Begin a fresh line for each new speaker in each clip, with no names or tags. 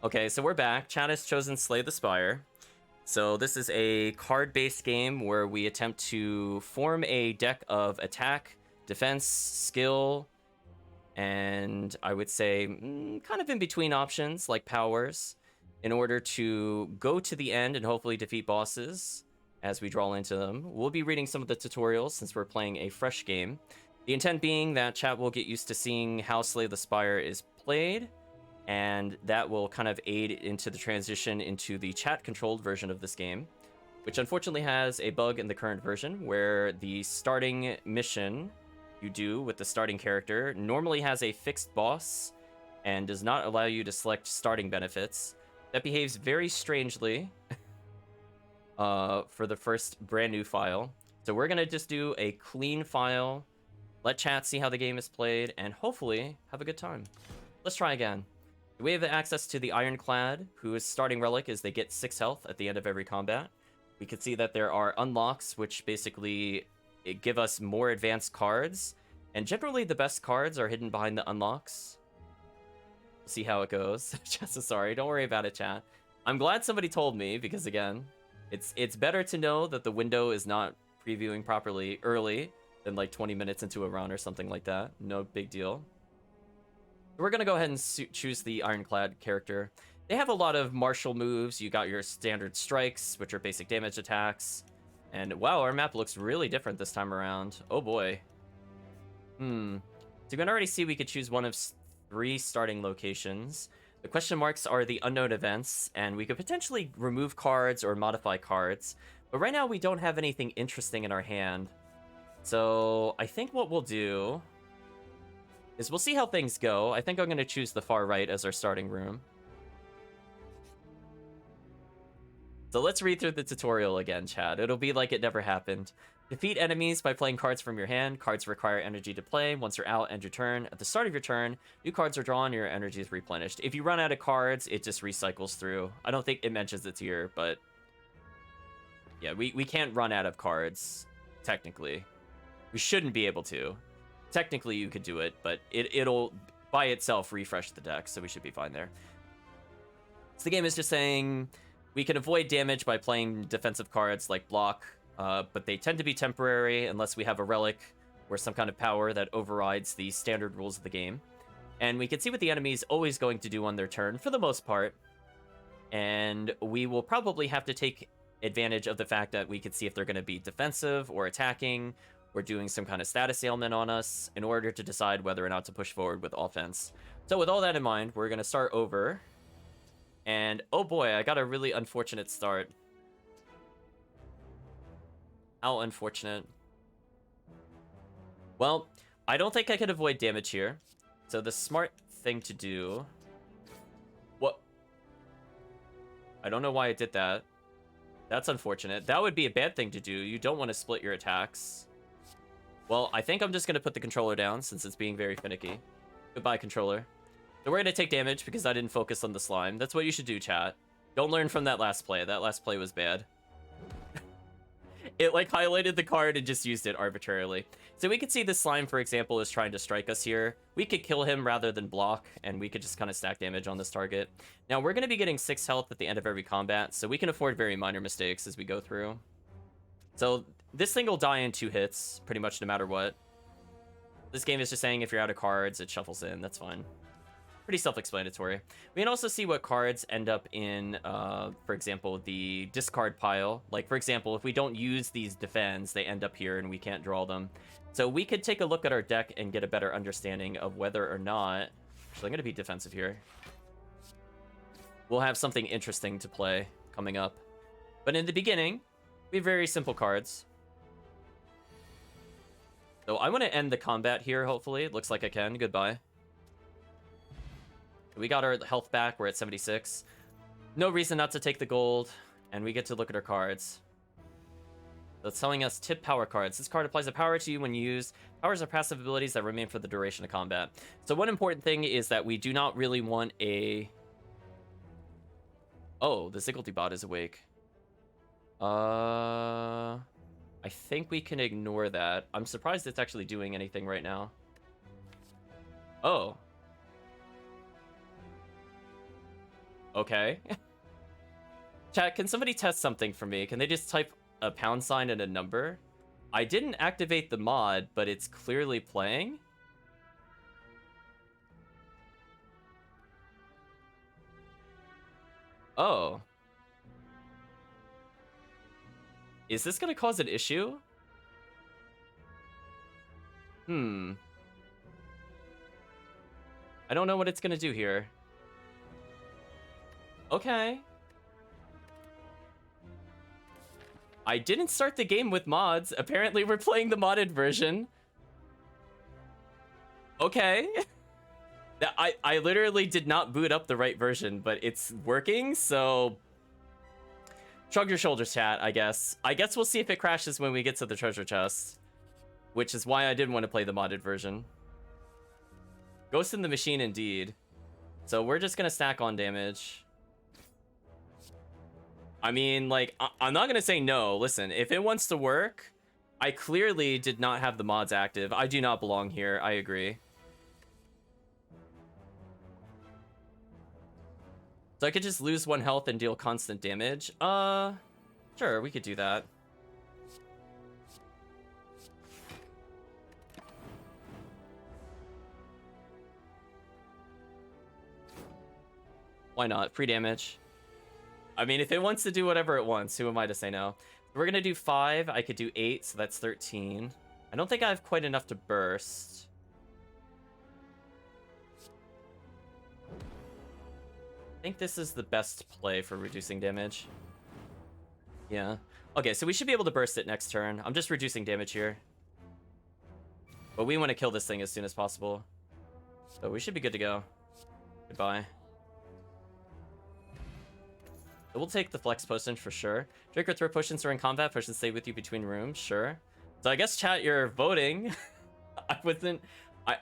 Okay, so we're back. Chat has chosen Slay the Spire. So this is a card-based game where we attempt to form a deck of attack, defense, skill, and I would say kind of in between options like powers in order to go to the end and hopefully defeat bosses as we draw into them. We'll be reading some of the tutorials since we're playing a fresh game. The intent being that chat will get used to seeing how Slay the Spire is played, and that will kind of aid into the transition into the chat-controlled version of this game, which unfortunately has a bug in the current version where the starting mission you do with the starting character normally has a fixed boss and does not allow you to select starting benefits. That behaves very strangely for the first brand new file. So we're going to just do a clean file, let chat see how the game is played, and hopefully have a good time. Let's try again. We have access to the Ironclad, whose starting relic is they get 6 health at the end of every combat. We can see that there are unlocks, which basically give us more advanced cards, and generally the best cards are hidden behind the unlocks. We'll see how it goes. Just so sorry, don't worry about it, chat. I'm glad somebody told me, because again, it's better to know that the window is not previewing properly early than like 20 minutes into a run or something like that. No big deal. We're going to go ahead and choose the Ironclad character. They have a lot of martial moves. You got your standard strikes, which are basic damage attacks. And wow, our map looks really different this time around. Oh boy. So you can already see we could choose one of 3 starting locations. The question marks are the unknown events, and we could potentially remove cards or modify cards. But right now we don't have anything interesting in our hand. So I think what we'll do is we'll see how things go. I think I'm going to choose the far right as our starting room. So let's read through the tutorial again, chat. It'll be like it never happened. Defeat enemies by playing cards from your hand. Cards require energy to play. Once you're out, end your turn. At the start of your turn, new cards are drawn, your energy is replenished. If you run out of cards, it just recycles through. I don't think it mentions it's here, but yeah, we can't run out of cards, technically. We shouldn't be able to. Technically, you could do it, but it'll by itself refresh the deck, so we should be fine there. So the game is just saying we can avoid damage by playing defensive cards like block, but they tend to be temporary unless we have a relic or some kind of power that overrides the standard rules of the game. And we can see what the enemy is always going to do on their turn for the most part. And we will probably have to take advantage of the fact that we can see if they're going to be defensive or attacking, or doing some kind of status ailment on us in order to decide whether or not to push forward with offense. So with all that in mind, we're going to start over. And oh boy, I got a really unfortunate start. How unfortunate. Well, I don't think I can avoid damage here. So the smart thing to do... What? I don't know why I did that. That's unfortunate. That would be a bad thing to do. You don't want to split your attacks. Well, I think I'm just going to put the controller down since it's being very finicky. Goodbye, controller. So we're going to take damage because I didn't focus on the slime. That's what you should do, chat. Don't learn from that last play. That last play was bad. It, like, highlighted the card and just used it arbitrarily. So we could see this slime, for example, is trying to strike us here. We could kill him rather than block, and we could just kind of stack damage on this target. Now, we're going to be getting 6 health at the end of every combat, so we can afford very minor mistakes as we go through. So this thing will die in 2 hits, pretty much no matter what. This game is just saying if you're out of cards, it shuffles in. That's fine. Pretty self-explanatory. We can also see what cards end up in, for example, the discard pile. Like, for example, if we don't use these defends, they end up here and we can't draw them. So we could take a look at our deck and get a better understanding of whether or not... Actually, I'm going to be defensive here. We'll have something interesting to play coming up. But in the beginning, we have very simple cards. So I want to end the combat here, hopefully. It looks like I can. Goodbye. We got our health back. We're at 76. No reason not to take the gold. And we get to look at our cards. So it's telling us tip power cards. This card applies a power to you when used. Powers are passive abilities that remain for the duration of combat. So one important thing is that we do not really want a... Oh, the Ziggledy bot is awake. I think we can ignore that. I'm surprised it's actually doing anything right now. Oh. Okay. Chat, can somebody test something for me? Can they just type a pound sign and a number? I didn't activate the mod, but it's clearly playing. Oh. Is this gonna cause an issue? I don't know what it's gonna do here. Okay. I didn't start the game with mods. Apparently we're playing the modded version. Okay. I literally did not boot up the right version, but it's working, so... Shrug your shoulders, chat, I guess. I guess we'll see if it crashes when we get to the treasure chest. Which is why I didn't want to play the modded version. Ghost in the Machine, indeed. So we're just gonna stack on damage. I mean, like, I'm not gonna say no. Listen, if it wants to work, I clearly did not have the mods active. I do not belong here, I agree. So I could just lose 1 health and deal constant damage. Sure, we could do that. Why not? Free damage. I mean, if it wants to do whatever it wants, who am I to say no? We're gonna do 5. I could do 8, so that's 13. I don't think I have quite enough to burst. I think this is the best play for reducing damage. Yeah. Okay, so we should be able to burst it next turn. I'm just reducing damage here. But we want to kill this thing as soon as possible. So we should be good to go. Goodbye. We'll take the flex potion for sure. Drink or throw potions during combat. Potions stay with you between rooms. Sure. So I guess, chat, you're voting.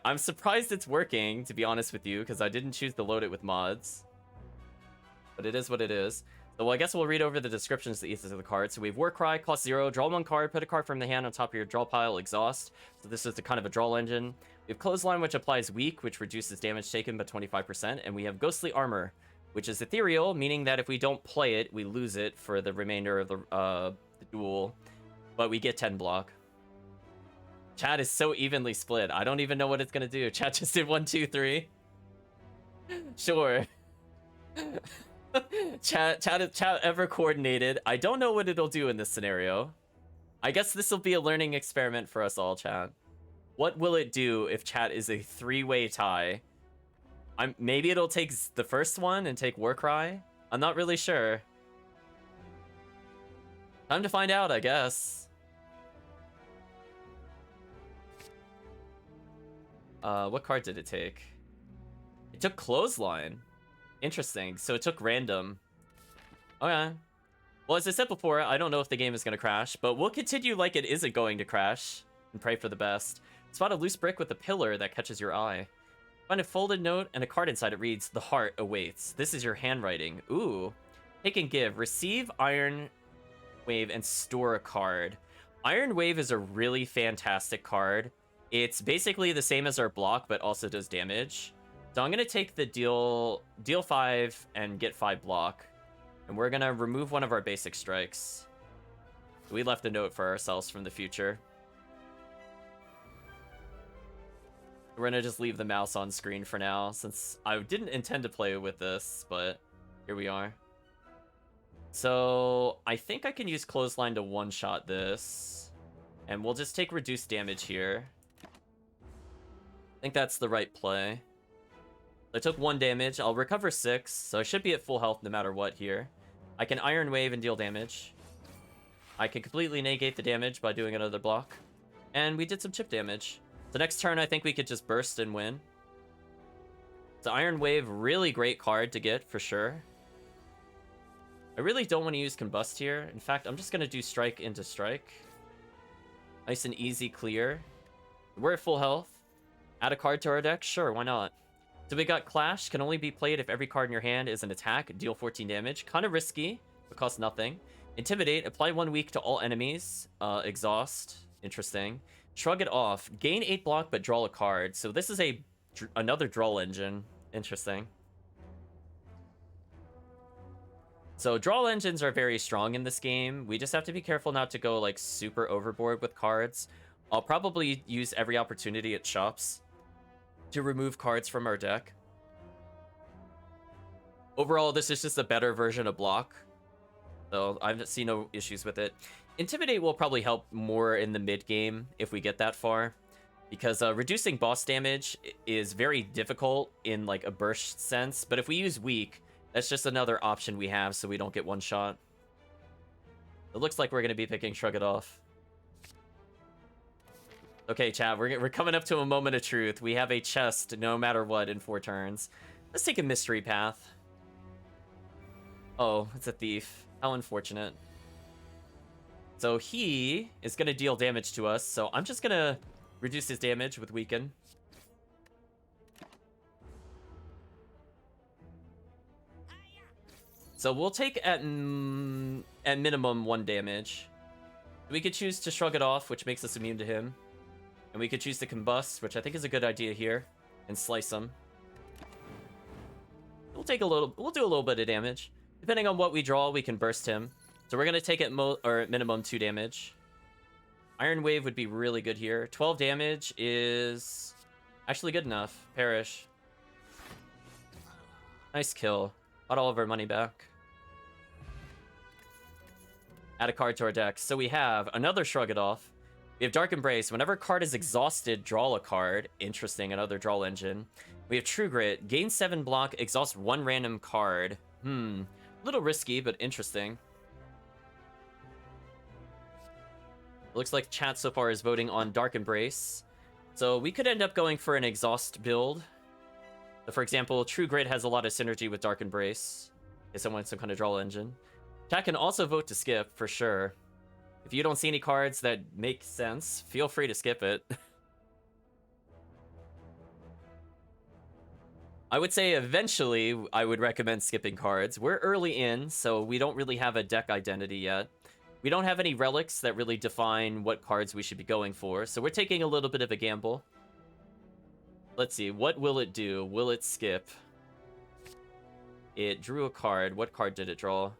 I'm surprised it's working, to be honest with you, because I didn't choose to load it with mods. But it is what it is. So well, I guess we'll read over the descriptions to each of the cards. So we have Warcry, cost 0, draw 1 card, put a card from the hand on top of your draw pile, exhaust. So this is the kind of a draw engine. We have Clothesline, which applies weak, which reduces damage taken by 25%. And we have Ghostly Armor, which is ethereal, meaning that if we don't play it, we lose it for the remainder of the duel. But we get 10 block. Chat is so evenly split. I don't even know what it's gonna do. Chat just did 1, 2, 3. Sure. Chat ever coordinated. I don't know what it'll do in this scenario. I guess this will be a learning experiment for us all, chat. What will it do if chat is a 3-way tie? Maybe it'll take the first one and take Warcry? I'm not really sure. Time to find out, I guess. What card did it take? It took Clothesline. Interesting. So it took random. Okay. Well, as I said before, I don't know if the game is going to crash, but we'll continue like it isn't going to crash and pray for the best. Spot a loose brick with a pillar that catches your eye. Find a folded note and a card inside it reads, "The heart awaits." This is your handwriting. Ooh. Take and give. Receive Iron Wave and store a card. Iron Wave is a really fantastic card. It's basically the same as our block, but also does damage. So I'm going to take the deal 5 and get 5 block. And we're going to remove one of our basic strikes. We left a note for ourselves from the future. We're going to just leave the mouse on screen for now, since I didn't intend to play with this, but here we are. So I think I can use Clothesline to one-shot this. And we'll just take reduced damage here. I think that's the right play. I took 1 damage. I'll recover 6, so I should be at full health no matter what here. I can Iron Wave and deal damage. I can completely negate the damage by doing another block. And we did some chip damage. So next turn, I think we could just burst and win. So Iron Wave, really great card to get, for sure. I really don't want to use Combust here. In fact, I'm just going to do Strike into Strike. Nice and easy clear. We're at full health. Add a card to our deck? Sure, why not? So we got Clash, can only be played if every card in your hand is an attack, deal 14 damage. Kind of risky, but costs nothing. Intimidate, apply 1 weak to all enemies. Exhaust, interesting. Shrug it off, gain 8 block, but draw a card. So this is another draw engine. Interesting. So draw engines are very strong in this game. We just have to be careful not to go like super overboard with cards. I'll probably use every opportunity at shops to remove cards from our deck. Overall, this is just a better version of block. So I've seen no issues with it. Intimidate will probably help more in the mid game if we get that far. Because reducing boss damage is very difficult in like a burst sense. But if we use weak, that's just another option we have so we don't get one shot. It looks like we're going to be picking Shrug It Off. Okay, chat, we're coming up to a moment of truth. We have a chest no matter what in 4 turns. Let's take a mystery path. Oh, it's a thief. How unfortunate. So he is going to deal damage to us. So I'm just going to reduce his damage with Weaken. So we'll take at minimum 1 damage. We could choose to Shrug It Off, which makes us immune to him. And we could choose to Combust, which I think is a good idea here. And slice him. We'll do a little bit of damage. Depending on what we draw, we can burst him. So we're going to take at minimum 2 damage. Iron Wave would be really good here. 12 damage is actually good enough. Perish. Nice kill. Got all of our money back. Add a card to our deck. So we have another Shrug It Off. We have Dark Embrace. Whenever a card is exhausted, draw a card. Interesting, another draw engine. We have True Grit. Gain 7 block, exhaust 1 random card. A little risky, but interesting. Looks like chat so far is voting on Dark Embrace. So we could end up going for an exhaust build. So for example, True Grit has a lot of synergy with Dark Embrace. If someone wants some kind of draw engine. Chat can also vote to skip, for sure. If you don't see any cards that make sense, feel free to skip it. I would say eventually I would recommend skipping cards. We're early in, so we don't really have a deck identity yet. We don't have any relics that really define what cards we should be going for, so we're taking a little bit of a gamble. Let's see, what will it do? Will it skip? It drew a card. What card did it draw?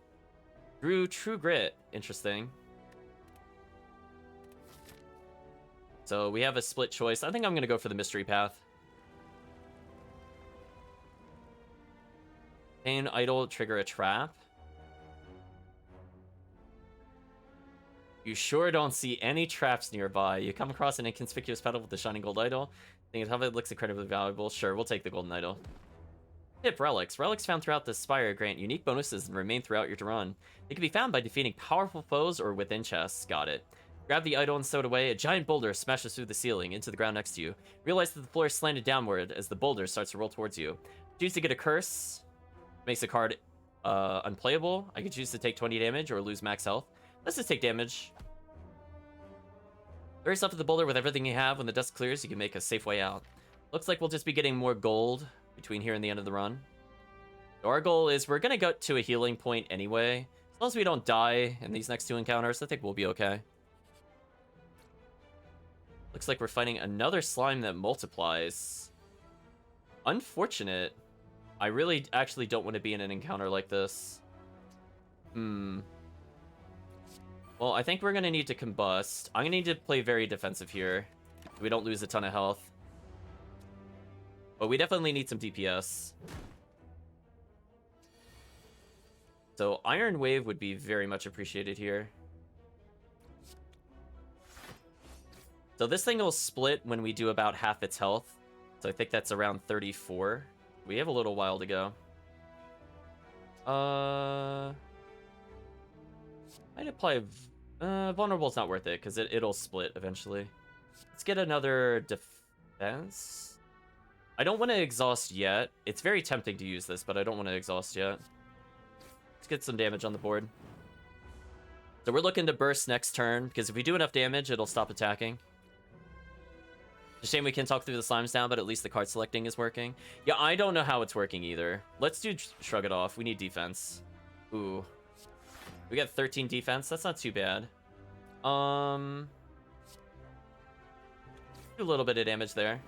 Drew True Grit. Interesting. So we have a split choice. I think I'm going to go for the mystery path. Pain Idol, trigger a trap. You sure don't see any traps nearby. You come across an inconspicuous pedal with the shining gold idol. Think of it looks incredibly valuable. Sure, we'll take the golden idol. Tip, relics. Relics found throughout the Spire grant unique bonuses and remain throughout your run. They can be found by defeating powerful foes or within chests. Got it. Grab the idol and stow it away. A giant boulder smashes through the ceiling into the ground next to you. Realize that the floor is slanted downward as the boulder starts to roll towards you. Choose to get a curse. Makes a card unplayable. I could choose to take 20 damage or lose max health. Let's just take damage. Throw yourself at the boulder with everything you have. When the dust clears, you can make a safe way out. Looks like we'll just be getting more gold between here and the end of the run. So our goal is we're going to go to a healing point anyway. As long as we don't die in these next 2 encounters, I think we'll be okay. Looks like we're fighting another slime that multiplies. Unfortunate. I really actually don't want to be in an encounter like this. Well, I think we're going to need to combust. I'm going to need to play very defensive here. So we don't lose a ton of health. But we definitely need some DPS. So Iron Wave would be very much appreciated here. So this thing will split when we do about half its health. So I think that's around 34. We have a little while to go. I'd apply... Vulnerable's not worth it, because it'll split eventually. Let's get another defense. I don't want to exhaust yet. It's very tempting to use this, but I don't want to exhaust yet. Let's get some damage on the board. So we're looking to burst next turn, because if we do enough damage, it'll stop attacking. It's a shame we can't talk through the slimes down, but at least the card selecting is working. Yeah, I don't know how it's working either. Let's do Shrug It Off. We need defense. Ooh. We got 13 defense. That's not too bad. Do a little bit of damage there.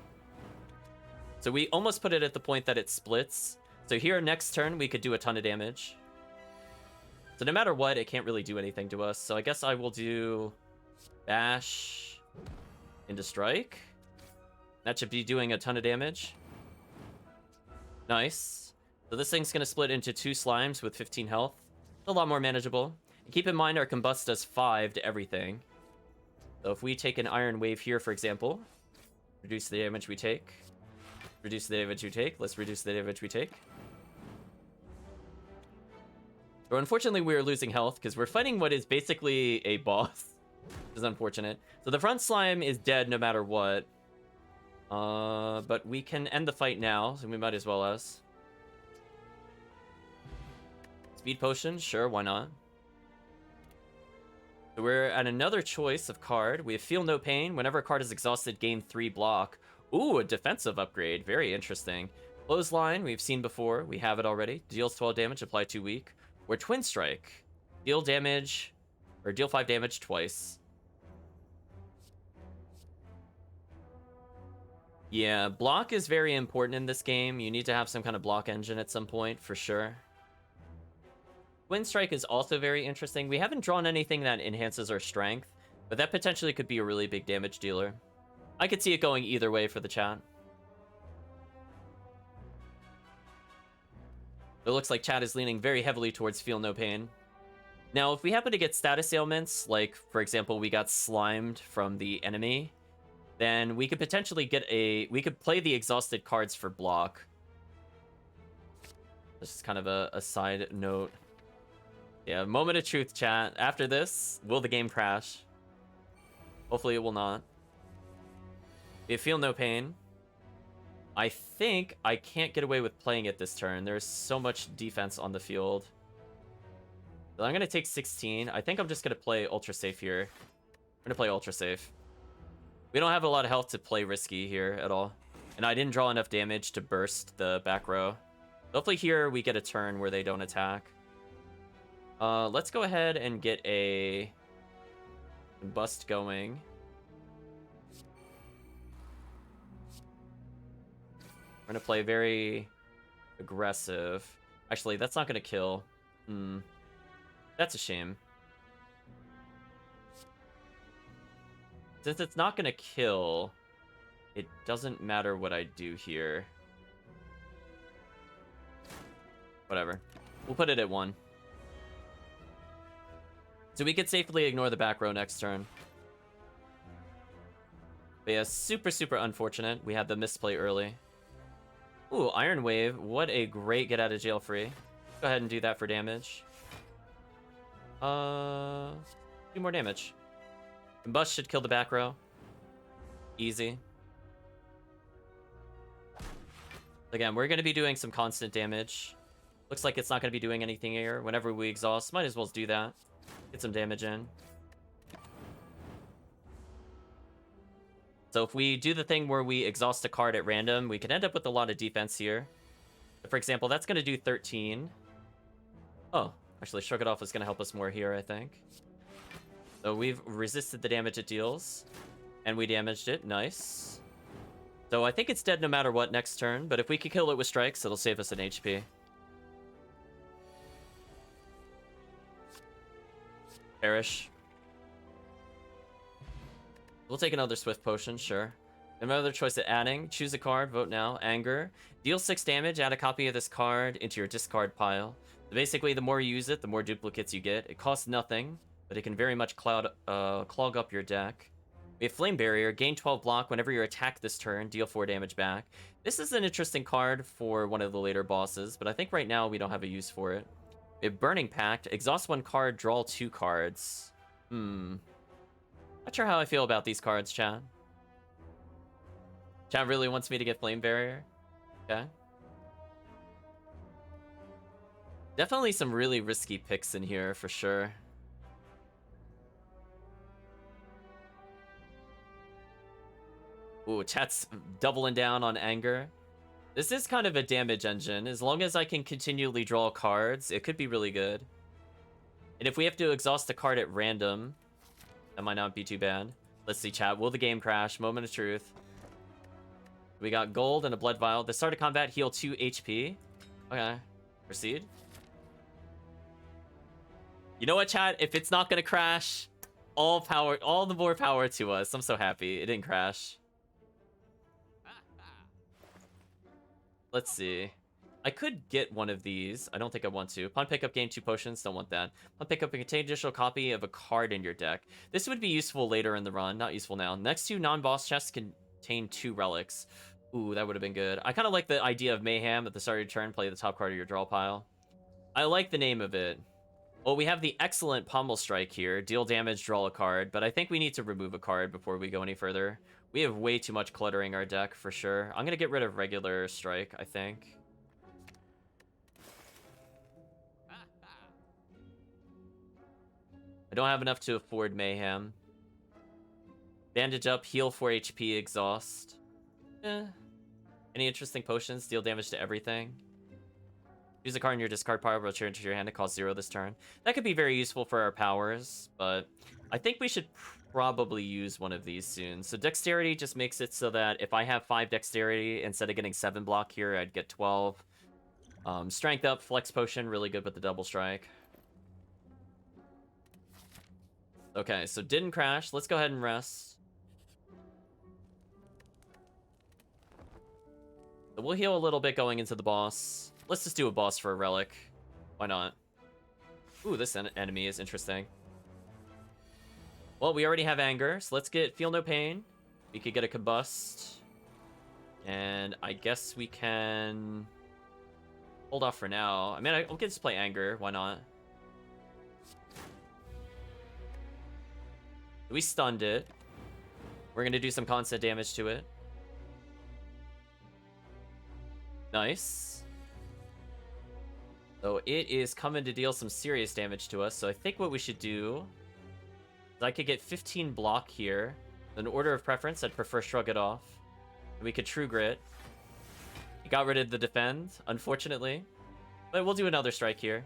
So we almost put it at the point that it splits. So here next turn, we could do a ton of damage. So no matter what, it can't really do anything to us. So I guess I will do bash into strike. That should be doing a ton of damage. Nice. So this thing's going to split into 2 slimes with 15 health. A lot more manageable. And keep in mind our combust does 5 to everything. So if we take an iron wave here, for example, reduce the damage we take. Reduce the damage we take. Let's reduce the damage we take. So unfortunately, we are losing health because we're fighting what is basically a boss. Which is unfortunate. So the front slime is dead no matter what. But we can end the fight now, so we might as well as. Speed potion, sure, why not? So we're at another choice of card. We have Feel No Pain. Whenever a card is exhausted, gain 3 block. Ooh, a defensive upgrade. Very interesting. Clothesline, we've seen before. We have it already. Deals 12 damage, apply 2 weak. Or Twin Strike. Deal damage, or deal 5 damage twice. Yeah, block is very important in this game. You need to have some kind of block engine at some point, for sure. Twin Strike is also very interesting. We haven't drawn anything that enhances our strength, but that potentially could be a really big damage dealer. I could see it going either way for the chat. It looks like chat is leaning very heavily towards Feel No Pain. Now, if we happen to get status ailments, like, for example, we got slimed from the enemy, then we could potentially get we could play the exhausted cards for block. This is kind of a side note. Yeah, moment of truth, chat. After this, will the game crash? Hopefully it will not. We Feel No Pain. I think I can't get away with playing it this turn. There's so much defense on the field. So I'm going to take 16. I think I'm just going to play ultra safe here. I'm going to play ultra safe. We don't have a lot of health to play risky here at all. And I didn't draw enough damage to burst the back row. Hopefully here we get a turn where they don't attack. Let's go ahead and get a bust going. We're going to play very aggressive. Actually, that's not going to kill. That's a shame. Since it's not going to kill, it doesn't matter what I do here. Whatever. We'll put it at 1. So we could safely ignore the back row next turn. But yeah, super, super unfortunate. We had the misplay early. Ooh, Iron Wave. What a great get out of jail free. Go ahead and do that for damage. 2 more damage. Combust should kill the back row. Easy. Again, we're going to be doing some constant damage. Looks like it's not going to be doing anything here. Whenever we exhaust, might as well do that. Get some damage in. So if we do the thing where we exhaust a card at random, we can end up with a lot of defense here. For example, that's going to do 13. Oh, actually, Shrug It Off is going to help us more here, I think. So we've resisted the damage it deals. And we damaged it. Nice. So I think it's dead no matter what next turn. But if we can kill it with strikes, it'll save us an HP. Perish. We'll take another Swift Potion, sure. Another choice at adding. Choose a card, vote now. Anger. Deal 6 damage, add a copy of this card into your discard pile. So basically, the more you use it, the more duplicates you get. It costs nothing, but it can very much clog up your deck. We have Flame Barrier. Gain 12 block whenever you attack this turn. Deal 4 damage back. This is an interesting card for one of the later bosses, but I think right now we don't have a use for it. We have Burning Pact. Exhaust 1 card, draw 2 cards. Not sure how I feel about these cards, chat. Chat really wants me to get Flame Barrier. Okay. Definitely some really risky picks in here, for sure. Ooh, chat's doubling down on Anger. This is kind of a damage engine. As long as I can continually draw cards, it could be really good. And if we have to exhaust a card at random, that might not be too bad. Let's see, chat. Will the game crash? Moment of truth. We got gold and a blood vial. The start of combat, heal 2 HP. Okay. Proceed. You know what, chat? If it's not gonna crash, all the more power to us. I'm so happy it didn't crash. Let's see. I could get one of these. I don't think I want to. Upon pickup, gain 2 potions. Don't want that. Upon pickup, contain additional copy of a card in your deck. This would be useful later in the run. Not useful now. Next 2 non-boss chests contain 2 relics. Ooh, that would have been good. I kind of like the idea of Mayhem at the start of your turn. Play the top card of your draw pile. I like the name of it. Well, we have the excellent Pommel Strike here. Deal damage, draw a card. But I think we need to remove a card before we go any further. We have way too much cluttering our deck, for sure. I'm going to get rid of regular Strike, I think. I don't have enough to afford Mayhem. Bandage up, heal 4 HP, exhaust. Any interesting potions? Deal damage to everything. Use a card in your discard pile, return to your hand to cost 0 this turn. That could be very useful for our powers, but I think we should probably use one of these soon. So Dexterity just makes it so that if I have 5 Dexterity, instead of getting 7 block here, I'd get 12. Strength up, Flex Potion, really good with the double strike. Okay, so didn't crash. Let's go ahead and rest. So we'll heal a little bit going into the boss. Let's just do a boss for a relic. Why not? Ooh, this enemy is interesting. Well, we already have anger, so let's get Feel No Pain. We could get a Combust. And I guess we can hold off for now. I mean, we can just play anger. Why not? We stunned it. We're going to do some constant damage to it. Nice. So it is coming to deal some serious damage to us. So I think what we should do is I could get 15 block here. In order of preference, I'd prefer Shrug It Off. And we could True Grit. He got rid of the defend, unfortunately. But we'll do another strike here.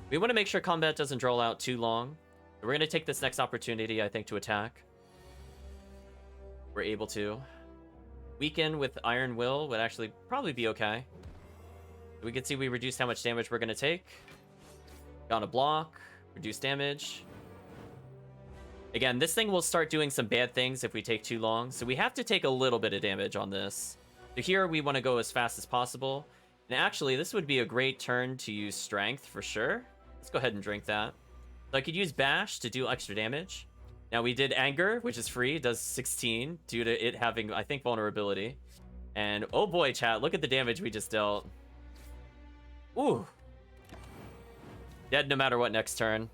We want to make sure combat doesn't draw out too long. We're going to take this next opportunity, I think, to attack. We're able to. Weaken with Iron Will would actually probably be okay. We can see we reduce how much damage we're going to take. Got a block. Reduce damage. Again, this thing will start doing some bad things if we take too long. So we have to take a little bit of damage on this. So here we want to go as fast as possible. And actually, this would be a great turn to use Strength for sure. Let's go ahead and drink that. So I could use Bash to do extra damage. Now we did Anger, which is free. It does 16 due to it having, I think, Vulnerability. And oh boy, chat, look at the damage we just dealt. Ooh. Dead no matter what next turn.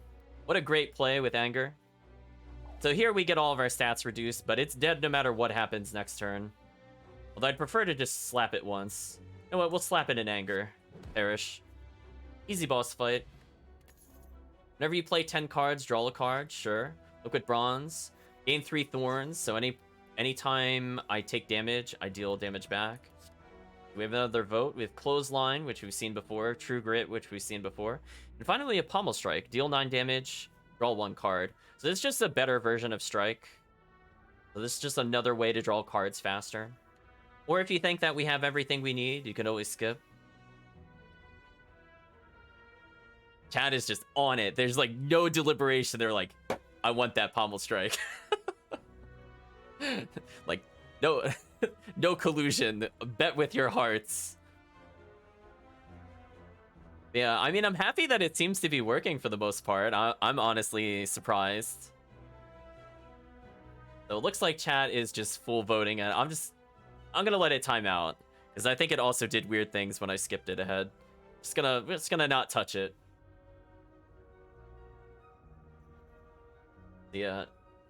What a great play with Anger. So here we get all of our stats reduced, but it's dead no matter what happens next turn. Although I'd prefer to just slap it once. You know what, we'll slap it in Anger. Perish. Easy boss fight. Whenever you play 10 cards, draw a card, sure. Liquid Bronze. Gain 3 Thorns, so anytime I take damage, I deal damage back. We have another vote with Clothesline, which we've seen before. True Grit, which we've seen before. And finally, a Pommel Strike. Deal 9 damage, draw 1 card. So this is just a better version of Strike. So this is just another way to draw cards faster. Or if you think that we have everything we need, you can always skip. Chat is just on it. There's like no deliberation. They're like, I want that Pommel Strike. Like, no, no collusion. Bet with your hearts. Yeah, I mean, I'm happy that it seems to be working for the most part. I'm honestly surprised. So it looks like chat is just full voting, and I'm gonna let it time out because I think it also did weird things when I skipped it ahead. Just gonna not touch it. Yeah.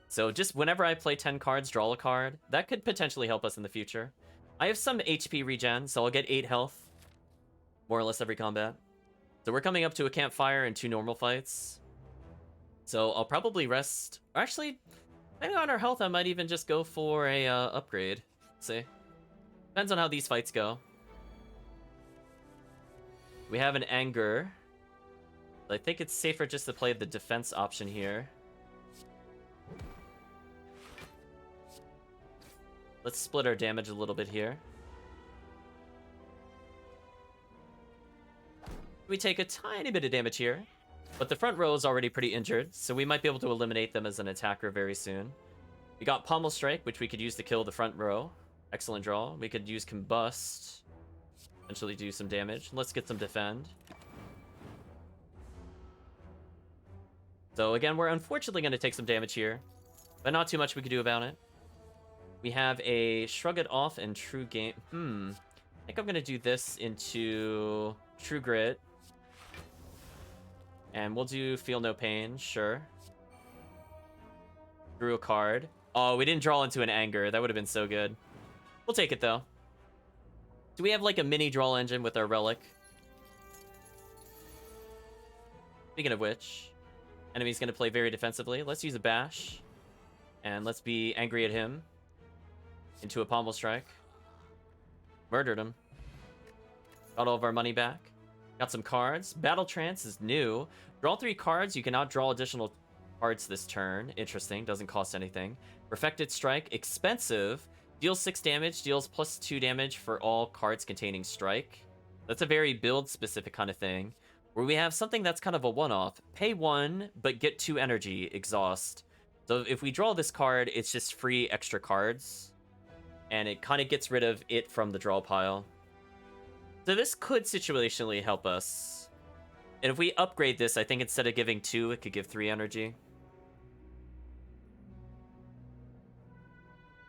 So just whenever I play 10 cards, draw a card. That could potentially help us in the future. I have some HP regen, so I'll get 8 health. More or less every combat. So we're coming up to a campfire and 2 normal fights. So I'll probably rest. Actually, depending on our health, I might even just go for a upgrade. Let's see. Depends on how these fights go. We have an Anger. I think it's safer just to play the defense option here. Let's split our damage a little bit here. We take a tiny bit of damage here, but the front row is already pretty injured, so we might be able to eliminate them as an attacker very soon. We got Pommel Strike, which we could use to kill the front row. Excellent draw. We could use Combust. Eventually do some damage. Let's get some Defend. So again, we're unfortunately going to take some damage here, but not too much we could do about it. We have a Shrug It Off and True Game. I think I'm going to do this into True Grit. And we'll do Feel No Pain, sure. Drew a card. Oh, we didn't draw into an Anger. That would have been so good. We'll take it, though. Do we have, like, a mini draw engine with our Relic? Speaking of which, enemy's going to play very defensively. Let's use a Bash. And let's be angry at him. Into a Pommel Strike. Murdered him. Got all of our money back. Got some cards. Battle Trance is new. Draw 3 cards. You can now draw additional cards this turn. Interesting. Doesn't cost anything. Perfected Strike. Expensive. Deals 6 damage. Deals +2 damage for all cards containing Strike. That's a very build-specific kind of thing. Where we have something that's kind of a one-off. Pay 1, but get 2 energy. Exhaust. So if we draw this card, it's just free extra cards. And it kind of gets rid of it from the draw pile. So this could situationally help us. And if we upgrade this, I think instead of giving 2, it could give 3 energy.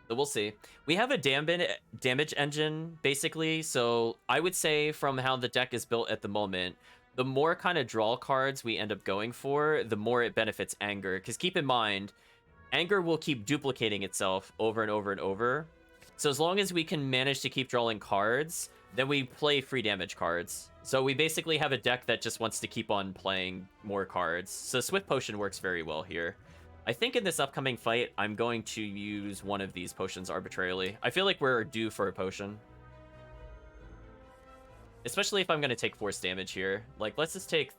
So we'll see. We have a damage engine, basically. So I would say from how the deck is built at the moment, the more kind of draw cards we end up going for, the more it benefits Anger. Because keep in mind, Anger will keep duplicating itself over and over and over. So as long as we can manage to keep drawing cards, then we play free damage cards. So we basically have a deck that just wants to keep on playing more cards. So Swift Potion works very well here. I think in this upcoming fight, I'm going to use one of these potions arbitrarily. I feel like we're due for a potion. Especially if I'm going to take force damage here. Like, let's just take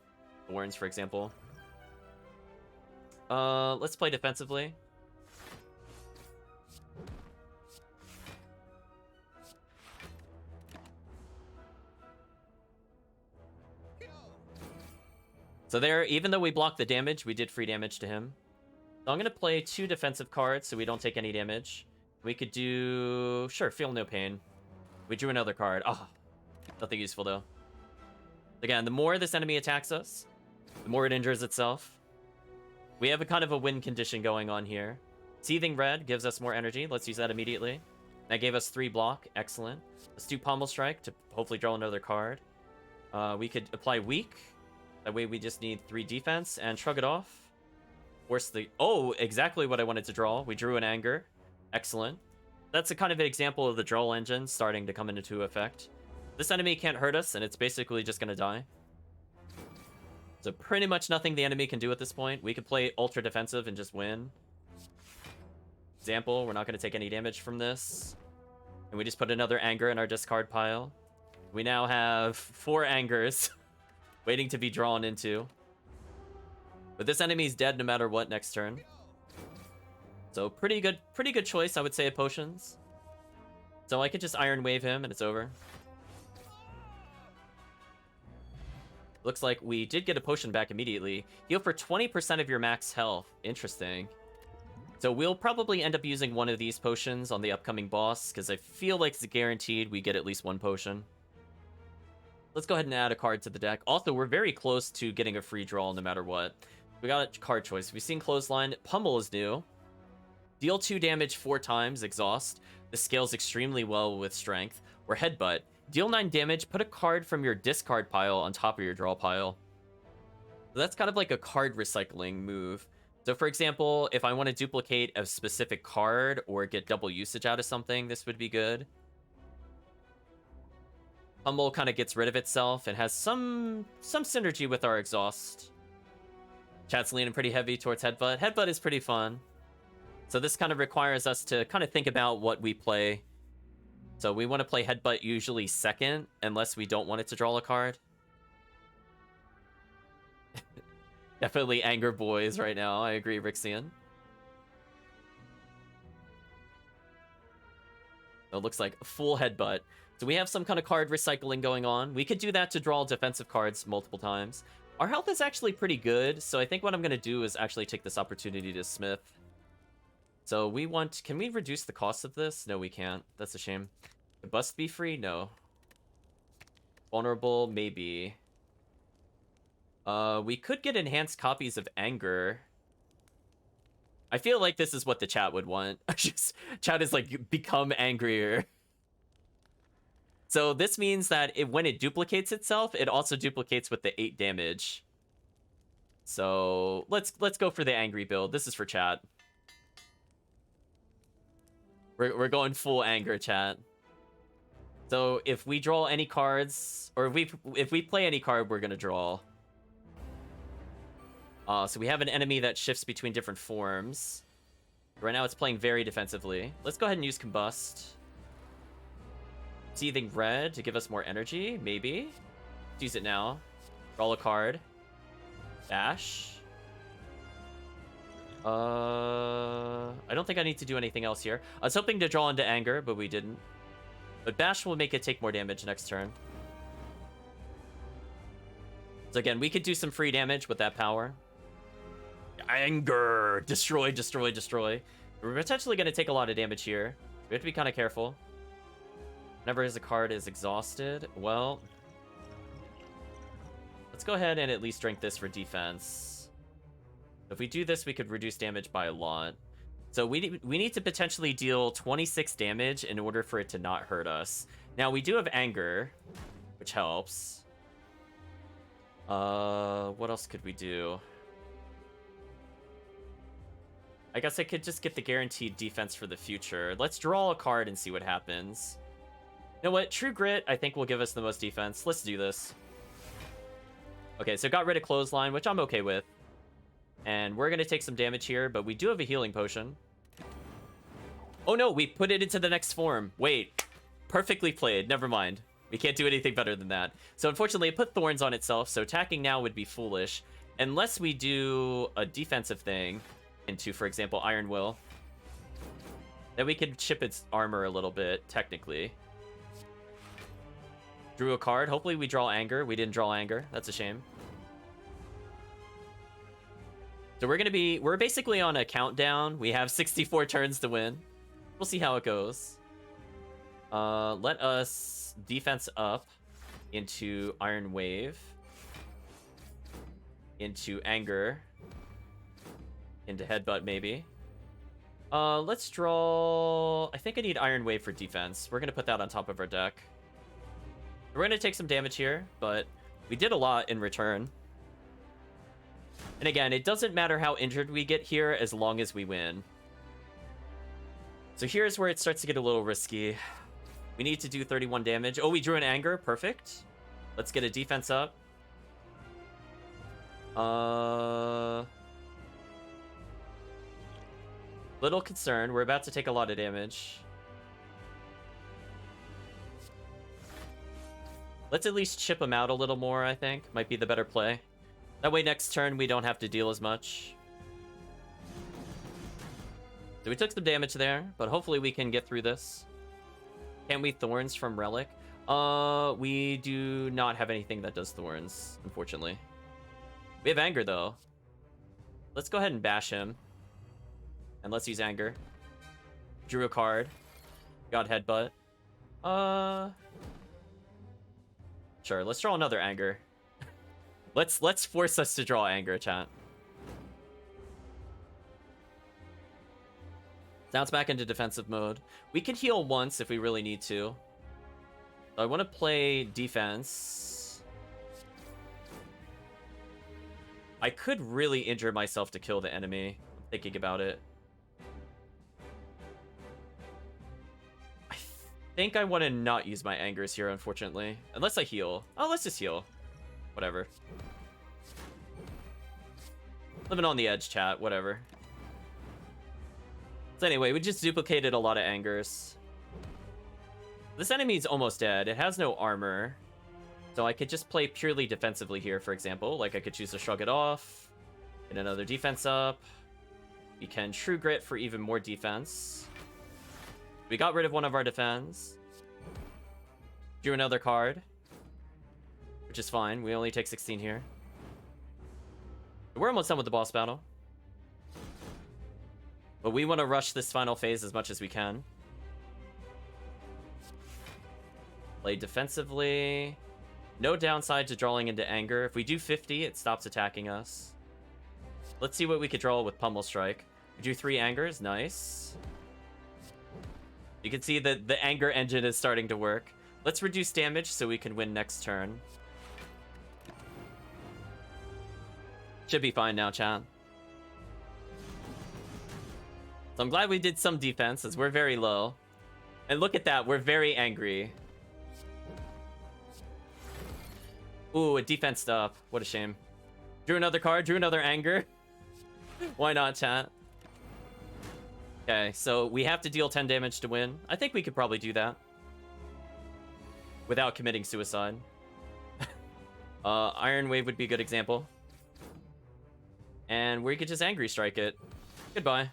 Thorns, for example. Let's play defensively. So there, even though we blocked the damage, we did free damage to him. So I'm going to play 2 defensive cards so we don't take any damage. We could do... Sure, Feel No Pain. We drew another card. Oh, nothing useful, though. Again, the more this enemy attacks us, the more it injures itself. We have a kind of a win condition going on here. Seething Red gives us more energy. Let's use that immediately. That gave us 3 block. Excellent. Let's do Pommel Strike to hopefully draw another card. We could apply Weak. That way we just need 3 defense and Shrug It Off. Force the... Oh, exactly what I wanted to draw. We drew an Anger. Excellent. That's a kind of an example of the draw engine starting to come into effect. This enemy can't hurt us, and it's basically just going to die. So pretty much nothing the enemy can do at this point. We could play ultra defensive and just win. Example, we're not going to take any damage from this. And we just put another Anger in our discard pile. We now have 4 Angers waiting to be drawn into. But this enemy's dead no matter what next turn. So pretty good choice, I would say, of potions. So I could just Iron Wave him and it's over. Looks like we did get a potion back immediately. Heal for 20% of your max health. Interesting. So we'll probably end up using one of these potions on the upcoming boss, because I feel like it's guaranteed we get at least 1 potion. Let's go ahead and add a card to the deck. Also, we're very close to getting a free draw no matter what. We got a card choice. We've seen Clothesline. Pummel is new. Deal 2 damage 4 times. Exhaust. This scales extremely well with Strength. Or Headbutt. Deal 9 damage. Put a card from your discard pile on top of your draw pile. So that's kind of like a card recycling move. So for example, if I want to duplicate a specific card or get double usage out of something, this would be good. Pummel kind of gets rid of itself and has some synergy with our Exhaust. Chat's leaning pretty heavy towards Headbutt. Headbutt is pretty fun. So this kind of requires us to kind of think about what we play. So we want to play Headbutt usually second, unless we don't want it to draw a card. Definitely Anger Boys right now. I agree, Rixian. So it looks like full Headbutt. So we have some kind of card recycling going on. We could do that to draw defensive cards multiple times. Our health is actually pretty good, so I think what I'm going to do is actually take this opportunity to smith. So we want... Can we reduce the cost of this? No, we can't. That's a shame. Could bust be free? No. Vulnerable? Maybe. We could get enhanced copies of Anger. I feel like this is what the chat would want. Chat is like, become angrier. So this means that when it duplicates itself, it also duplicates with the 8 damage. So let's go for the angry build. This is for chat. We're going full anger, chat. So if we draw any cards, or if we play any card, we're gonna draw. So we have an enemy that shifts between different forms. Right now it's playing very defensively. Let's go ahead and use Combust. Seething Red to give us more energy, maybe. Let's use it now. Draw a card. Dash. I don't think I need to do anything else here. I was hoping to draw into Anger, but we didn't. But Bash will make it take more damage next turn. So again, we could do some free damage with that power. Anger! Destroy, destroy, destroy. We're potentially going to take a lot of damage here. We have to be kind of careful. Whenever a card is exhausted, well... Let's go ahead and at least drink this for defense. If we do this, we could reduce damage by a lot. So we need to potentially deal 26 damage in order for it to not hurt us. Now, we do have Anger, which helps. What else could we do? I guess I could just get the guaranteed defense for the future. Let's draw a card and see what happens. You know what? True Grit, I think, will give us the most defense. Let's do this. Okay, so got rid of Clothesline, which I'm okay with. And we're going to take some damage here, but we do have a healing potion. Oh no, we put it into the next form. Wait, perfectly played. Never mind. We can't do anything better than that. So unfortunately, it put Thorns on itself, so attacking now would be foolish. Unless we do a defensive thing into, for example, Iron Will. Then we could chip its armor a little bit, technically. Drew a card. Hopefully we draw Anger. We didn't draw Anger. That's a shame. So we're basically on a countdown. We have 64 turns to win. We'll see how it goes. Let us defense up into Iron Wave. Into Anger. Into Headbutt, maybe. Let's draw... I think I need Iron Wave for defense. We're going to put that on top of our deck. We're going to take some damage here, but we did a lot in return. And again, it doesn't matter how injured we get here as long as we win. So here's where it starts to get a little risky. We need to do 31 damage. Oh, we drew an Anger. Perfect. Let's get a defense up. Little concerned. We're about to take a lot of damage. Let's at least chip him out a little more, I think. Might be the better play. That way next turn we don't have to deal as much. So we took some damage there, but hopefully we can get through this. Can we Thorns from Relic? We do not have anything that does Thorns, unfortunately. We have Anger, though. Let's go ahead and bash him. And let's use Anger. Drew a card. Got Headbutt. Sure, let's draw another Anger. Let's force us to draw Anger, chat. Now it's back into defensive mode. We can heal once if we really need to. So I want to play defense. I could really injure myself to kill the enemy. I'm thinking about it. I think I want to not use my Angers here, unfortunately. Unless I heal. Oh, let's just heal. Whatever. Living on the edge, chat. Whatever. So anyway, we just duplicated a lot of Angers. This enemy's almost dead. It has no armor. So I could just play purely defensively here, for example. Like, I could choose to shrug it off. Get another defense up. We can True Grit for even more defense. We got rid of one of our defense. Drew another card, which is fine. We only take 16 here. We're almost done with the boss battle. But we want to rush this final phase as much as we can. Play defensively. No downside to drawing into anger. If we do 50, it stops attacking us. Let's see what we could draw with Pummel Strike. We do 3 angers. Nice. You can see that the anger engine is starting to work. Let's reduce damage so we can win next turn. Should be fine now, chat. So I'm glad we did some defense, as we're very low. And look at that, we're very angry. Ooh, it defensed up. What a shame. Drew another card, drew another anger. Why not, chat? Okay, so we have to deal 10 damage to win. I think we could probably do that. Without committing suicide. Iron Wave would be a good example. And we could just Angry Strike it. Goodbye.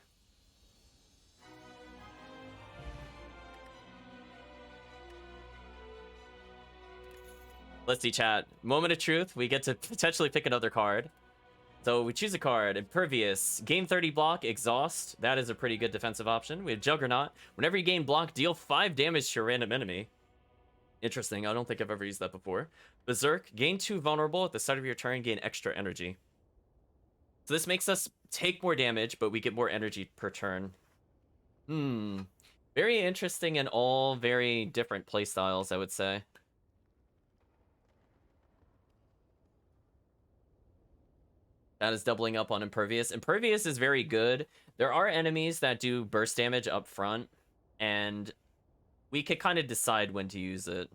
Let's see, chat. Moment of truth. We get to potentially pick another card. So we choose a card. Impervious. Gain 30 block. Exhaust. That is a pretty good defensive option. We have Juggernaut. Whenever you gain block, deal 5 damage to your random enemy. Interesting. I don't think I've ever used that before. Berserk. Gain 2 vulnerable. At the start of your turn, gain extra energy. So this makes us take more damage, but we get more energy per turn. Very interesting and all very different playstyles, I would say. That is doubling up on Impervious. Impervious is very good. There are enemies that do burst damage up front, and we could kind of decide when to use it.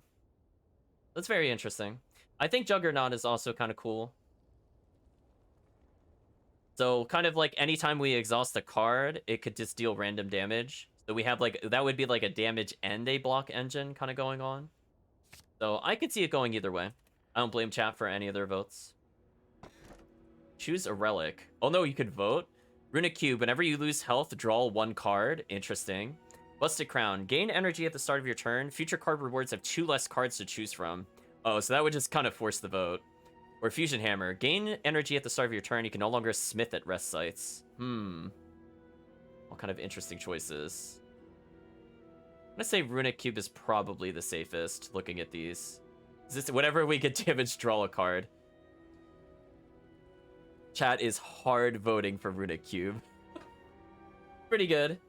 That's very interesting. I think Juggernaut is also kind of cool. So kind of like anytime we exhaust a card, it could just deal random damage. So we have like, that would be like a damage and a block engine kind of going on. So I could see it going either way. I don't blame chat for any of their votes. Choose a relic. Oh no, you could vote. Runic Cube. Whenever you lose health, draw 1 card. Interesting. Busted Crown. Gain energy at the start of your turn. Future card rewards have 2 less cards to choose from. Oh, so that would just kind of force the vote. Or Fusion Hammer. Gain energy at the start of your turn. You can no longer smith at rest sites. All kind of interesting choices. I'm gonna say Runic Cube is probably the safest, looking at these. Is this, whenever we get damage, draw a card. Chat is hard voting for Runic Cube. Pretty good.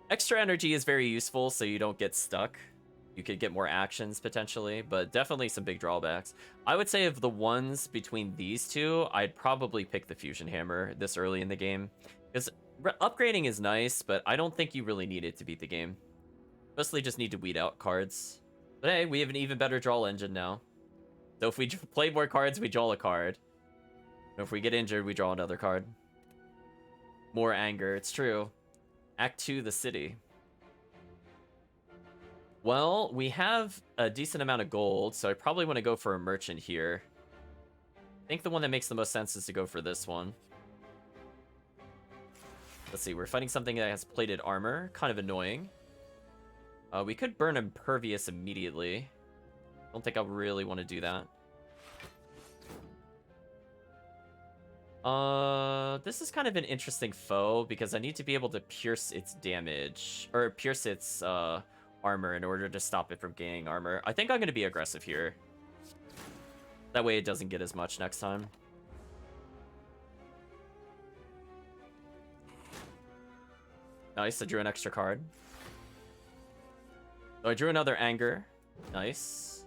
Extra energy is very useful, so you don't get stuck. You could get more actions, potentially, but definitely some big drawbacks. I would say of the ones between these two, I'd probably pick the Fusion Hammer this early in the game. Because upgrading is nice, but I don't think you really need it to beat the game. Mostly just need to weed out cards. But hey, we have an even better draw engine now. So if we play more cards, we draw a card. And if we get injured, we draw another card. More anger, it's true. Act 2, the city. Well, we have a decent amount of gold, so I probably want to go for a merchant here. I think the one that makes the most sense is to go for this one. Let's see, we're fighting something that has plated armor. Kind of annoying. We could burn Impervious immediately. I don't think I really want to do that. This is kind of an interesting foe because I need to be able to pierce its damage, or pierce its armor in order to stop it from gaining armor. I think I'm going to be aggressive here. That way it doesn't get as much next time. Nice, I drew an extra card. So I drew another anger. Nice.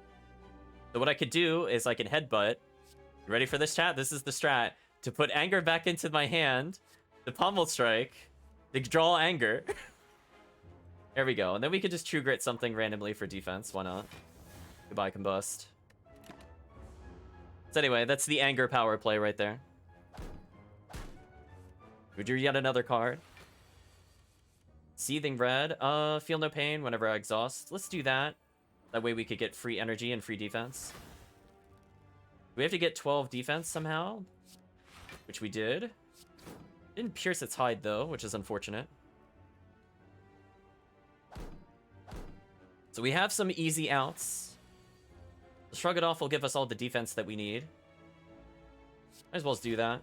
So what I could do is I can headbutt. You ready for this, chat? This is the strat. To put anger back into my hand, the Pummel Strike, to draw anger. There we go. And then we could just True Grit something randomly for defense. Why not? Goodbye, Combust. So anyway, that's the anger power play right there. We drew yet another card. Seething Red. Feel no pain whenever I exhaust. Let's do that. That way we could get free energy and free defense. We have to get 12 defense somehow. Which we did. Didn't pierce its hide though, which is unfortunate. So we have some easy outs. Shrug It Off will give us all the defense that we need. Might as well do that.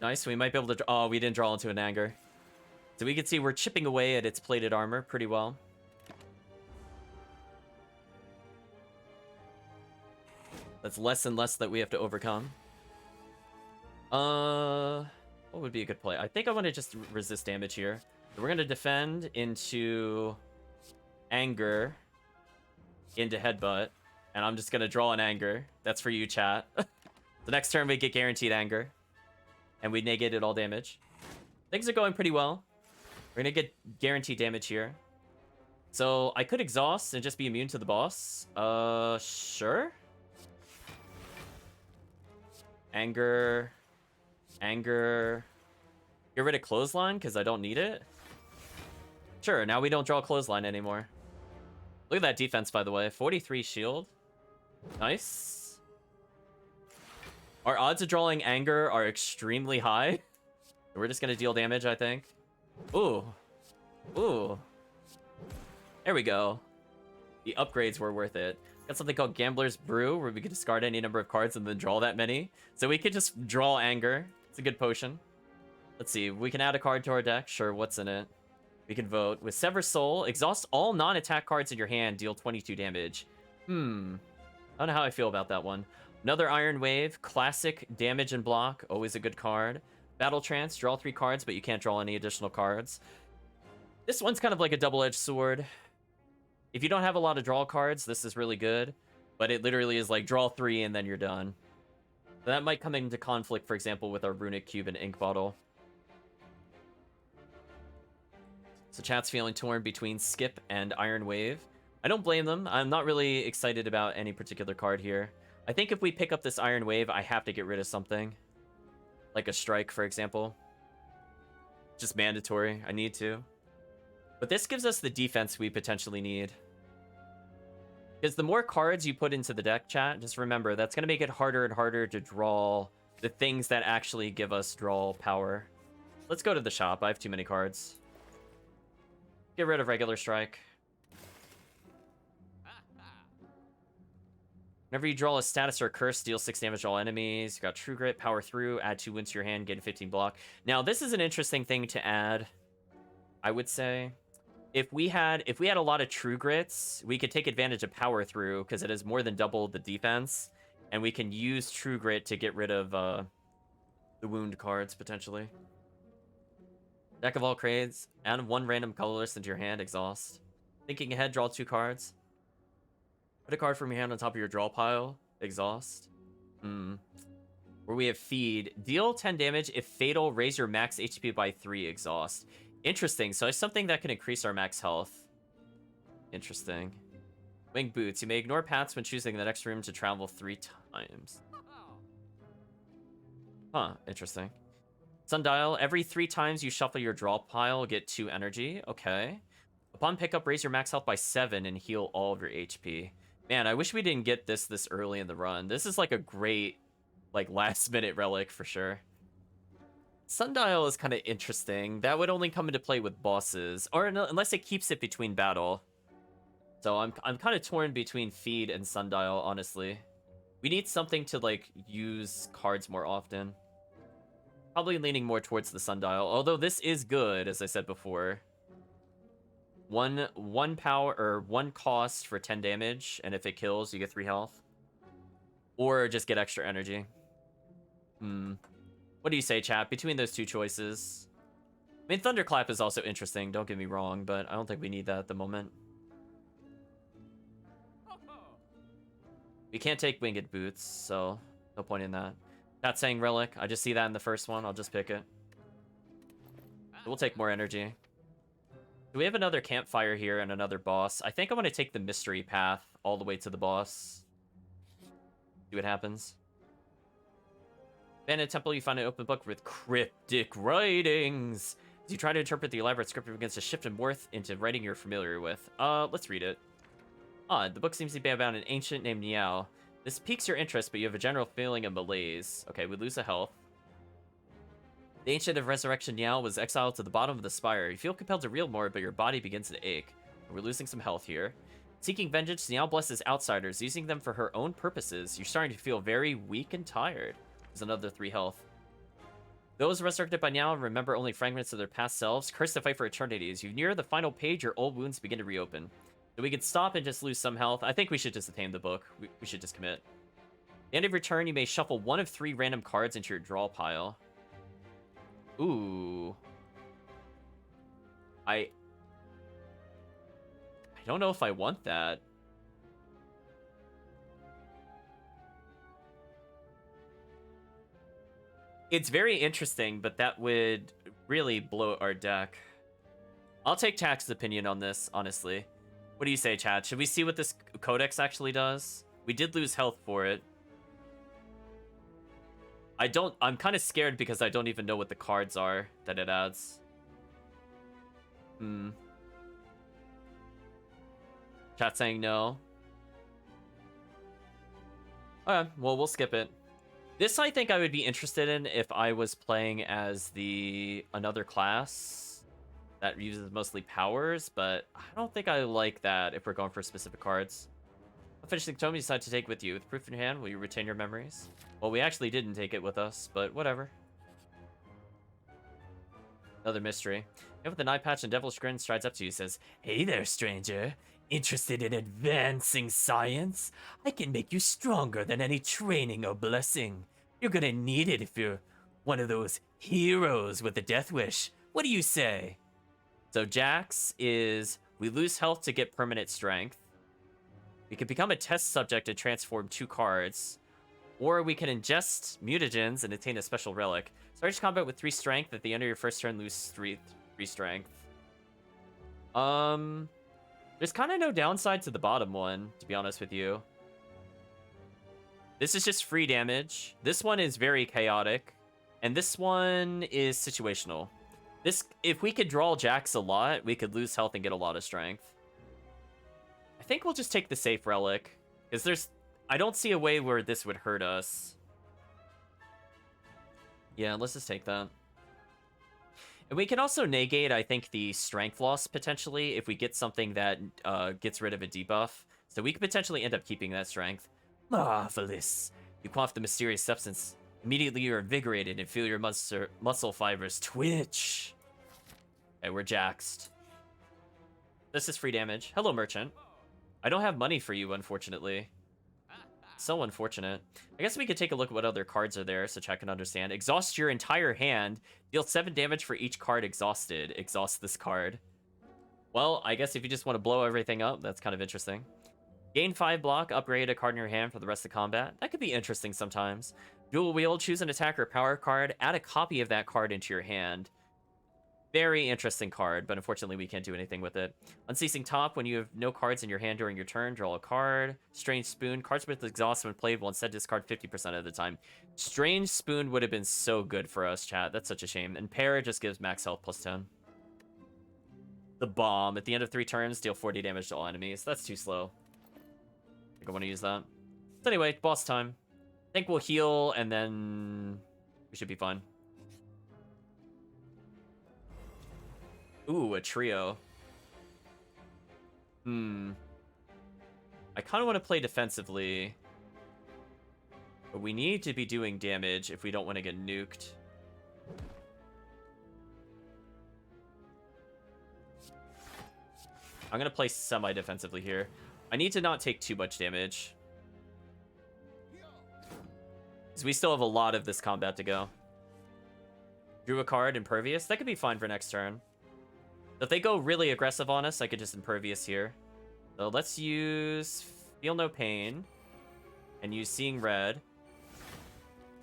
Nice, we might be able to... Oh, we didn't draw into an Anger. So we can see we're chipping away at its plated armor pretty well. That's less and less that we have to overcome. What would be a good play? I think I want to just resist damage here. So we're going to defend into Anger, into Headbutt, and I'm just going to draw an Anger. That's for you, chat. The next turn we get guaranteed Anger, and we negated all damage. Things are going pretty well. We're going to get guaranteed damage here. So I could exhaust and just be immune to the boss. Sure. Anger. Anger. Get rid of Clothesline because I don't need it. Sure, now we don't draw Clothesline anymore. Look at that defense, by the way. 43 shield. Nice. Our odds of drawing Anger are extremely high. We're just going to deal damage, I think. Ooh. Ooh. There we go. The upgrades were worth it. Got something called Gambler's Brew, where we can discard any number of cards and then draw that many. So we could just draw Anger. It's a good potion. Let's see. We can add a card to our deck. Sure, what's in it? We can vote. With Sever Soul, exhaust all non-attack cards in your hand, deal 22 damage. I don't know how I feel about that one. Another Iron Wave, classic damage and block, always a good card. Battle Trance, draw 3 cards, but you can't draw any additional cards. This one's kind of like a double-edged sword. If you don't have a lot of draw cards, this is really good. But it literally is like draw 3 and then you're done. So that might come into conflict, for example, with our Runic Cube and Ink Bottle. So chat's feeling torn between Skip and Iron Wave. I don't blame them. I'm not really excited about any particular card here. I think if we pick up this Iron Wave, I have to get rid of something. Like a Strike, for example. Just mandatory. I need to. But this gives us the defense we potentially need. Because the more cards you put into the deck, chat, just remember, that's going to make it harder and harder to draw the things that actually give us draw power. Let's go to the shop. I have too many cards. Get rid of regular Strike. Whenever you draw a status or a curse, deal 6 damage to all enemies. You got True Grit, Power Through, add 2 wounds to your hand, get 15 block. Now, this is an interesting thing to add, I would say. If we had a lot of True Grits, we could take advantage of Power Through because it has more than double the defense, and we can use True Grit to get rid of the wound cards potentially. Deck of all crates, add 1 random colorless into your hand, exhaust. Thinking ahead, draw 2 cards. Put a card from your hand on top of your draw pile, exhaust. Where we have Feed, deal 10 damage if fatal, raise your max HP by 3, exhaust. Interesting, so it's something that can increase our max health. Interesting. Winged Boots, you may ignore paths when choosing the next room to travel 3 times. Huh, interesting. Sundial, every 3 times you shuffle your draw pile, get 2 energy. Okay. Upon pickup, raise your max health by 7 and heal all of your HP. Man, I wish we didn't get this early in the run. This is like a great, like, last-minute relic for sure. Sundial is kind of interesting. That would only come into play with bosses, or unless it keeps it between battle. So I'm kind of torn between Feed and Sundial, honestly. We need something to, like, use cards more often. Probably leaning more towards the Sundial, although this is good, as I said before. One power, or 1 cost for 10 damage, and if it kills, you get 3 health. Or just get extra energy. What do you say, chat? Between those 2 choices. I mean, Thunderclap is also interesting, don't get me wrong, but I don't think we need that at the moment. We can't take Winged Boots, so no point in that. Not saying Relic, I just see that in the first one, I'll just pick it. We'll take more energy. Do we have another campfire here and another boss? I think I want to take the mystery path all the way to the boss. See what happens. Abandoned Temple, you find an open book with cryptic writings. As you try to interpret the elaborate script, it begins to shift and morph into writing you're familiar with. Let's read it. Odd, the book seems to be about an ancient named Niao. This piques your interest, but you have a general feeling of malaise. Okay, we lose a health. The Ancient of Resurrection Niao was exiled to the bottom of the Spire. You feel compelled to read more, but your body begins to ache. We're losing some health here. Seeking vengeance now blesses outsiders, using them for her own purposes. You're starting to feel very weak and tired. There's another 3 health. Those resurrected by now remember only fragments of their past selves. Curse to fight for eternity. As you near the final page, your old wounds begin to reopen. So we could stop and just lose some health. I think we should just attain the book. We should just commit. At the end of your turn, you may shuffle 1 of 3 random cards into your draw pile. Ooh. I don't know if I want that. It's very interesting, but that would really blow our deck. I'll take Tax's opinion on this, honestly. What do you say, chat? Should we see what this codex actually does? We did lose health for it. I'm kind of scared because I don't even know what the cards are that it adds. Chat saying no. Okay, well, we'll skip it. This I think I would be interested in if I was playing as another class that uses mostly powers, but I don't think I like that if we're going for specific cards. I'll finish the tome you decide to take with you. With proof in your hand, will you retain your memories? Well, we actually didn't take it with us, but whatever. Another mystery. With an eye patch and devilish grin strides up to you, says, "Hey there, stranger. Interested in advancing science? I can make you stronger than any training or blessing. You're gonna need it if you're one of those heroes with a death wish. What do you say?" So Jax is, we lose health to get permanent strength. We can become a test subject and transform 2 cards. Or we can ingest mutagens and attain a special relic. Start each combat with 3 strength. At the end of your first turn, lose 3 strength. There's kind of no downside to the bottom one, to be honest with you. This is just free damage. This one is very chaotic. And this one is situational. If we could draw Jax a lot, we could lose health and get a lot of strength. I think we'll just take the safe relic. Because I don't see a way where this would hurt us. Yeah, let's just take that. And we can also negate, I think, the strength loss, potentially, if we get something that gets rid of a debuff. So we could potentially end up keeping that strength. Marvelous. You quaff the mysterious substance. Immediately you're invigorated and feel your muscle fibers twitch. Okay, we're jaxed. This is free damage. Hello, merchant. I don't have money for you, unfortunately. So unfortunate. I guess we could take a look at what other cards are there so chat can understand. Exhaust your entire hand. Deal 7 damage for each card exhausted. Exhaust this card. Well, I guess if you just want to blow everything up, that's kind of interesting. Gain 5 block. Upgrade a card in your hand for the rest of combat. That could be interesting sometimes. Dual wield. Choose an attack or power card. Add a copy of that card into your hand. Very interesting card, but unfortunately we can't do anything with it. Unceasing Top, when you have no cards in your hand during your turn, draw a card. Strange Spoon, cards with exhaust when played will instead discard 50% of the time. Strange Spoon would have been so good for us, chat. That's such a shame. And Pair just gives max health plus 10. The Bomb, at the end of 3 turns, deal 40 damage to all enemies. That's too slow. I think I want to use that. So anyway, boss time. I think we'll heal, and then we should be fine. Ooh, a trio. I kind of want to play defensively. But we need to be doing damage if we don't want to get nuked. I'm going to play semi-defensively here. I need to not take too much damage. Because we still have a lot of this combat to go. Drew a card, Impervious. That could be fine for next turn. If they go really aggressive on us, I could just Impervious here. So let's use Feel No Pain. And use Seeing Red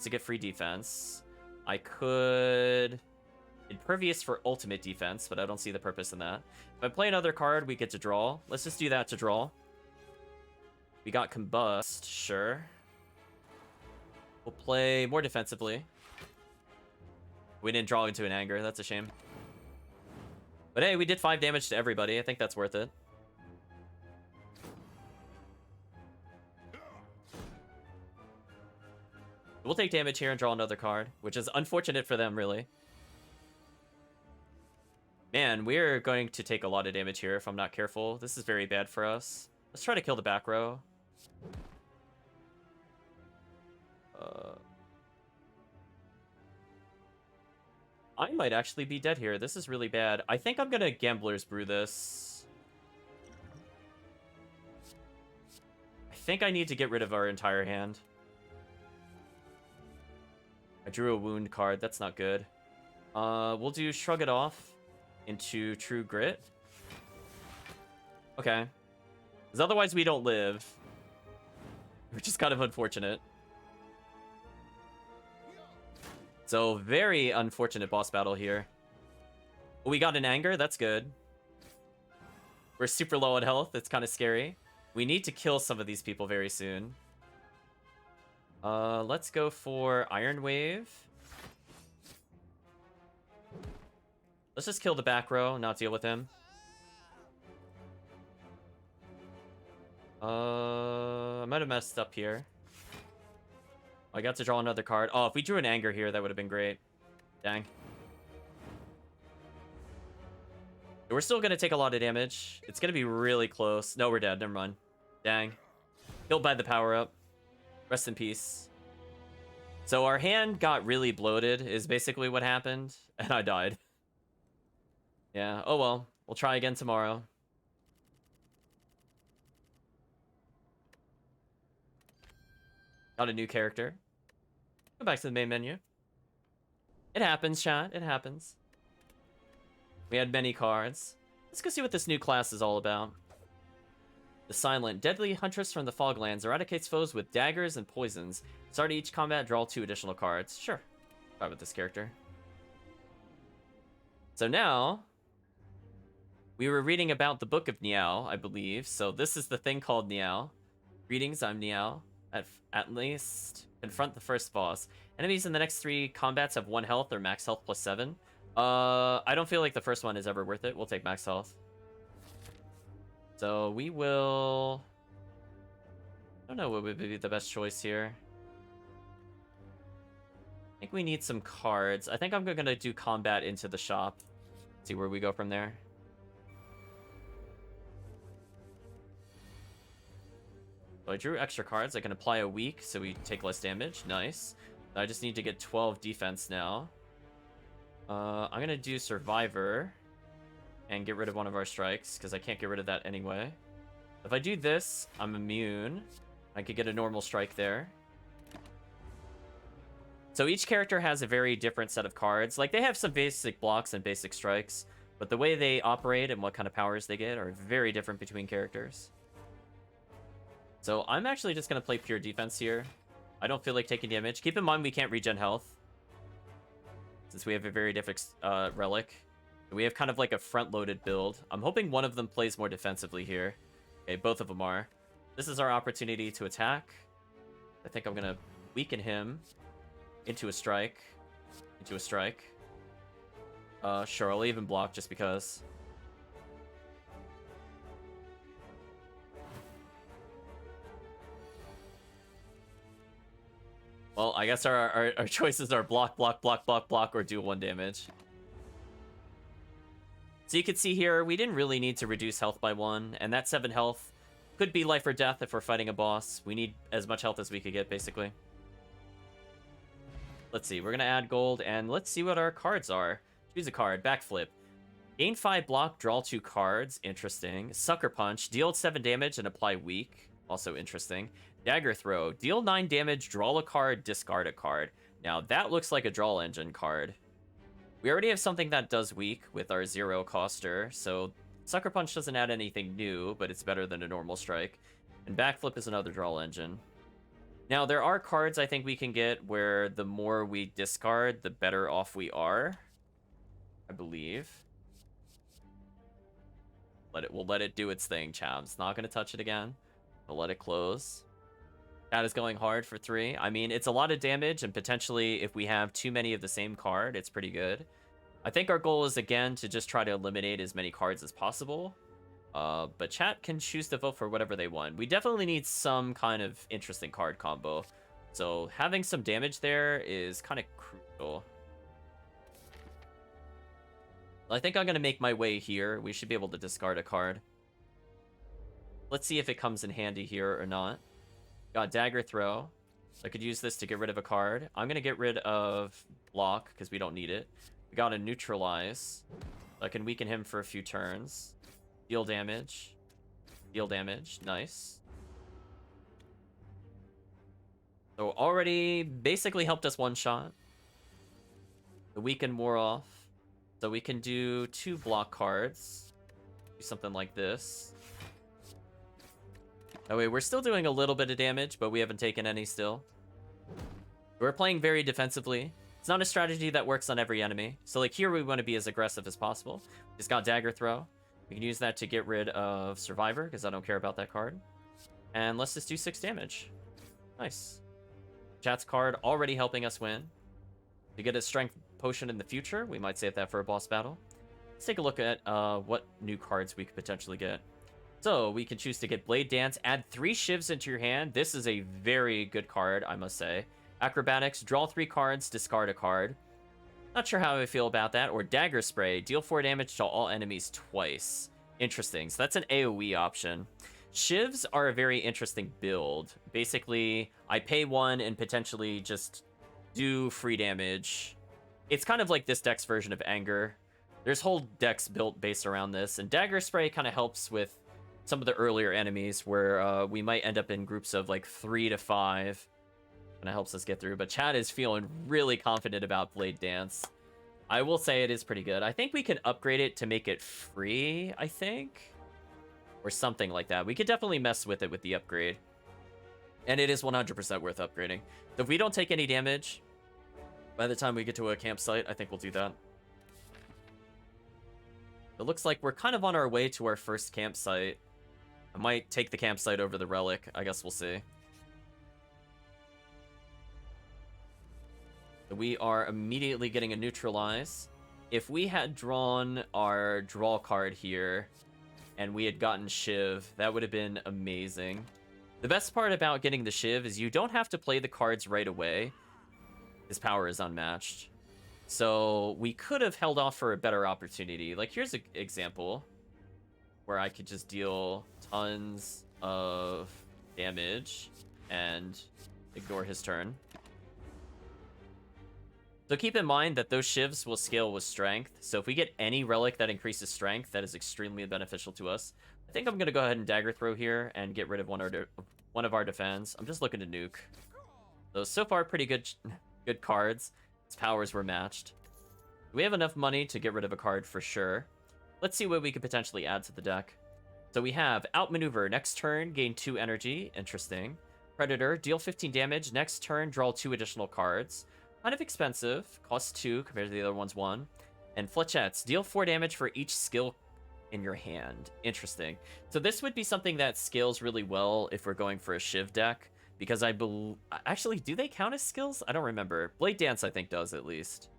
to get free defense. I could Impervious for ultimate defense, but I don't see the purpose in that. If I play another card, we get to draw. Let's just do that to draw. We got Combust, sure. We'll play more defensively. We didn't draw into an Anger, that's a shame. But hey, we did 5 damage to everybody. I think that's worth it. We'll take damage here and draw another card, which is unfortunate for them, really. Man, we're going to take a lot of damage here if I'm not careful. This is very bad for us. Let's try to kill the back row. I might actually be dead here. This is really bad. I think I'm gonna Gambler's Brew this. I think I need to get rid of our entire hand. I drew a wound card. That's not good. We'll do Shrug It Off into True Grit. Okay. Because otherwise we don't live. Which is kind of unfortunate. So, very unfortunate boss battle here. We got an Anger. That's good. We're super low on health. It's kind of scary. We need to kill some of these people very soon. Let's go for Iron Wave. Let's just kill the back row, not deal with him. I might have messed up here. I got to draw another card. Oh, if we drew an Anger here, that would have been great. Dang. We're still going to take a lot of damage. It's going to be really close. No, we're dead. Never mind. Dang. Killed by the power-up. Rest in peace. So our hand got really bloated is basically what happened. And I died. Yeah. Oh, well. We'll try again tomorrow. Got a new character. Go back to the main menu. It happens, chat. It happens. We had many cards. Let's go see what this new class is all about. The Silent. Deadly Huntress from the Foglands eradicates foes with daggers and poisons. Start each combat, draw 2 additional cards. Sure. Try with this character. So now, we were reading about the Book of Niao, I believe. So this is the thing called Niao. Greetings, I'm Niao. At least confront the first boss. Enemies in the next 3 combats have 1 health or max health plus 7. I don't feel like the first one is ever worth it. We'll take max health. So we will... I don't know what would be the best choice here. I think we need some cards. I think I'm going to do combat into the shop. See where we go from there. So I drew extra cards. I can apply a weak, so we take less damage. Nice. I just need to get 12 defense now. I'm going to do Survivor and get rid of one of our strikes, because I can't get rid of that anyway. If I do this, I'm immune. I could get a normal strike there. So each character has a very different set of cards. Like, they have some basic blocks and basic strikes, but the way they operate and what kind of powers they get are very different between characters. So I'm actually just going to play pure defense here. I don't feel like taking damage. Keep in mind we can't regen health, since we have a very different relic. We have kind of like a front-loaded build. I'm hoping one of them plays more defensively here. Okay, both of them are. This is our opportunity to attack. I think I'm going to weaken him into a strike. Into a strike. Sure, I'll even block just because. Well, I guess our choices are block, block, block, block, block, or do 1 damage. So you can see here, we didn't really need to reduce health by 1, and that 7 health could be life or death if we're fighting a boss. We need as much health as we could get, basically. Let's see, we're going to add gold, and let's see what our cards are. Choose a card, backflip. Gain 5 block, draw 2 cards, interesting. Sucker Punch, deal 7 damage and apply weak, also interesting. Dagger Throw, deal 9 damage, draw a card, discard a card. Now that looks like a draw engine card. We already have something that does weak with our 0 coster, so Sucker Punch doesn't add anything new, but it's better than a normal strike. And Backflip is another draw engine. Now, there are cards I think we can get where the more we discard, the better off we are. I believe. We'll let it do its thing, chavs. Not going to touch it again. We'll let it close. That is going hard for 3. I mean, it's a lot of damage, and potentially, if we have too many of the same card, it's pretty good. I think our goal is, again, to just try to eliminate as many cards as possible. But chat can choose to vote for whatever they want. We definitely need some kind of interesting card combo. So having some damage there is kind of crucial. I think I'm going to make my way here. We should be able to discard a card. Let's see if it comes in handy here or not. Got Dagger Throw. I could use this to get rid of a card. I'm going to get rid of Block because we don't need it. We got a Neutralize. I can weaken him for a few turns. Deal damage. Deal damage. Nice. So already basically helped us one-shot. The weaken wore off. So we can do 2 block cards. Do something like this. That way we're still doing a little bit of damage, but we haven't taken any still. We're playing very defensively. It's not a strategy that works on every enemy. So like here we want to be as aggressive as possible. It's got Dagger Throw. We can use that to get rid of Survivor, because I don't care about that card. And let's just do 6 damage. Nice. Chat's card already helping us win. To get a strength potion in the future, we might save that for a boss battle. Let's take a look at what new cards we could potentially get. So we can choose to get Blade Dance, add 3 shivs into your hand. This is a very good card, I must say. Acrobatics, draw 3 cards, discard a card. Not sure how I feel about that. Or Dagger Spray, deal 4 damage to all enemies twice. Interesting. So that's an AoE option. Shivs are a very interesting build. Basically, I pay 1 and potentially just do free damage. It's kind of like this deck's version of Anger. There's whole decks built based around this, and Dagger Spray kind of helps with some of the earlier enemies where we might end up in groups of like 3 to 5. Kind of helps us get through, but Chad is feeling really confident about Blade Dance. I will say it is pretty good. I think we can upgrade it to make it free, I think. Or something like that. We could definitely mess with it with the upgrade. And it is 100% worth upgrading. So if we don't take any damage, by the time we get to a campsite, I think we'll do that. It looks like we're kind of on our way to our first campsite. I might take the campsite over the Relic. I guess we'll see. We are immediately getting a Neutralize. If we had drawn our draw card here and we had gotten Shiv, that would have been amazing. The best part about getting the Shiv is you don't have to play the cards right away. His power is unmatched. So we could have held off for a better opportunity. Like here's an example where I could just deal tons of damage and ignore his turn. So keep in mind that those shivs will scale with strength. So if we get any relic that increases strength, that is extremely beneficial to us. I think I'm going to go ahead and Dagger Throw here and get rid of one of our defense. I'm just looking to nuke. So far, pretty good cards. Its powers were matched. We have enough money to get rid of a card for sure. Let's see what we could potentially add to the deck. So we have Outmaneuver. Next turn, gain 2 energy. Interesting. Predator, deal 15 damage. Next turn, draw 2 additional cards. Kind of expensive. Costs 2 compared to the other one's 1. And Flechettes, deal 4 damage for each skill in your hand. Interesting. So this would be something that scales really well if we're going for a Shiv deck. Because I believe... Actually, do they count as skills? I don't remember. Blade Dance, I think, does at least.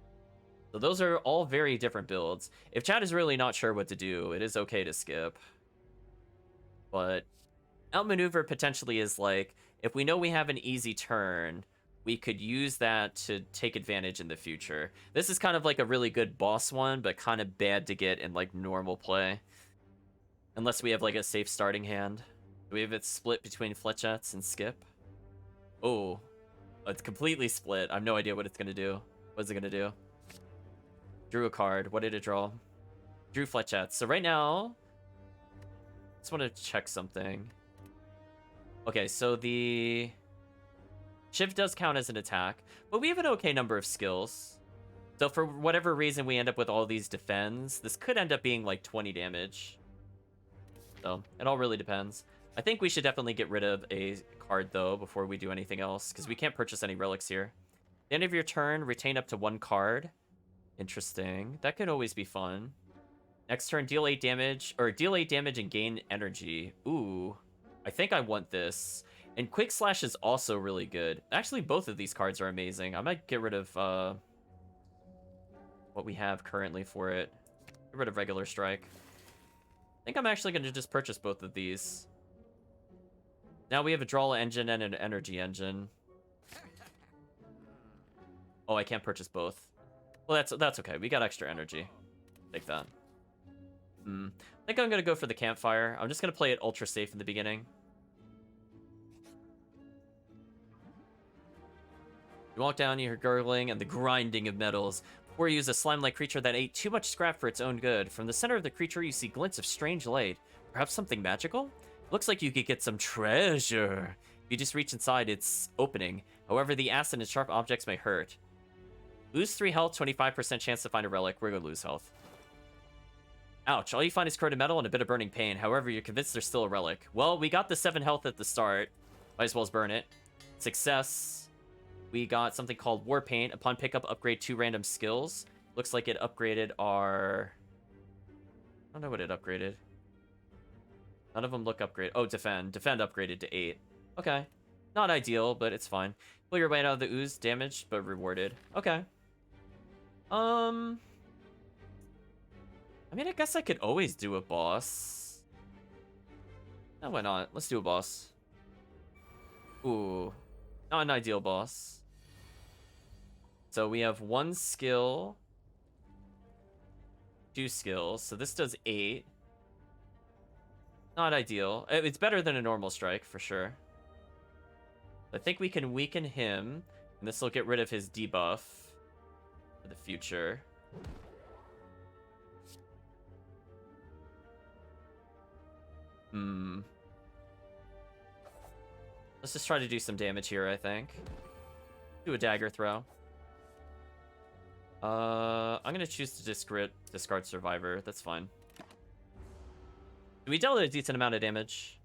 So those are all very different builds. If Chad is really not sure what to do, it is okay to skip. But Outmaneuver potentially is like, if we know we have an easy turn, we could use that to take advantage in the future. This is kind of like a really good boss one, but kind of bad to get in like normal play. Unless we have like a safe starting hand. Do we have it split between Flechettes and Skip? Oh, it's completely split. I have no idea what it's going to do. What's it going to do? Drew a card. What did it draw? Drew Flechettes. So right now, I just want to check something. Okay, so the Shiv does count as an attack, but we have an okay number of skills. So for whatever reason we end up with all these defends, this could end up being like 20 damage. So it all really depends. I think we should definitely get rid of a card though before we do anything else, because we can't purchase any relics here. At the end of your turn, retain up to 1 card. Interesting. That could always be fun. Next turn, deal 8 damage, or deal 8 damage and gain energy. Ooh, I think I want this. And Quick Slash is also really good. Actually, both of these cards are amazing. I might get rid of what we have currently for it. Get rid of Regular Strike. I think I'm actually going to just purchase both of these. Now we have a Draw engine and an Energy engine. Oh, I can't purchase both. Well, that's okay. We got extra energy. Take that. I think I'm gonna go for the campfire. I'm just gonna play it ultra safe in the beginning. You walk down, you hear gurgling and the grinding of metals. Before you use a slime-like creature that ate too much scrap for its own good. From the center of the creature, you see glints of strange light. Perhaps something magical? Looks like you could get some treasure. If you just reach inside its opening. However, the acid and sharp objects may hurt. Lose 3 health, 25% chance to find a relic. We're gonna lose health. Ouch, all you find is corroded metal and a bit of burning pain. However, you're convinced there's still a relic. Well, we got the 7 health at the start. Might as well burn it. Success. We got something called War Paint. Upon pickup, upgrade 2 random skills. Looks like it upgraded our... I don't know what it upgraded. None of them look upgraded. Oh, Defend. Defend upgraded to 8. Okay. Not ideal, but it's fine. Pull your way out of the ooze. Damaged, but rewarded. Okay. I mean, I guess I could always do a boss. No, why not? Let's do a boss. Ooh. Not an ideal boss. So we have 1 skill. 2 skills. So this does 8. Not ideal. It's better than a normal strike, for sure. I think we can weaken him. And this will get rid of his debuff for the future. Let's just try to do some damage here, I think. Do a dagger throw. I'm gonna choose to discard Survivor. That's fine. We dealt a decent amount of damage.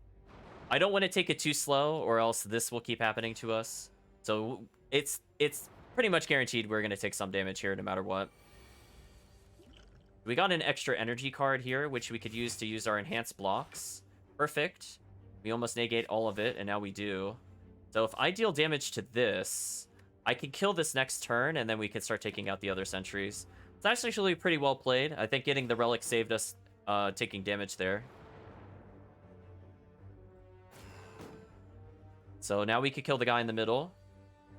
I don't want to take it too slow, or else this will keep happening to us. So it's pretty much guaranteed we're gonna take some damage here, no matter what. We got an extra energy card here, which we could use to use our enhanced blocks. Perfect. We almost negate all of it, and now we do. So if I deal damage to this, I can kill this next turn, and then we can start taking out the other sentries. It's actually pretty well played. I think getting the relic saved us taking damage there. So now we could kill the guy in the middle.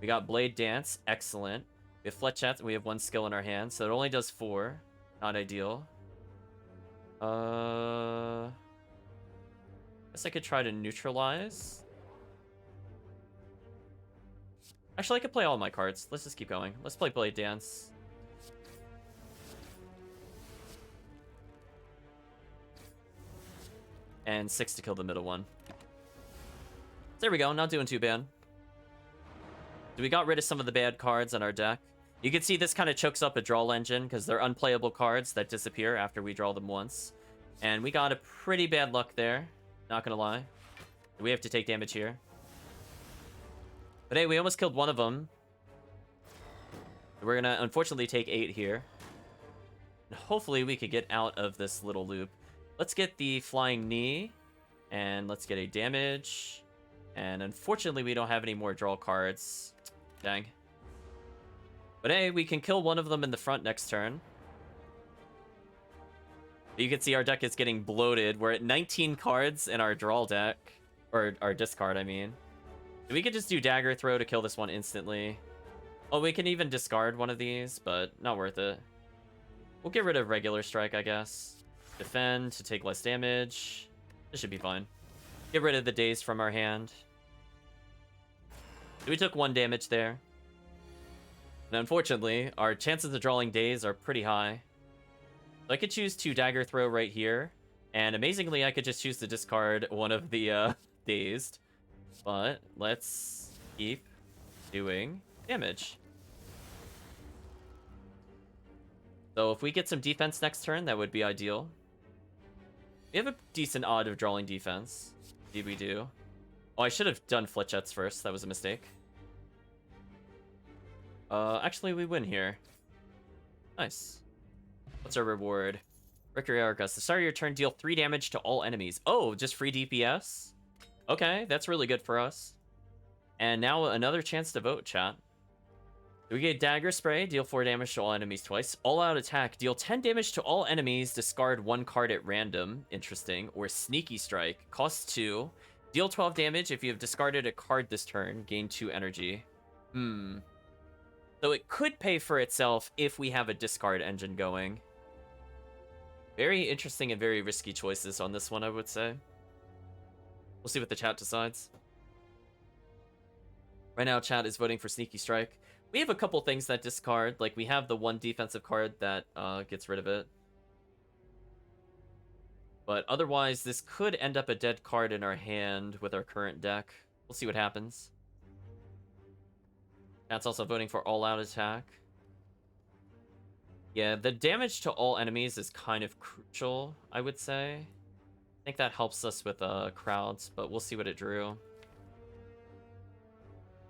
We got Blade Dance. Excellent. We have Fletchettes, and we have 1 skill in our hand, so it only does 4. Not ideal. Guess I could try to neutralize. Actually, I could play all my cards. Let's just keep going. Let's play Blade Dance. And 6 to kill the middle one. There we go. Not doing too bad. So we got rid of some of the bad cards on our deck. You can see this kind of chokes up a draw engine because they're unplayable cards that disappear after we draw them once. And we got a pretty bad luck there. Not gonna lie. We have to take damage here. But hey, we almost killed one of them. We're gonna unfortunately take 8 here. And hopefully we could get out of this little loop. Let's get the Flying Knee. And let's get a damage. And unfortunately we don't have any more draw cards. Dang. But hey, we can kill one of them in the front next turn. You can see our deck is getting bloated. We're at 19 cards in our draw deck. Or our discard, I mean. We could just do Dagger Throw to kill this one instantly. Oh, we can even discard one of these, but not worth it. We'll get rid of Regular Strike, I guess. Defend to take less damage. This should be fine. Get rid of the Daze from our hand. We took 1 damage there. And unfortunately, our chances of drawing Daze are pretty high. So I could choose to Dagger Throw right here. And amazingly, I could just choose to discard one of the Dazed. But let's keep doing damage. So if we get some defense next turn, that would be ideal. We have a decent odd of drawing defense. Indeed we do. Oh, I should have done Fletchettes first. That was a mistake. Actually, we win here. Nice. What's our reward? Mercury Argus. The start of your turn, deal 3 damage to all enemies. Oh, just free DPS? Okay, that's really good for us. And now another chance to vote, chat. We get Dagger Spray, deal 4 damage to all enemies twice. All Out Attack, deal 10 damage to all enemies, discard 1 card at random. Interesting. Or Sneaky Strike, costs 2. Deal 12 damage if you have discarded a card this turn, gain 2 energy. So it could pay for itself if we have a discard engine going. Very interesting and very risky choices on this one, I would say. We'll see what the chat decides. Right now, chat is voting for Sneaky Strike. We have a couple things that discard. Like, we have the one defensive card that gets rid of it. But otherwise, this could end up a dead card in our hand with our current deck. We'll see what happens. Chat's also voting for all-out attack. Yeah, the damage to all enemies is kind of crucial, I would say. I think that helps us with crowds, but we'll see what it drew.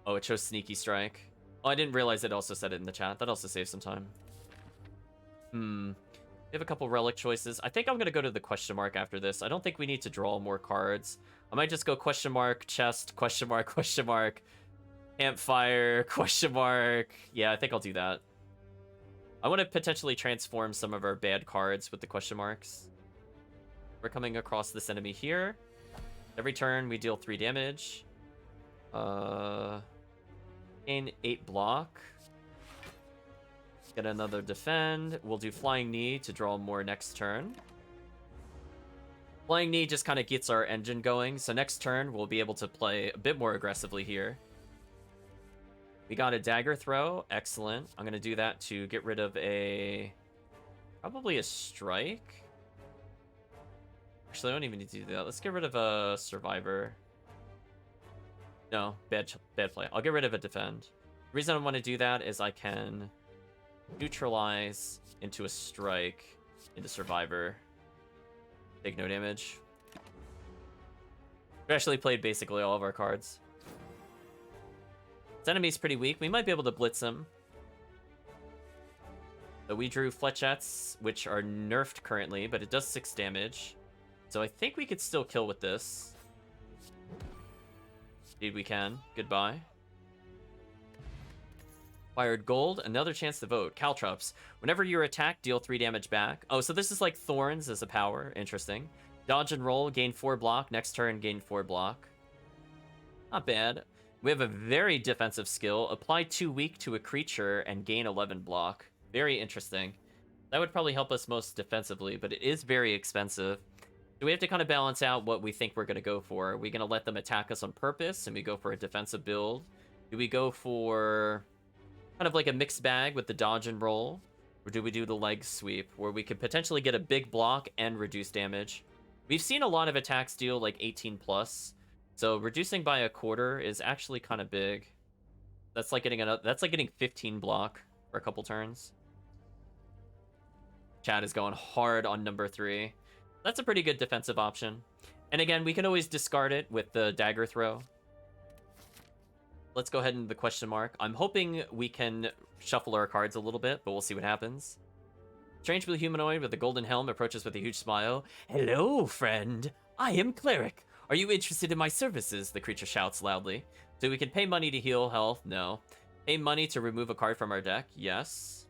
Oh, it chose Sneaky Strike. Oh, I didn't realize it also said it in the chat. That also saves some time. We have a couple relic choices. I think I'm going to go to the question mark after this. I don't think we need to draw more cards. I might just go question mark, chest, question mark, campfire, question mark. Yeah, I think I'll do that. I want to potentially transform some of our bad cards with the question marks. We're coming across this enemy here. Every turn, we deal 3 damage. Gain 8 block. Get another defend. We'll do Flying Knee to draw more next turn. Flying Knee just kind of gets our engine going. So next turn, we'll be able to play a bit more aggressively here. We got a dagger throw. Excellent. I'm going to do that to get rid of probably a strike. Actually, I don't even need to do that. Let's get rid of a survivor. No, bad play. I'll get rid of a defend. The reason I want to do that is I can neutralize into a strike into survivor. Take no damage. We actually played basically all of our cards. This enemy's pretty weak. We might be able to blitz him. So we drew flechettes, which are nerfed currently, but it does 6 damage. So I think we could still kill with this. Indeed we can. Goodbye. Fired gold. Another chance to vote. Caltrops. Whenever you're attacked, deal 3 damage back. Oh, so this is like Thorns as a power. Interesting. Dodge and roll. Gain 4 block. Next turn, gain 4 block. Not bad. We have a very defensive skill. Apply 2 weak to a creature and gain 11 block. Very interesting. That would probably help us most defensively, but it is very expensive. So we have to kind of balance out what we think we're going to go for. Are we going to let them attack us on purpose and we go for a defensive build? Do we go for kind of like a mixed bag with the dodge and roll? Or do we do the leg sweep where we could potentially get a big block and reduce damage? We've seen a lot of attacks deal like 18 plus. So reducing by a quarter is actually kind of big. That's like getting 15 block for a couple turns. Chad is going hard on number 3. That's a pretty good defensive option. And again, we can always discard it with the dagger throw. Let's go ahead into the question mark. I'm hoping we can shuffle our cards a little bit, but we'll see what happens. Strange blue humanoid with a golden helm approaches with a huge smile. Hello, friend. I am Cleric. Are you interested in my services? The creature shouts loudly. So we can pay money to heal health? No. Pay money to remove a card from our deck? Yes.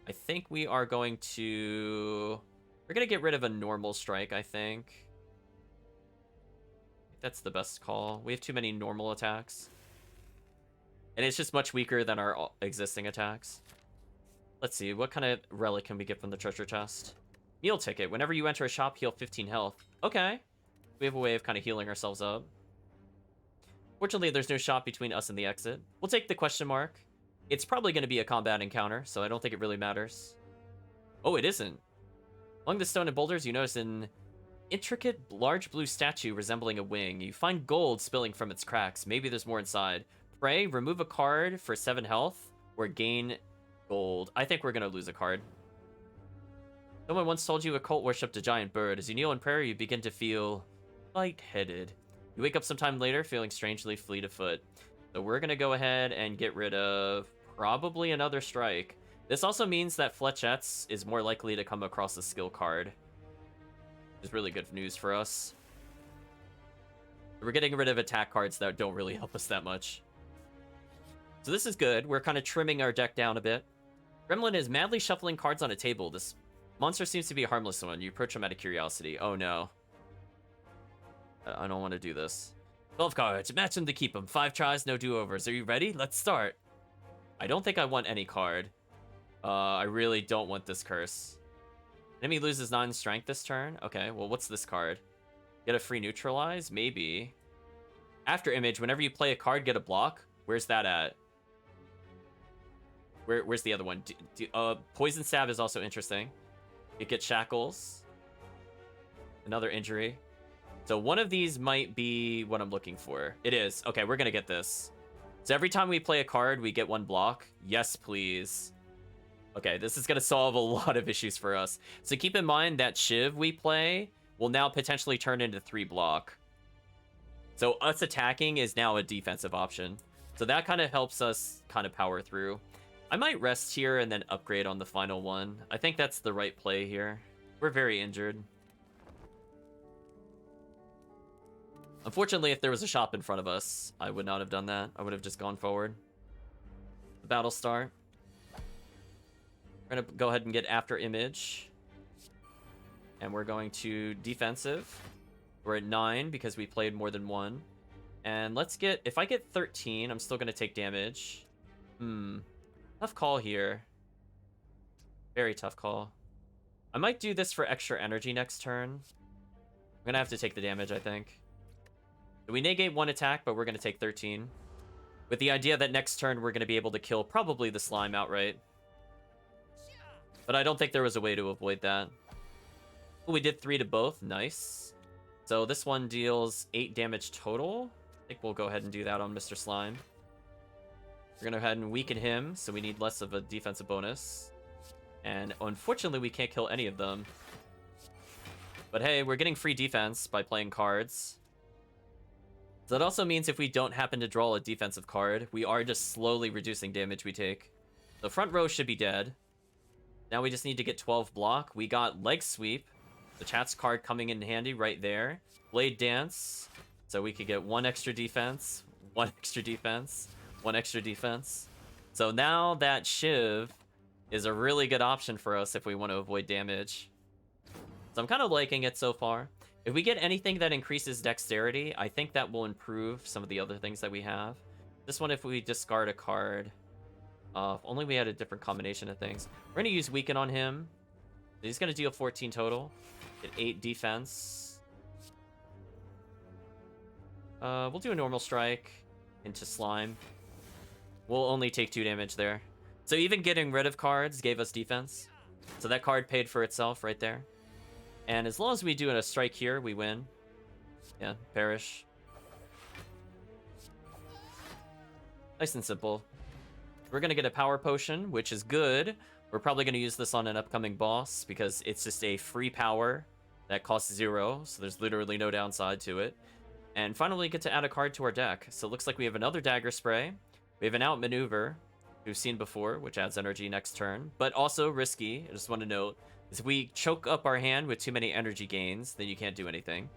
I think we are going to... We're going to get rid of a normal strike, I think. That's the best call. We have too many normal attacks. And it's just much weaker than our existing attacks. Let's see, what kind of relic can we get from the treasure chest? Meal ticket. Whenever you enter a shop, heal 15 health. Okay. We have a way of kind of healing ourselves up. Fortunately, there's no shop between us and the exit. We'll take the question mark. It's probably going to be a combat encounter, so I don't think it really matters. Oh, it isn't. Among the stone and boulders, you notice an intricate, large blue statue resembling a wing. You find gold spilling from its cracks. Maybe there's more inside. Pray, remove a card for 7 health, or gain gold. I think we're going to lose a card. Someone once told you a cult worshipped a giant bird. As you kneel in prayer, you begin to feel lightheaded. You wake up sometime later feeling strangely fleet of foot. So we're going to go ahead and get rid of probably another strike. This also means that Fletchettes is more likely to come across a skill card. Which is really good news for us. We're getting rid of attack cards that don't really help us that much. So this is good. We're kind of trimming our deck down a bit. Gremlin is madly shuffling cards on a table. This monster seems to be a harmless one. You approach him out of curiosity. Oh no. I don't want to do this. 12 cards. Match them to keep them. 5 tries, no do-overs. Are you ready? Let's start. I don't think I want any card. I really don't want this curse. Enemy loses 9 strength this turn. Okay, well, what's this card? Get a free neutralize? Maybe. After image, whenever you play a card, get a block. Where's that at? Where's the other one? Poison Stab is also interesting. You get shackles. Another injury. So one of these might be what I'm looking for. It is. Okay, we're gonna get this. So every time we play a card, we get 1 block. Yes, please. Okay, this is gonna solve a lot of issues for us. So keep in mind that Shiv we play will now potentially turn into 3 block. So us attacking is now a defensive option. So that kind of helps us kind of power through. I might rest here and then upgrade on the final one. I think that's the right play here. We're very injured. Unfortunately, if there was a shop in front of us, I would not have done that. I would have just gone forward. The battle start. We're going to go ahead and get after image. And we're going to defensive. We're at 9 because we played more than 1. And let's get... If I get 13, I'm still going to take damage. Tough call here. Very tough call. I might do this for extra energy next turn. I'm going to have to take the damage, I think. We negate 1 attack, but we're going to take 13. With the idea that next turn we're going to be able to kill probably the slime outright. But I don't think there was a way to avoid that. Ooh, we did 3 to both. Nice. So this one deals 8 damage total. I think we'll go ahead and do that on Mr. Slime. We're going to go ahead and weaken him, so we need less of a defensive bonus. And unfortunately, we can't kill any of them. But hey, we're getting free defense by playing cards. So that also means if we don't happen to draw a defensive card, we are just slowly reducing damage we take. The front row should be dead. Now we just need to get 12 block. We got Leg Sweep. The chat's card coming in handy right there. Blade Dance. So we could get 1 extra defense, 1 extra defense, 1 extra defense. So now that Shiv is a really good option for us if we want to avoid damage. So I'm kind of liking it so far. If we get anything that increases dexterity, I think that will improve some of the other things that we have. This one, if we discard a card, if only we had a different combination of things. We're going to use Weaken on him. He's going to deal 14 total. Get 8 defense. We'll do a normal strike into Slime. We'll only take 2 damage there. So even getting rid of cards gave us defense. So that card paid for itself right there. And as long as we do a strike here, we win. Yeah, perish. Nice and simple. We're going to get a power potion, which is good. We're probably going to use this on an upcoming boss because it's just a free power that costs 0. So there's literally no downside to it. And finally, we get to add a card to our deck. So it looks like we have another Dagger Spray. We have an Outmaneuver, we've seen before, which adds energy next turn. But also risky, I just want to note, is if we choke up our hand with too many energy gains, then you can't do anything.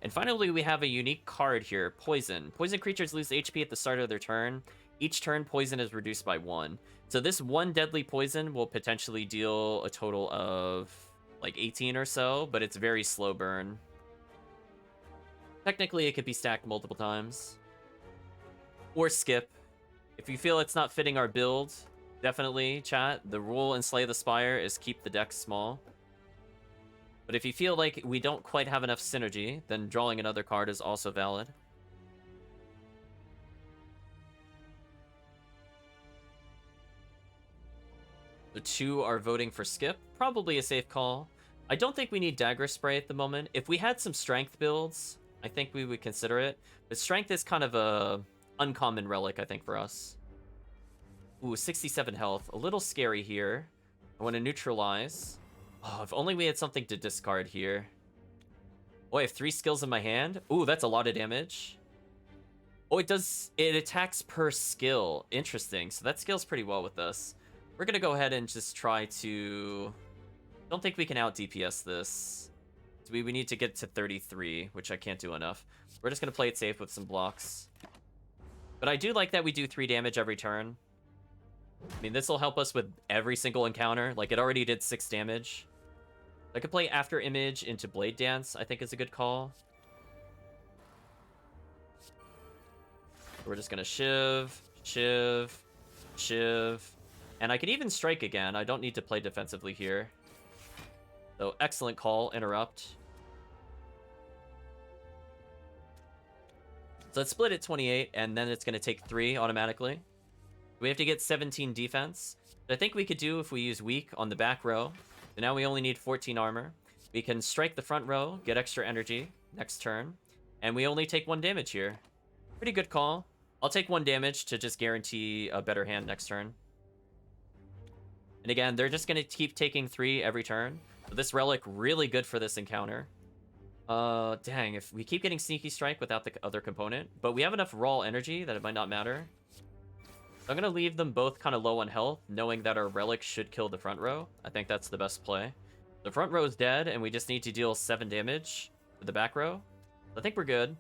And finally, we have a unique card here, Poison. Poison creatures lose HP at the start of their turn. Each turn, poison is reduced by 1. So this 1 deadly poison will potentially deal a total of like 18 or so, but it's very slow burn. Technically, it could be stacked multiple times. Or skip. If you feel it's not fitting our build, definitely, chat. The rule in Slay the Spire is keep the deck small. But if you feel like we don't quite have enough synergy, then drawing another card is also valid. The 2 are voting for skip. Probably a safe call. I don't think we need Dagger Spray at the moment. If we had some strength builds, I think we would consider it. But strength is kind of a uncommon relic, I think, for us. Ooh, 67 health. A little scary here. I want to neutralize. Oh, if only we had something to discard here. Oh, I have 3 skills in my hand. Ooh, that's a lot of damage. Oh, it attacks per skill. Interesting. So that scales pretty well with us. We're going to go ahead and just try to... Don't think we can out DPS this. So we need to get to 33, which I can't do enough. We're just going to play it safe with some blocks. But I do like that we do 3 damage every turn. I mean, this will help us with every single encounter. Like, it already did 6 damage. I could play After Image into Blade Dance, I think is a good call. We're just going to Shiv, Shiv, Shiv. And I can even strike again. I don't need to play defensively here. So excellent call, interrupt. So let's split at 28, and then it's going to take 3 automatically. We have to get 17 defense. But I think we could do if we use weak on the back row. So now we only need 14 armor. We can strike the front row, get extra energy next turn. And we only take 1 damage here. Pretty good call. I'll take 1 damage to just guarantee a better hand next turn. And again, they're just going to keep taking 3 every turn. So this relic, really good for this encounter. Dang, if we keep getting Sneaky Strike without the other component. But we have enough raw energy that it might not matter. So I'm going to leave them both kind of low on health, knowing that our relic should kill the front row. I think that's the best play. The front row is dead, and we just need to deal 7 damage to the back row. I think we're good.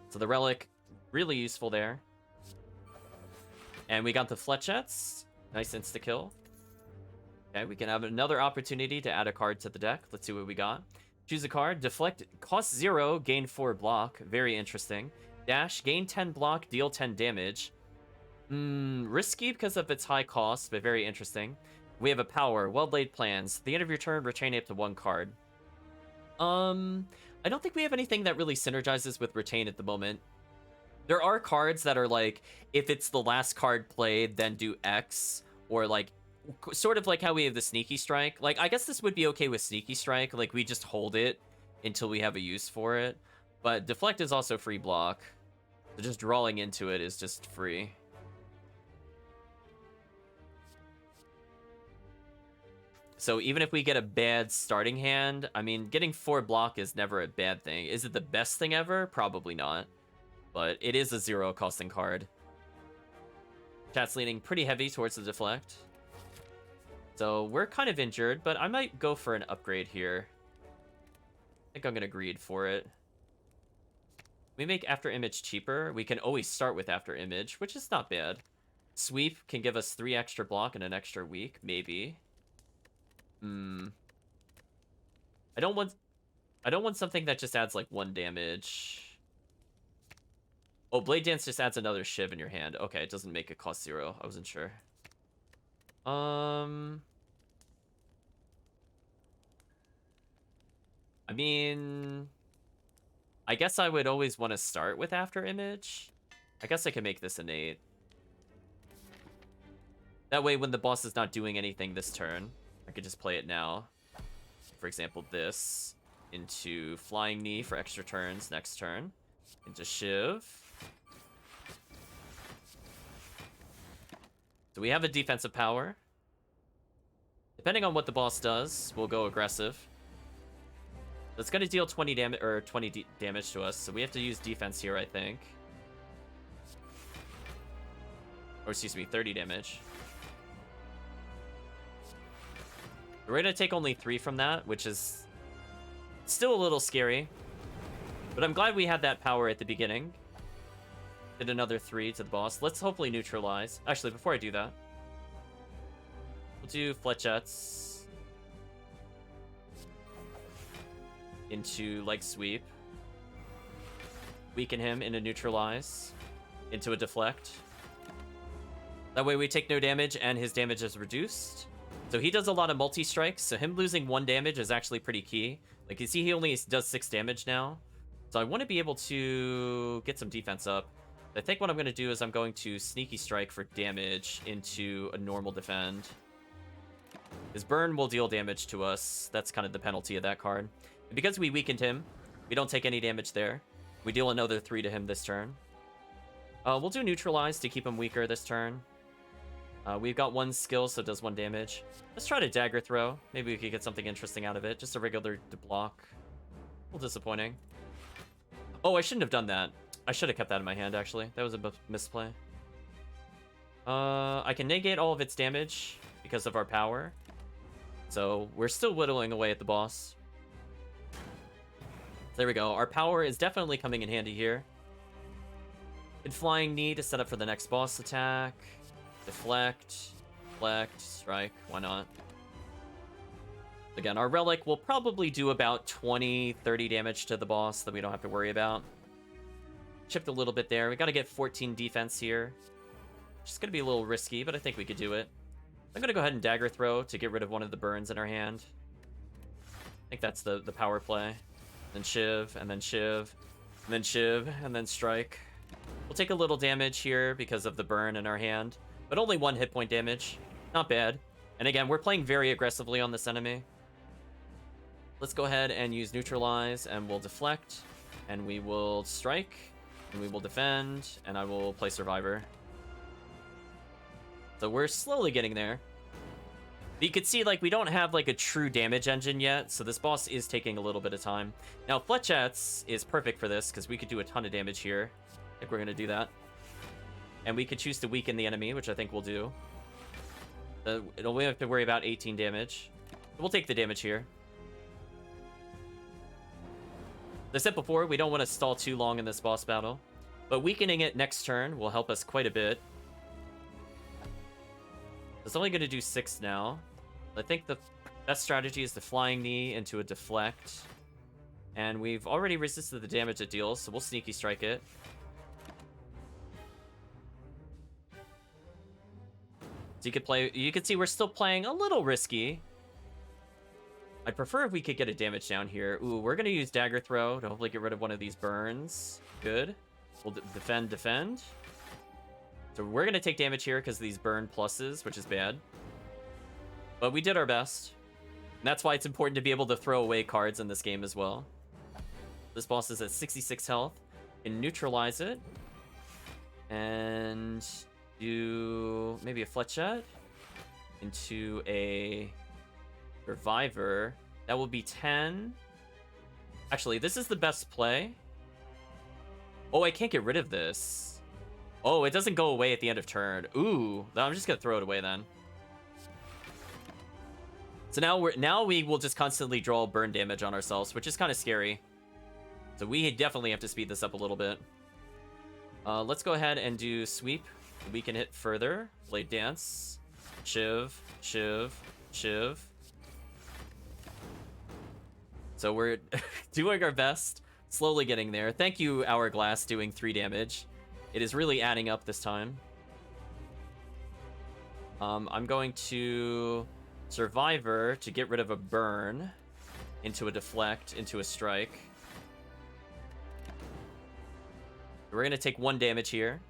So the relic, really useful there. And we got the flechettes. Nice insta-kill. Okay, we can have another opportunity to add a card to the deck. Let's see what we got. Choose a card. Deflect, cost 0, gain 4 block. Very interesting. Dash, gain 10 block, deal 10 damage. Risky because of its high cost, but very interesting. We have a power. Well-laid plans. At the end of your turn, retain up to 1 card. I don't think we have anything that really synergizes with retain at the moment. There are cards that are like, if it's the last card played, then do X, or like, sort of like how we have the Sneaky Strike. Like, I guess this would be okay with Sneaky Strike. Like, we just hold it until we have a use for it. But Deflect is also free block. So just drawing into it is just free. So even if we get a bad starting hand, I mean, getting 4 block is never a bad thing. Is it the best thing ever? Probably not. But it is a 0 costing card. Chat's leaning pretty heavy towards the Deflect. So we're kind of injured, but I might go for an upgrade here. I think I'm going to greed for it. We make After Image cheaper. We can always start with After Image, which is not bad. Sweep can give us 3 extra block and an extra weak, maybe. I don't want something that just adds like 1 damage. Oh, Blade Dance just adds another Shiv in your hand. Okay, it doesn't make it cost 0. I wasn't sure. I mean, I guess I would always want to start with After Image. I guess I can make this innate. That way, when the boss is not doing anything this turn, I could just play it now. For example, this into Flying Knee for extra turns next turn. Into Shiv. So we have a defensive power. Depending on what the boss does, we'll go aggressive. It's going to deal 20 damage or 20 damage to us, so we have to use defense here, I think. Or excuse me, 30 damage. We're going to take only 3 from that, which is still a little scary. But I'm glad we had that power at the beginning. Did another 3 to the boss. Let's hopefully neutralize. Actually, before I do that, we'll do flechettes into like sweep. Weaken him into neutralize. Into a deflect. That way we take no damage and his damage is reduced. So he does a lot of multi-strikes, so him losing 1 damage is actually pretty key. Like, you see, he only does 6 damage now. So I want to be able to get some defense up. I think what I'm going to do is I'm going to Sneaky Strike for damage into a normal defend. His burn will deal damage to us. That's kind of the penalty of that card. And because we weakened him, we don't take any damage there. We deal another 3 to him this turn. We'll do Neutralize to keep him weaker this turn. We've got 1 skill, so it does 1 damage. Let's try to Dagger Throw. Maybe we could get something interesting out of it. Just a regular block. A little disappointing. Oh, I shouldn't have done that. I should have kept that in my hand, actually. That was a misplay. I can negate all of its damage because of our power. So we're still whittling away at the boss. There we go. Our power is definitely coming in handy here. In Flying Knee to set up for the next boss attack. Deflect, strike, why not? Again, our Relic will probably do about 20, 30 damage to the boss that we don't have to worry about. Chipped a little bit there. We got to get 14 defense here. Which is going to be a little risky, but I think we could do it. I'm gonna go ahead and dagger throw to get rid of one of the burns in our hand. I think that's the power play. Then Shiv, and then Shiv, and then Shiv, and then strike. We'll take a little damage here because of the burn in our hand, but only 1 hit point damage. Not bad. And again, we're playing very aggressively on this enemy. Let's go ahead and use neutralize, and we'll deflect, and we will strike, and we will defend, and I will play survivor. So we're slowly getting there. But you could see, like, we don't have, like, a true damage engine yet, so this boss is taking a little bit of time. Now, Fletchats is perfect for this, because we could do a ton of damage here. I think we're going to do that. And we could choose to weaken the enemy, which I think we'll do. We only have to worry about 18 damage. We'll take the damage here. As I said before, we don't want to stall too long in this boss battle. But weakening it next turn will help us quite a bit. It's only going to do 6 now. I think the best strategy is the flying knee into a deflect. And we've already resisted the damage it deals, so we'll sneaky strike it. So you could see we're still playing a little risky. I'd prefer if we could get a damage down here. Ooh, we're going to use dagger throw to hopefully get rid of one of these burns. Good. We'll defend. So we're going to take damage here because of these burn pluses, which is bad. But we did our best. And that's why it's important to be able to throw away cards in this game as well. This boss is at 66 health. And neutralize it. And do maybe a Fletchet into a Survivor. That will be 10. Actually, this is the best play. Oh, I can't get rid of this. Oh, it doesn't go away at the end of turn. Ooh, I'm just gonna throw it away then. So now we will just constantly draw burn damage on ourselves, which is kind of scary. So we definitely have to speed this up a little bit. Let's go ahead and do sweep. We can hit further. Blade dance. Shiv, shiv, shiv. So we're doing our best, slowly getting there. Thank you, Hourglass, doing 3 damage. It is really adding up this time. I'm going to Survivor to get rid of a burn into a deflect, into a strike. We're going to take 1 damage here.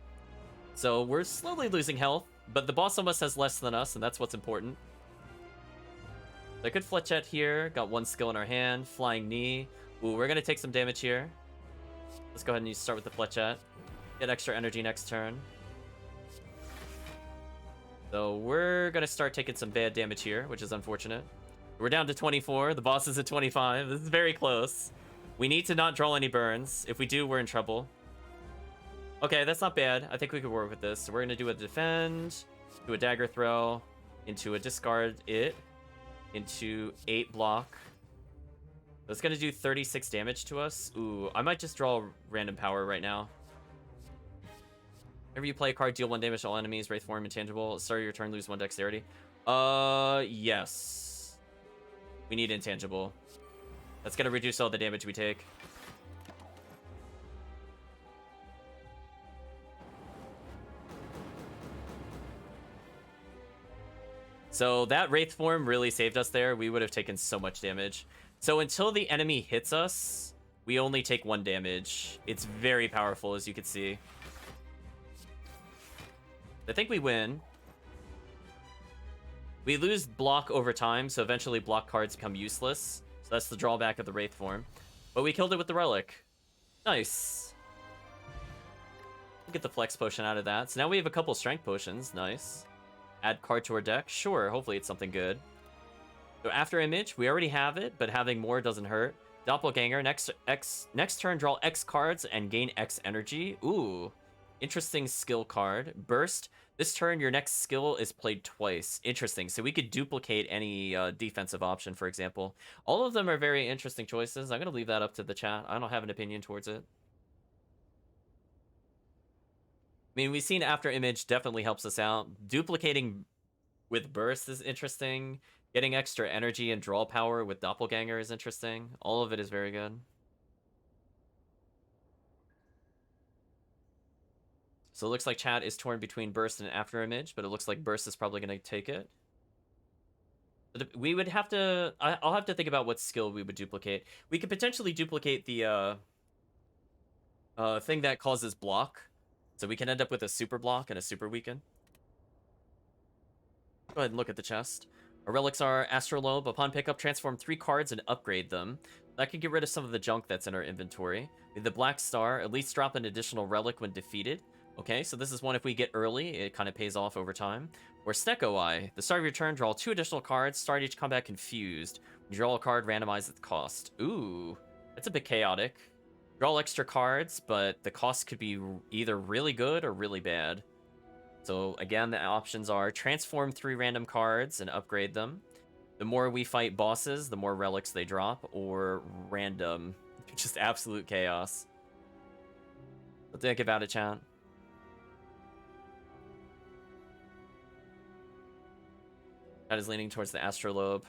So we're slowly losing health, but the boss almost has less than us, and that's what's important. I could Fletchet here. Got 1 skill in our hand. Flying knee. Ooh, we're going to take some damage here. Let's go ahead and start with the Fletchet. Get extra energy next turn. So we're going to start taking some bad damage here, which is unfortunate. We're down to 24. The boss is at 25. This is very close. We need to not draw any burns. If we do, we're in trouble. Okay, that's not bad. I think we could work with this. So we're going to do a defend, do a dagger throw, into a discard it, into 8 block. That's going to do 36 damage to us. Ooh, I might just draw random power right now. Whenever you play a card, deal 1 damage to all enemies, Wraith form, intangible. Start of your turn, lose 1 dexterity. Yes. We need intangible. That's going to reduce all the damage we take. So that Wraith form really saved us there. We would have taken so much damage. So until the enemy hits us, we only take 1 damage. It's very powerful, as you can see. I think we win. We lose block over time, so eventually block cards become useless. So that's the drawback of the Wraith form. But we killed it with the Relic. Nice. We'll get the Flex Potion out of that. So now we have a couple Strength Potions. Nice. Add card to our deck. Sure, hopefully it's something good. So after image, we already have it, but having more doesn't hurt. Doppelganger, next turn, draw X cards and gain X energy. Ooh. Interesting skill card. Burst. This turn, your next skill is played twice. Interesting. So we could duplicate any defensive option, for example. All of them are very interesting choices. I'm going to leave that up to the chat. I don't have an opinion towards it. I mean, we've seen After Image definitely helps us out. Duplicating with Burst is interesting. Getting extra energy and draw power with Doppelganger is interesting. All of it is very good. So it looks like chat is torn between Burst and After Image, but it looks like Burst is probably going to take it. We would have to... I'll have to think about what skill we would duplicate. We could potentially duplicate the thing that causes block. So we can end up with a super block and a super weaken. Go ahead and look at the chest. Our relics are Astrolabe. Upon pickup, transform 3 cards and upgrade them. That can get rid of some of the junk that's in our inventory. With the Black Star, at least drop an additional relic when defeated. Okay, so this is one if we get early, it kind of pays off over time. Or Stecco Eye. The start of your turn, draw 2 additional cards. Start each combat confused. When you draw a card, randomize its cost. Ooh, that's a bit chaotic. Draw extra cards, but the cost could be either really good or really bad. So again, the options are transform 3 random cards and upgrade them. The more we fight bosses, the more relics they drop, or random. Just absolute chaos. What do you think about it, chat? That is leaning towards the Astrolabe.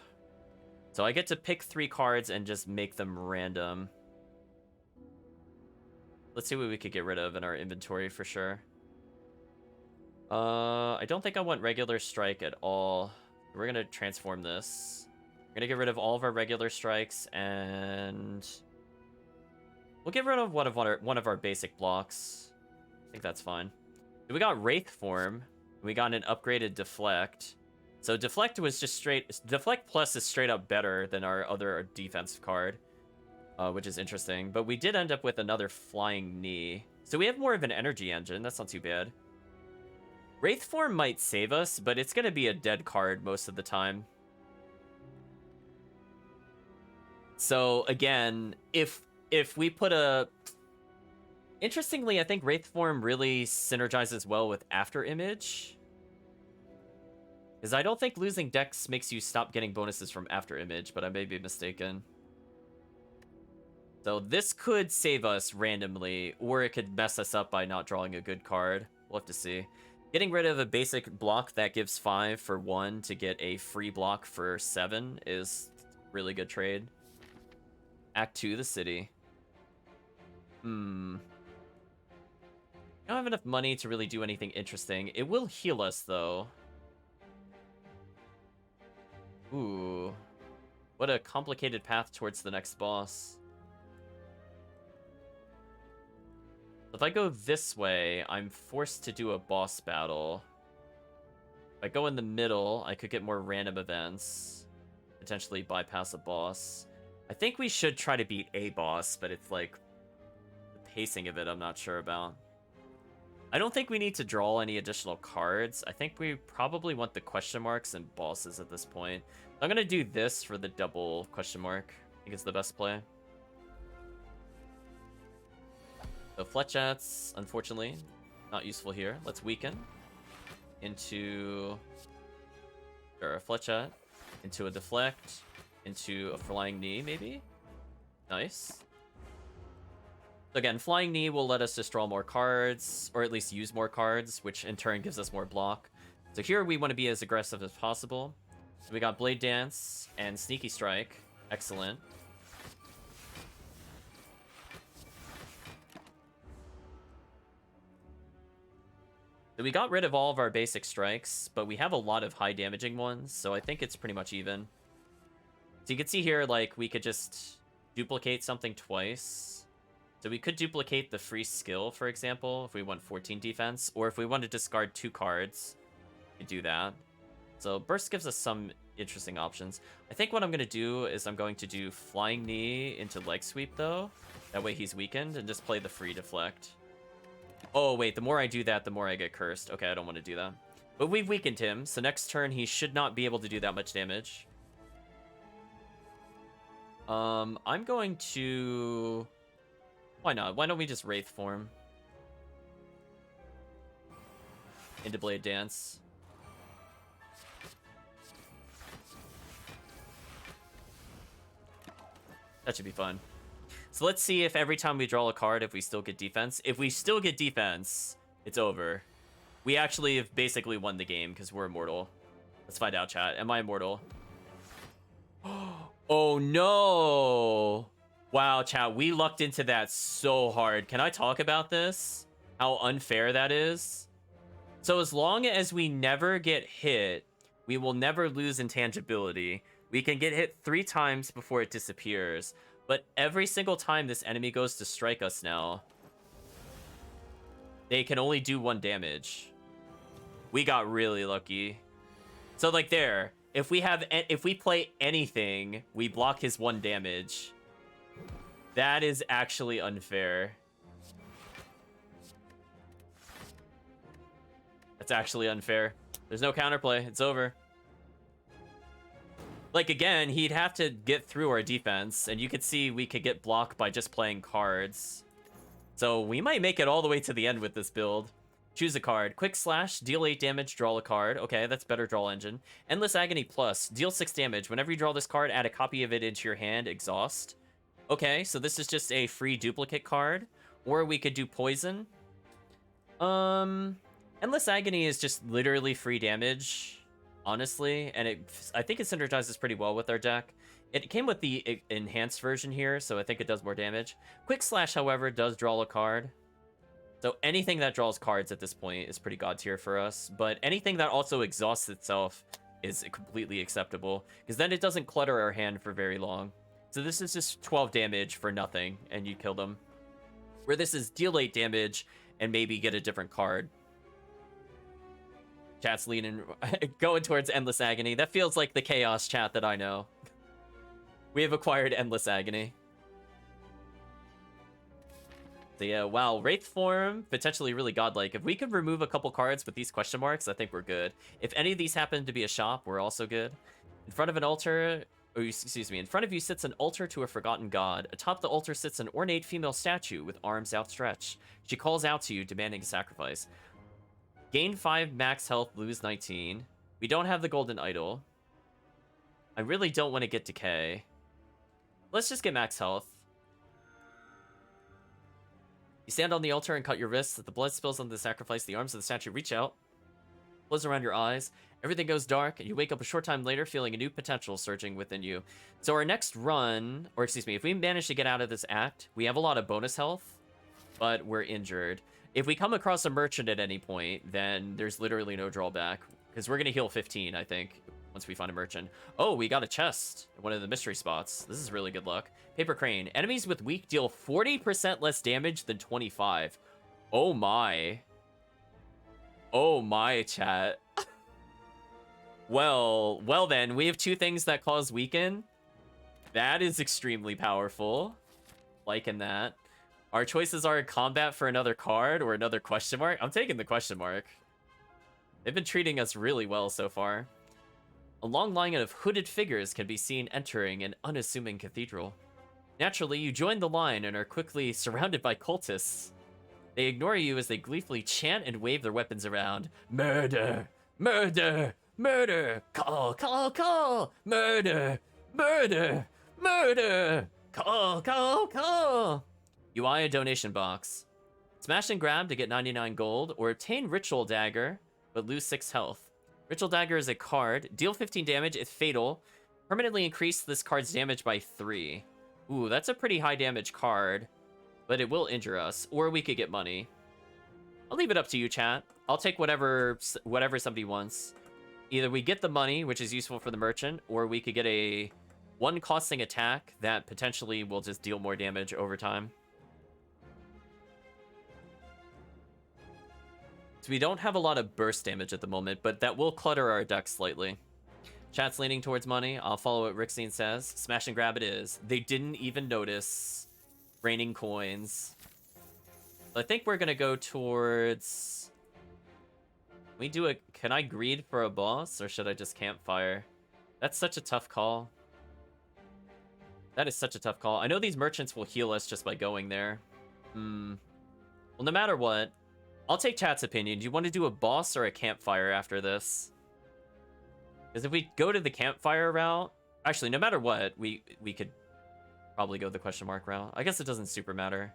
So I get to pick 3 cards and just make them random. Let's see what we could get rid of in our inventory for sure. I don't think I want regular strike at all. We're gonna transform this. We're gonna get rid of all of our regular strikes, and we'll get rid of one of our basic blocks. I think that's fine. We got Wraith Form. We got an upgraded Deflect. So Deflect was just Deflect Plus is straight up better than our other defensive card, which is interesting. But we did end up with another Flying Knee. So we have more of an energy engine. That's not too bad. Wraith Form might save us, but it's going to be a dead card most of the time. So again, if we put a... Interestingly, I think Wraith Form really synergizes well with After Image. Because I don't think losing Dex makes you stop getting bonuses from After Image, but I may be mistaken. So this could save us randomly, or it could mess us up by not drawing a good card. We'll have to see. Getting rid of a basic block that gives 5 for 1 to get a free block for 7 is really good trade. Act 2, the city. I don't have enough money to really do anything interesting. It will heal us, though. Ooh. What a complicated path towards the next boss. If I go this way, I'm forced to do a boss battle. If I go in the middle, I could get more random events. Potentially bypass a boss. I think we should try to beat a boss, but it's like... the pacing of it, I'm not sure about. I don't think we need to draw any additional cards. I think we probably want the question marks and bosses at this point. I'm gonna do this for the double question mark. I think it's the best play. So Fletchats, unfortunately, not useful here. Let's weaken into a Fletchat, into a Deflect, into a Flying Knee, maybe? Nice. So again, Flying Knee will let us just draw more cards, or at least use more cards, which in turn gives us more block. So here we want to be as aggressive as possible. So we got Blade Dance and Sneaky Strike. Excellent. So we got rid of all of our basic strikes, but we have a lot of high damaging ones, so I think it's pretty much even. So you can see here, like, we could just duplicate something twice. So we could duplicate the free skill, for example, if we want 14 defense, or if we want to discard 2 cards, we could do that. So Burst gives us some interesting options. I think what I'm going to do is I'm going to do Flying Knee into Leg Sweep, though. That way he's weakened, and just play the free Deflect. Oh, wait, the more I do that, the more I get cursed. Okay, I don't want to do that. But we've weakened him, so next turn he should not be able to do that much damage. I'm going to... Why not? Why don't we just Wraith Form? Into Blade Dance. That should be fun. So let's see if every time we draw a card, if we still get defense. If we still get defense, it's over. We actually have basically won the game because we're immortal. Let's find out, chat. Am I immortal? Oh, no. Wow, chat. We lucked into that so hard. Can I talk about this? How unfair that is? So as long as we never get hit, we will never lose intangibility. We can get hit 3 times before it disappears. But every single time this enemy goes to strike us now, they can only do 1 damage. We got really lucky. So like there, if we play anything, we block his 1 damage. That is actually unfair. That's actually unfair. There's no counterplay. It's over. Like, again, he'd have to get through our defense, and you could see we could get blocked by just playing cards. So we might make it all the way to the end with this build. Choose a card. Quick Slash, deal 8 damage, draw a card. Okay, that's better draw engine. Endless Agony Plus, deal 6 damage. Whenever you draw this card, add a copy of it into your hand, exhaust. Okay, so this is just a free duplicate card. Or we could do Poison. Endless Agony is just literally free damage, honestly, and I think it synergizes pretty well with our deck. It came with the enhanced version here, so I think it does more damage. Quick Slash, however, does draw a card. So anything that draws cards at this point is pretty god tier for us, but anything that also exhausts itself is completely acceptable, because then it doesn't clutter our hand for very long. So this is just 12 damage for nothing, and you kill them. Where this is deal 8 damage and maybe get a different card. Chat's leaning, going towards Endless Agony. That feels like the Chaos chat that I know. We have acquired Endless Agony. So yeah, wow, Wraith form, potentially really godlike. If we could remove a couple cards with these question marks, I think we're good. If any of these happen to be a shop, we're also good. In front of an altar, or excuse me, in front of you sits an altar to a forgotten god. Atop the altar sits an ornate female statue with arms outstretched. She calls out to you, demanding a sacrifice. Gain 5 max health, lose 19. We don't have the golden idol. I really don't want to get decay. Let's just get max health. You stand on the altar and cut your wrists. The blood spills on the sacrifice. The arms of the statue reach out. Close around your eyes. Everything goes dark, and you wake up a short time later feeling a new potential surging within you. So our next run, or excuse me, if we manage to get out of this act, we have a lot of bonus health, but we're injured. If we come across a merchant at any point, then there's literally no drawback, because we're going to heal 15, I think, once we find a merchant. Oh, we got a chest in one of the mystery spots. This is really good luck. Paper Crane. Enemies with weak deal 40% less damage than 25. Oh my. Oh my, chat. Well then, we have 2 things that cause weaken. That is extremely powerful. Liking that. Our choices are combat for another card or another question mark. I'm taking the question mark. They've been treating us really well so far. A long line of hooded figures can be seen entering an unassuming cathedral. Naturally, you join the line and are quickly surrounded by cultists. They ignore you as they gleefully chant and wave their weapons around. Murder! Murder! Murder! Call! Call! Call! Murder! Murder! Murder! Call! Call! Call! You eye a donation box. Smash and grab to get 99 gold, or obtain Ritual Dagger, but lose 6 health. Ritual Dagger is a card. Deal 15 damage if fatal. Permanently increase this card's damage by 3. Ooh, that's a pretty high damage card, but it will injure us, or we could get money. I'll leave it up to you, chat. I'll take whatever somebody wants. Either we get the money, which is useful for the merchant, or we could get a 1 costing attack that potentially will just deal more damage over time. So we don't have a lot of burst damage at the moment, but that will clutter our deck slightly. Chat's leaning towards money. I'll follow what Rixine says. Smash and grab it is. They didn't even notice. Raining coins. I think we're gonna go towards... Can I greed for a boss, or should I just campfire? That's such a tough call. That is such a tough call. I know these merchants will heal us just by going there. Well, no matter what, I'll take chat's opinion. Do you want to do a boss or a campfire after this? Because if we go to the campfire route... Actually, no matter what, we could probably go the question mark route. I guess it doesn't super matter.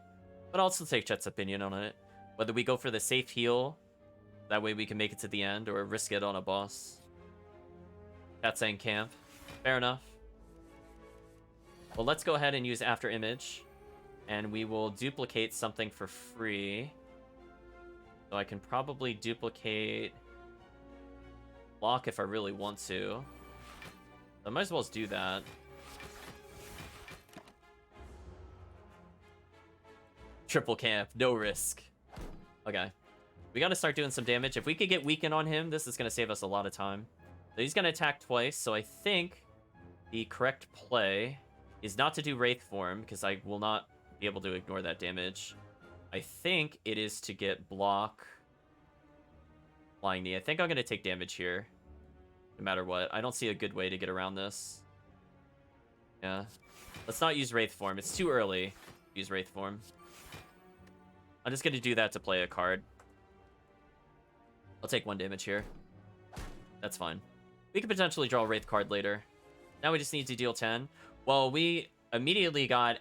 But I'll still take chat's opinion on it. Whether we go for the safe heal, that way we can make it to the end, or risk it on a boss. Chat's saying camp. Fair enough. Well, let's go ahead and use After Image. And we will duplicate something for free. So I can probably duplicate... block if I really want to. I might as well do that. Triple camp, no risk. Okay. We gotta start doing some damage. If we could get weakened on him, this is gonna save us a lot of time. So he's gonna attack twice, so I think the correct play is not to do Wraith Form, because I will not be able to ignore that damage. I think it is to get block Flying Knee. I think I'm gonna take damage here, no matter what. I don't see a good way to get around this. Yeah. Let's not use Wraith Form. It's too early to use Wraith Form. I'm just gonna do that to play a card. I'll take 1 damage here. That's fine. We could potentially draw a Wraith card later. Now we just need to deal 10. Well, we immediately got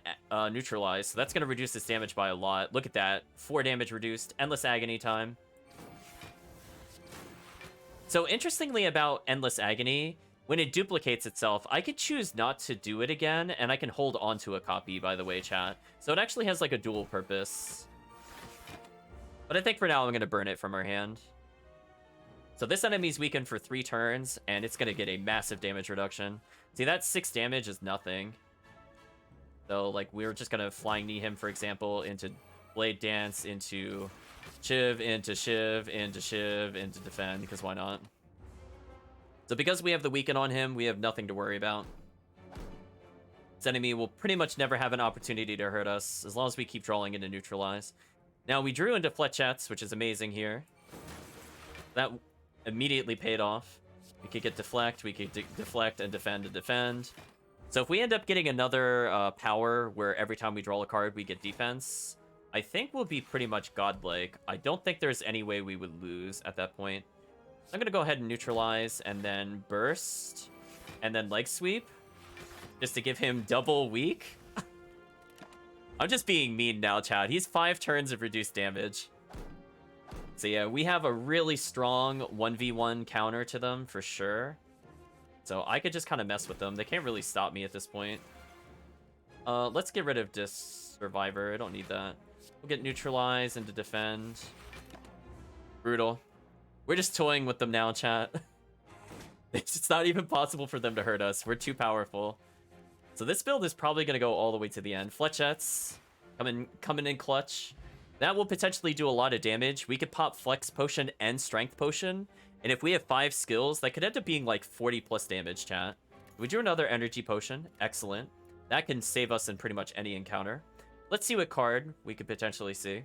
neutralized, so that's going to reduce this damage by a lot. Look at that. 4 damage reduced. Endless Agony time. So interestingly about Endless Agony, when it duplicates itself, I could choose not to do it again, and I can hold on to a copy, by the way, chat. So it actually has like a dual purpose. But I think for now I'm going to burn it from our hand. So this enemy's weakened for 3 turns, and it's going to get a massive damage reduction. See, that 6 damage is nothing. So, like, we're just going to Flying Knee him, for example, into Blade Dance, into Shiv, into Shiv, into Shiv, into Defend, because why not? So because we have the weaken on him, we have nothing to worry about. This enemy will pretty much never have an opportunity to hurt us, as long as we keep drawing into Neutralize. Now, we drew into Fletchettes, which is amazing here. That immediately paid off. We could get Deflect, we could deflect and defend. So if we end up getting another power where every time we draw a card we get defense, I think we'll be pretty much godlike. I don't think there's any way we would lose at that point. I'm going to go ahead and neutralize and then burst and then leg sweep just to give him double weak. I'm just being mean now, chat. He's 5 turns of reduced damage. So yeah, we have a really strong 1v1 counter to them for sure. So I could just kind of mess with them. They can't really stop me at this point. Let's get rid of Survivor. I don't need that. We'll get neutralized and to defend. Brutal. We're just toying with them now, chat. It's not even possible for them to hurt us. We're too powerful. So this build is probably going to go all the way to the end. Fletchettes coming in clutch. That will potentially do a lot of damage. We could pop Flex Potion and Strength Potion. And if we have 5 skills, that could end up being like 40 plus damage, chat. We drew another Energy Potion. Excellent. That can save us in pretty much any encounter. Let's see what card we could potentially see.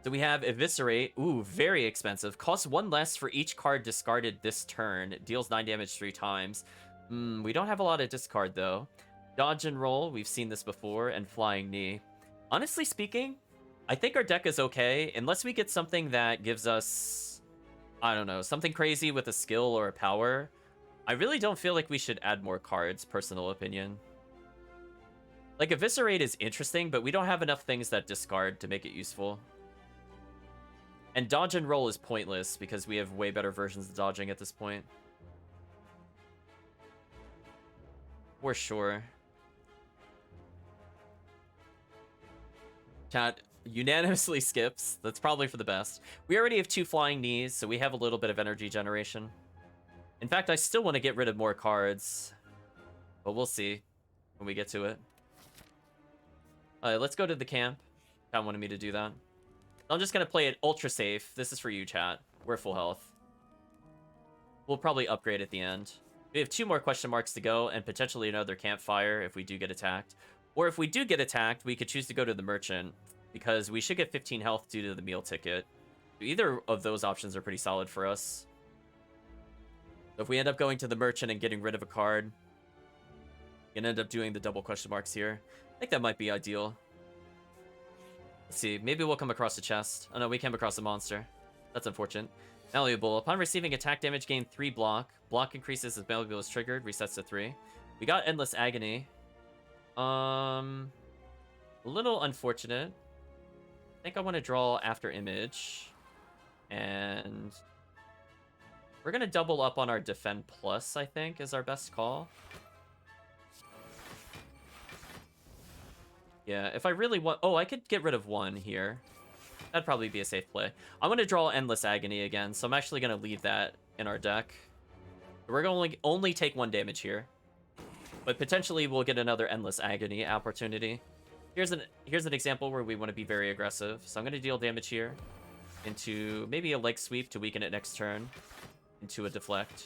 So we have Eviscerate. Ooh, very expensive. Costs 1 less for each card discarded this turn. Deals 9 damage 3 times. We don't have a lot of discard, though. Dodge and Roll. We've seen this before. And Flying Knee. Honestly speaking, I think our deck is okay, unless we get something that gives us, I don't know, something crazy with a skill or a power. I really don't feel like we should add more cards, personal opinion. Like, Eviscerate is interesting, but we don't have enough things that discard to make it useful. And Dodge and Roll is pointless, because we have way better versions of dodging at this point. For sure. Chat unanimously skips. That's probably for the best. We already have 2 Flying Knees, so we have a little bit of energy generation. In fact, I still want to get rid of more cards, but we'll see when we get to it. Let's go to the camp. Chat wanted me to do that. I'm just going to play it ultra safe. This is for you, chat. We're full health. We'll probably upgrade at the end. We have 2 more question marks to go, and potentially another campfire if we do get attacked. Or if we do get attacked, we could choose to go to the merchant, because we should get 15 health due to the meal ticket. Either of those options are pretty solid for us. So if we end up going to the merchant and getting rid of a card, we can end up doing the double question marks here. I think that might be ideal. Let's see, maybe we'll come across a chest. Oh no, we came across a monster. That's unfortunate. Malleable. Upon receiving attack damage, gain 3 block. Block increases as Malleable is triggered, resets to 3. We got Endless Agony. A little unfortunate. I think I want to draw After Image. And we're going to double up on our Defend Plus, I think, is our best call. Yeah, if I really want... Oh, I could get rid of 1 here. That'd probably be a safe play. I'm going to draw Endless Agony again, so I'm actually going to leave that in our deck. We're going to only take 1 damage here. But potentially we'll get another Endless Agony opportunity. Here's an example where we want to be very aggressive. So I'm going to deal damage here into maybe a leg sweep to weaken it next turn. Into a deflect.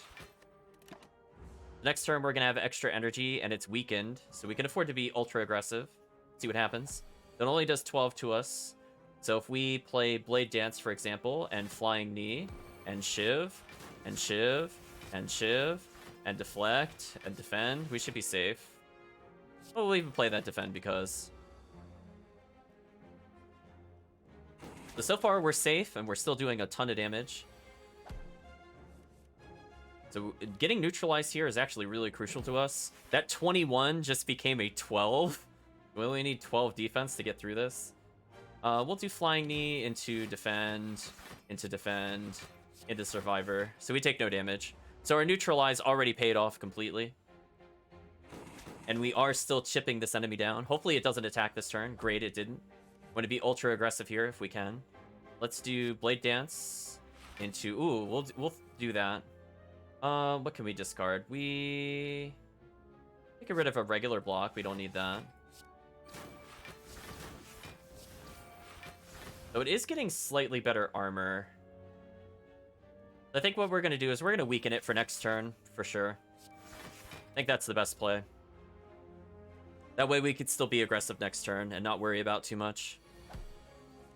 Next turn we're going to have extra energy and it's weakened. So we can afford to be ultra aggressive. See what happens. It only does 12 to us. So if we play Blade Dance, for example, and Flying Knee, and Shiv, and Shiv, and Shiv, and deflect, and defend, we should be safe. Oh, we'll even play that defend because... So far we're safe, and we're still doing a ton of damage. So getting neutralized here is actually really crucial to us. That 21 just became a 12. We only need 12 defense to get through this. We'll do Flying Knee into defend, into survivor. So we take no damage. So our neutralize already paid off completely. And we are still chipping this enemy down. Hopefully it doesn't attack this turn. Great, it didn't. Want to be ultra aggressive here if we can. Let's do Blade Dance into... Ooh, we'll do that. What can we discard? We get rid of a regular block. We don't need that. So it is getting slightly better armor. I think what we're going to do is we're going to weaken it for next turn, for sure. I think that's the best play. That way we could still be aggressive next turn and not worry about too much.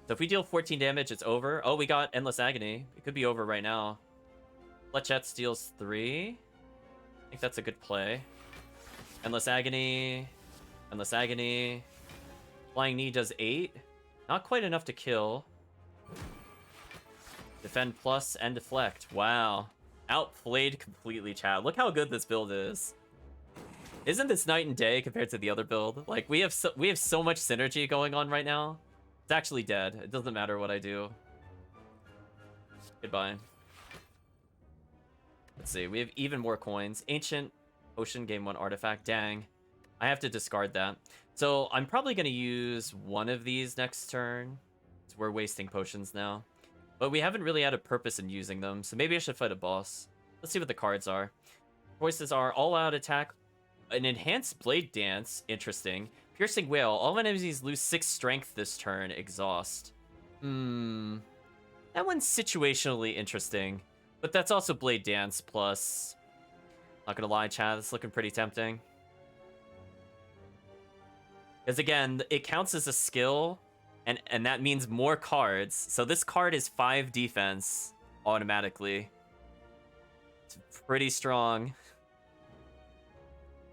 So if we deal 14 damage, it's over. Oh, we got Endless Agony. It could be over right now. Fletchette deals 3. I think that's a good play. Endless Agony. Endless Agony. Flying Knee does 8. Not quite enough to kill. Defend plus and deflect. Wow. Outplayed completely, chat. Look how good this build is. Isn't this night and day compared to the other build? Like, we have so much synergy going on right now. It's actually dead. It doesn't matter what I do. Goodbye. Let's see. We have even more coins. Ancient Ocean Game 1 artifact. Dang. I have to discard that. So I'm probably going to use one of these next turn. So we're wasting potions now. But we haven't really had a purpose in using them. So maybe I should fight a boss. Let's see what the cards are. Choices are All-Out Attack. An Enhanced Blade Dance. Interesting. Piercing Wail. All enemies lose 6 strength this turn. Exhaust. That one's situationally interesting. But that's also Blade Dance plus... Not gonna lie, chat. It's looking pretty tempting. Because again, it counts as a skill, and that means more cards. So this card is 5 defense automatically. It's pretty strong.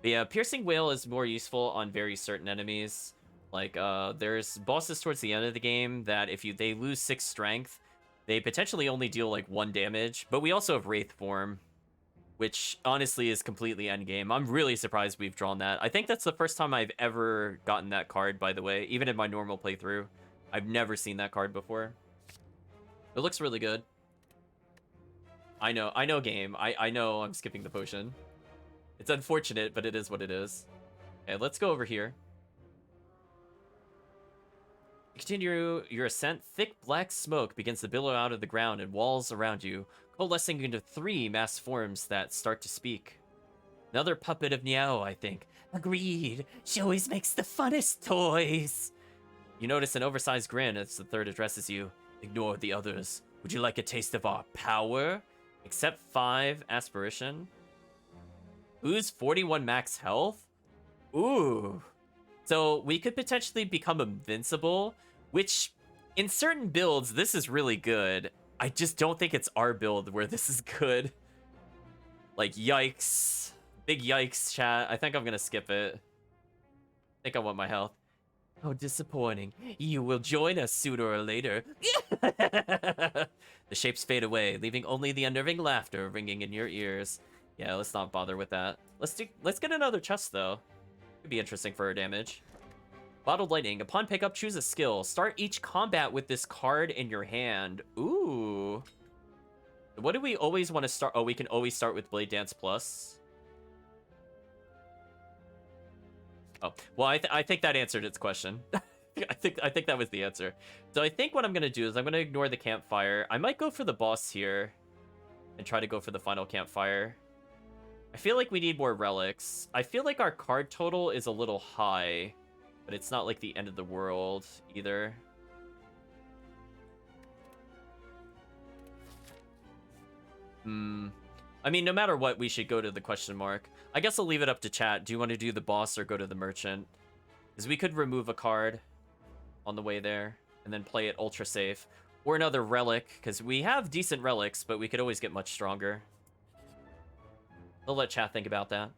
But yeah, Piercing Wail is more useful on very certain enemies. Like, there's bosses towards the end of the game that if they lose 6 strength, they potentially only deal like 1 damage. But we also have Wraith Form, which honestly is completely endgame. I'm really surprised we've drawn that. I think that's the first time I've ever gotten that card, by the way. Even in my normal playthrough, I've never seen that card before. It looks really good. I know game. I know I'm skipping the potion. It's unfortunate, but it is what it is. Okay, let's go over here. Continue your ascent. Thick black smoke begins to billow out of the ground and walls around you, coalescing into 3 mass forms that start to speak. Another puppet of Niao, I think. Agreed. She always makes the funnest toys. You notice an oversized grin as the third addresses you. Ignore the others. Would you like a taste of our power? Accept 5 aspiration. Who's 41 max health? Ooh. So we could potentially become invincible, which in certain builds, this is really good. I just don't think it's our build where this is good. Like, yikes. Big yikes, chat. I think I'm gonna skip it. I think I want my health. How disappointing. You will join us sooner or later. The shapes fade away, leaving only the unnerving laughter ringing in your ears. Yeah, let's not bother with that. Let's get another chest, though. Could be interesting for our damage. Bottled Lightning. Upon pickup, choose a skill. Start each combat with this card in your hand. Ooh. What do we always want to start? Oh, we can always start with Blade Dance Plus. Oh, well, I think that answered its question. I think that was the answer. So I think what I'm going to do is I'm going to ignore the campfire. I might go for the boss here. and try to go for the final campfire. I feel like we need more relics. I feel like our card total is a little high, but it's not like the end of the world either. I mean, no matter what, we should go to the question mark. I guess I'll leave it up to chat. Do you want to do the boss or go to the merchant? Because we could remove a card on the way there and then play it ultra safe. Or another relic, because we have decent relics, but we could always get much stronger. I'll let chat think about that.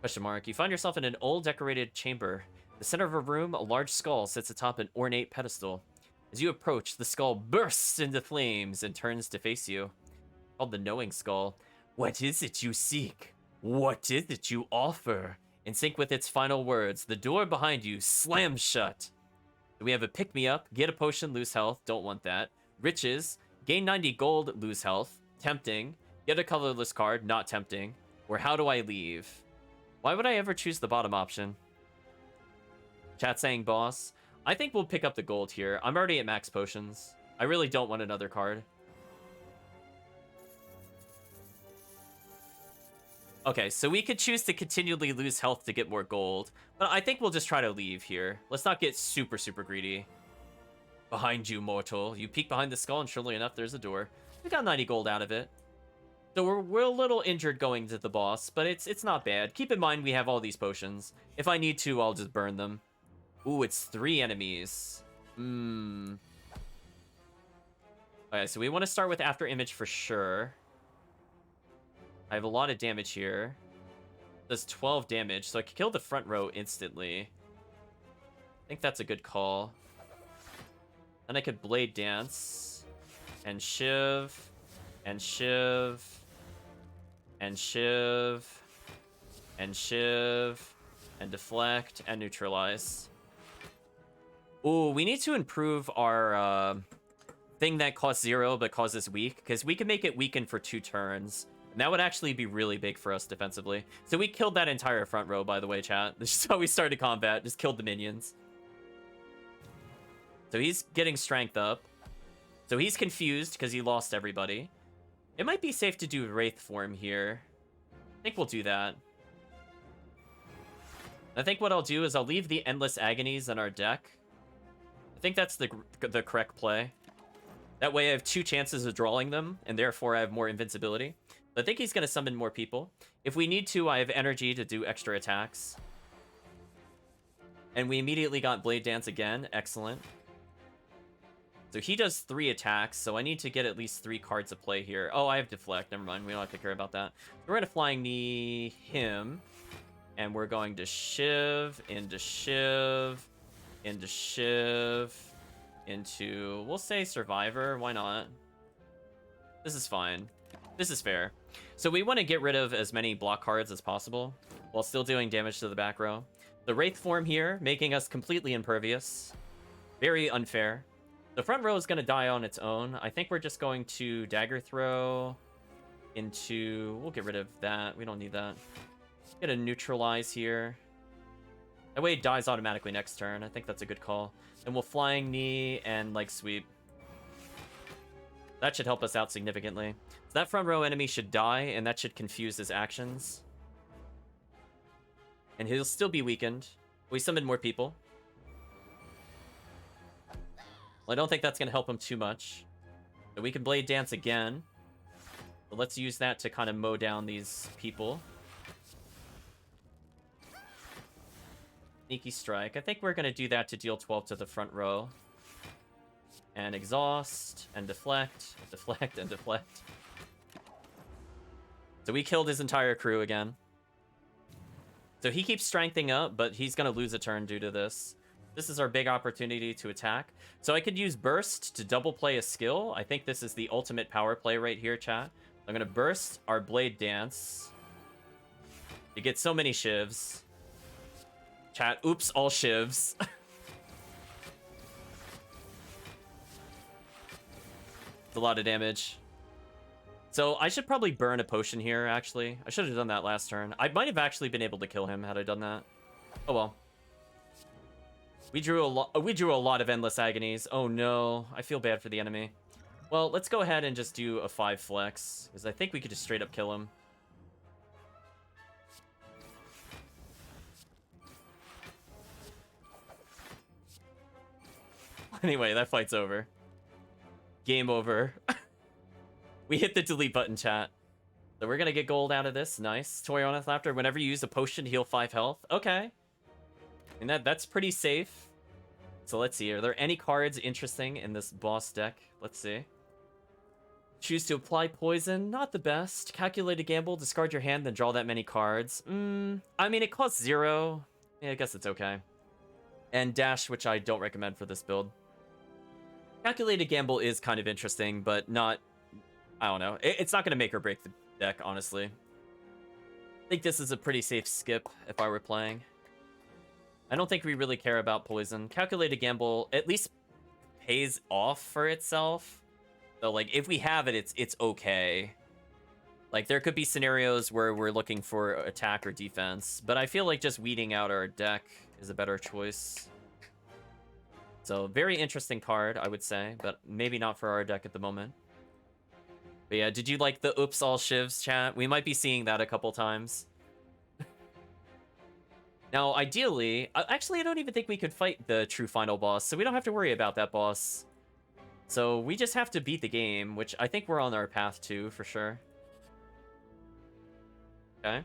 Question mark. You find yourself in an old decorated chamber. In the center of a room, a large skull sits atop an ornate pedestal. As you approach, the skull bursts into flames and turns to face you. Called the Knowing Skull. What is it you seek? What is it you offer? In sync with its final words, the door behind you slams shut. We have a pick-me-up, get a potion, lose health, don't want that. Riches, gain 90 gold, lose health. Tempting, get a colorless card, not tempting. Or how do I leave? Why would I ever choose the bottom option? Chat saying boss. I think we'll pick up the gold here. I'm already at max potions. I really don't want another card. Okay, so we could choose to continually lose health to get more gold, but I think we'll just try to leave here. Let's not get super, super greedy. Behind you, mortal. You peek behind the skull, and surely enough, there's a door. We got 90 gold out of it. So we're a little injured going to the boss, but it's not bad. Keep in mind we have all these potions. If I need to, I'll just burn them. Ooh, it's 3 enemies. Okay, so we want to start with After Image for sure. I have a lot of damage here. Does 12 damage, so I could kill the front row instantly. I think that's a good call. Then I could Blade Dance. And Shiv. And Shiv. And Shiv. And Shiv. And Deflect. And Neutralize. Ooh, we need to improve our thing that costs 0 but causes weak. Because we can make it weaken for 2 turns. And that would actually be really big for us defensively. So we killed that entire front row, by the way, chat. This is how we started combat. Just killed the minions. So he's getting strength up. So he's confused because he lost everybody. It might be safe to do Wraith form here. I think we'll do that. I think what I'll do is I'll leave the Endless Agonies in our deck. I think that's the correct play. That way I have 2 chances of drawing them, and therefore I have more invincibility. I think he's going to summon more people. If we need to, I have energy to do extra attacks. And we immediately got Blade Dance again. Excellent. So he does 3 attacks, so I need to get at least 3 cards of play here. Oh, I have Deflect. Never mind. We don't have to care about that. We're going to Flying Knee him. And we're going to Shiv, into Shiv, into Shiv, into... We'll say Survivor. Why not? This is fine. This is fair. So we want to get rid of as many block cards as possible while still doing damage to the back row. The Wraith form here, making us completely impervious. Very unfair. The front row is going to die on its own. I think we're just going to Dagger Throw into... We'll get rid of that. We don't need that. Get a Neutralize here. That way it dies automatically next turn. I think that's a good call. And we'll Flying Knee and Leg Sweep. That should help us out significantly. So that front row enemy should die, and that should confuse his actions. And he'll still be weakened. We summon more people. Well, I don't think that's going to help him too much. But we can Blade Dance again. But let's use that to kind of mow down these people. Sneaky Strike. I think we're going to do that to deal 12 to the front row. And Exhaust, and Deflect, Deflect, and Deflect. So we killed his entire crew again. So he keeps strengthening up, but he's going to lose a turn due to this. This is our big opportunity to attack. So I could use Burst to double play a skill. I think this is the ultimate power play right here, chat. I'm going to Burst our Blade Dance. You get so many shivs. Chat, oops, all shivs. A lot of damage. So I should probably burn a potion here, actually. I should have done that last turn. I might have actually been able to kill him had I done that. Oh well. We drew a lot of Endless Agonies. Oh no. I feel bad for the enemy. Well, let's go ahead and just do a 5 flex, because I think we could just straight up kill him. Anyway, that fight's over. Game over. We hit the delete button, chat. So we're gonna get gold out of this. Nice. Toyona's Laughter. Whenever you use a potion to heal 5 health. Okay. And that's pretty safe. So let's see. Are there any cards interesting in this boss deck? Let's see. Choose to apply poison. Not the best. Calculated gamble. Discard your hand, then draw that many cards. I mean, it costs 0. Yeah, I guess it's okay. And dash, which I don't recommend for this build. Calculated gamble is kind of interesting, but not... I don't know. It's not going to make or break the deck, honestly. I think this is a pretty safe skip if I were playing. I don't think we really care about poison. Calculated gamble at least pays off for itself. So, like, if we have it, it's okay. Like, there could be scenarios where we're looking for attack or defense, but I feel like just weeding out our deck is a better choice. So, very interesting card, I would say, but maybe not for our deck at the moment. But yeah, did you like the oops all shivs, chat? We might be seeing that a couple times. Now, ideally, actually, I don't even think we could fight the true final boss, so we don't have to worry about that boss. So we just have to beat the game, which I think we're on our path to, for sure. Okay.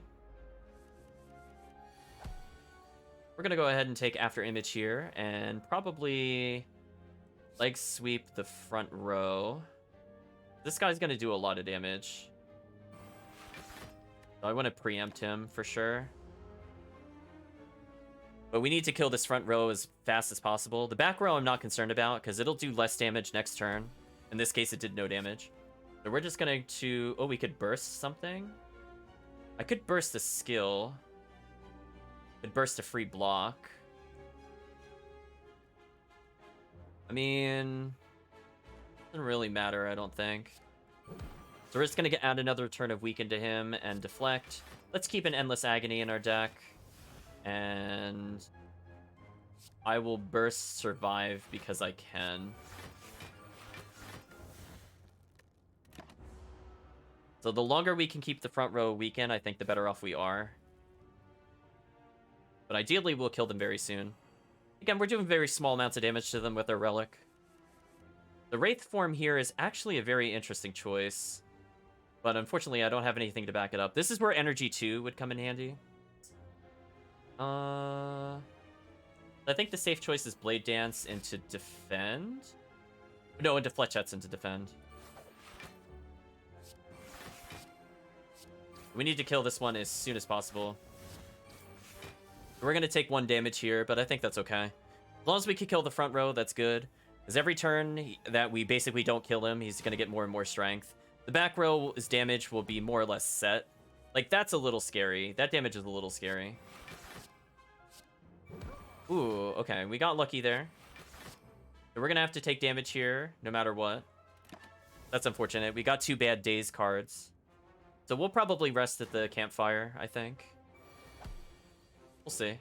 We're gonna go ahead and take After Image here, and probably leg sweep the front row. This guy's gonna do a lot of damage. So I want to preempt him for sure. But we need to kill this front row as fast as possible. The back row I'm not concerned about, because it'll do less damage next turn. In this case, it did no damage. So we're just going to... Oh, we could burst something? I could burst a skill. Could burst a free block. I mean... Doesn't really matter, I don't think. So we're just going to add another turn of Weaken to him and Deflect. Let's keep an Endless Agony in our deck. And I will burst Survive because I can. So the longer we can keep the front row weakened, I think the better off we are. But ideally, we'll kill them very soon. Again, we're doing very small amounts of damage to them with our Relic. The Wraith form here is actually a very interesting choice. But unfortunately, I don't have anything to back it up. This is where Energy 2 would come in handy. I think the safe choice is Blade Dance into Defend. No, into Fletchettes into Defend. We need to kill this one as soon as possible. We're going to take 1 damage here, but I think that's okay. As long as we can kill the front row, that's good. Because every turn that we basically don't kill him, he's going to get more and more strength. The back row's damage will be more or less set. Like, that's a little scary. That damage is a little scary. Ooh, okay. We got lucky there. So we're going to have to take damage here, no matter what. That's unfortunate. We got 2 bad Daze cards. So we'll probably rest at the campfire, I think. We'll see.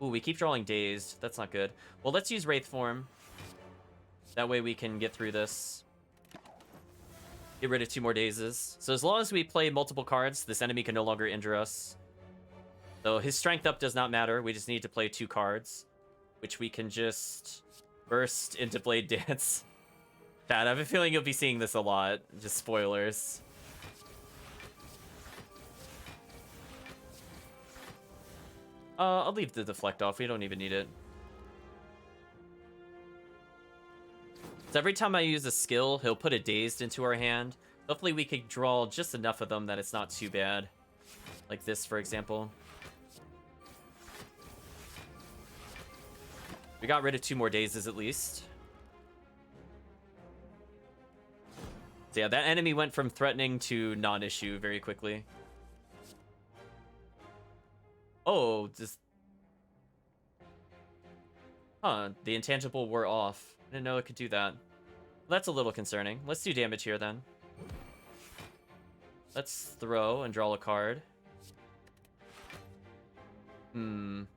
Ooh, we keep drawing Dazed. That's not good. Well, let's use Wraith form. That way we can get through this. Get rid of 2 more Dazes. So as long as we play multiple cards, this enemy can no longer injure us. So his strength up does not matter. We just need to play 2 cards, which we can just burst into Blade Dance. Dad, I have a feeling you'll be seeing this a lot. Just spoilers. I'll leave the Deflect off. We don't even need it. So every time I use a skill, he'll put a Dazed into our hand. Hopefully we can draw just enough of them that it's not too bad. Like this, for example. We got rid of 2 more Dazes at least. So yeah, that enemy went from threatening to non-issue very quickly. Oh, just... Huh, the intangible wore off. I didn't know it could do that. Well, that's a little concerning. Let's do damage here then. Let's throw and draw a card. Don't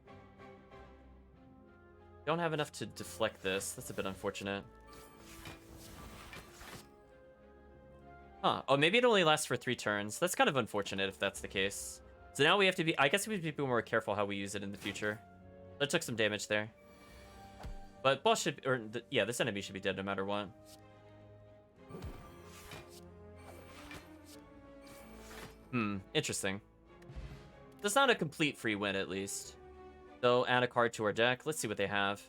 have enough to deflect this. That's a bit unfortunate. Huh. Oh, maybe it only lasts for 3 turns. That's kind of unfortunate if that's the case. So now we have to be... I guess we have to be more careful how we use it in the future. That took some damage there. But boss should... Or, yeah, this enemy should be dead no matter what. Interesting. That's not a complete free win, at least. So, add a card to our deck. Let's see what they have.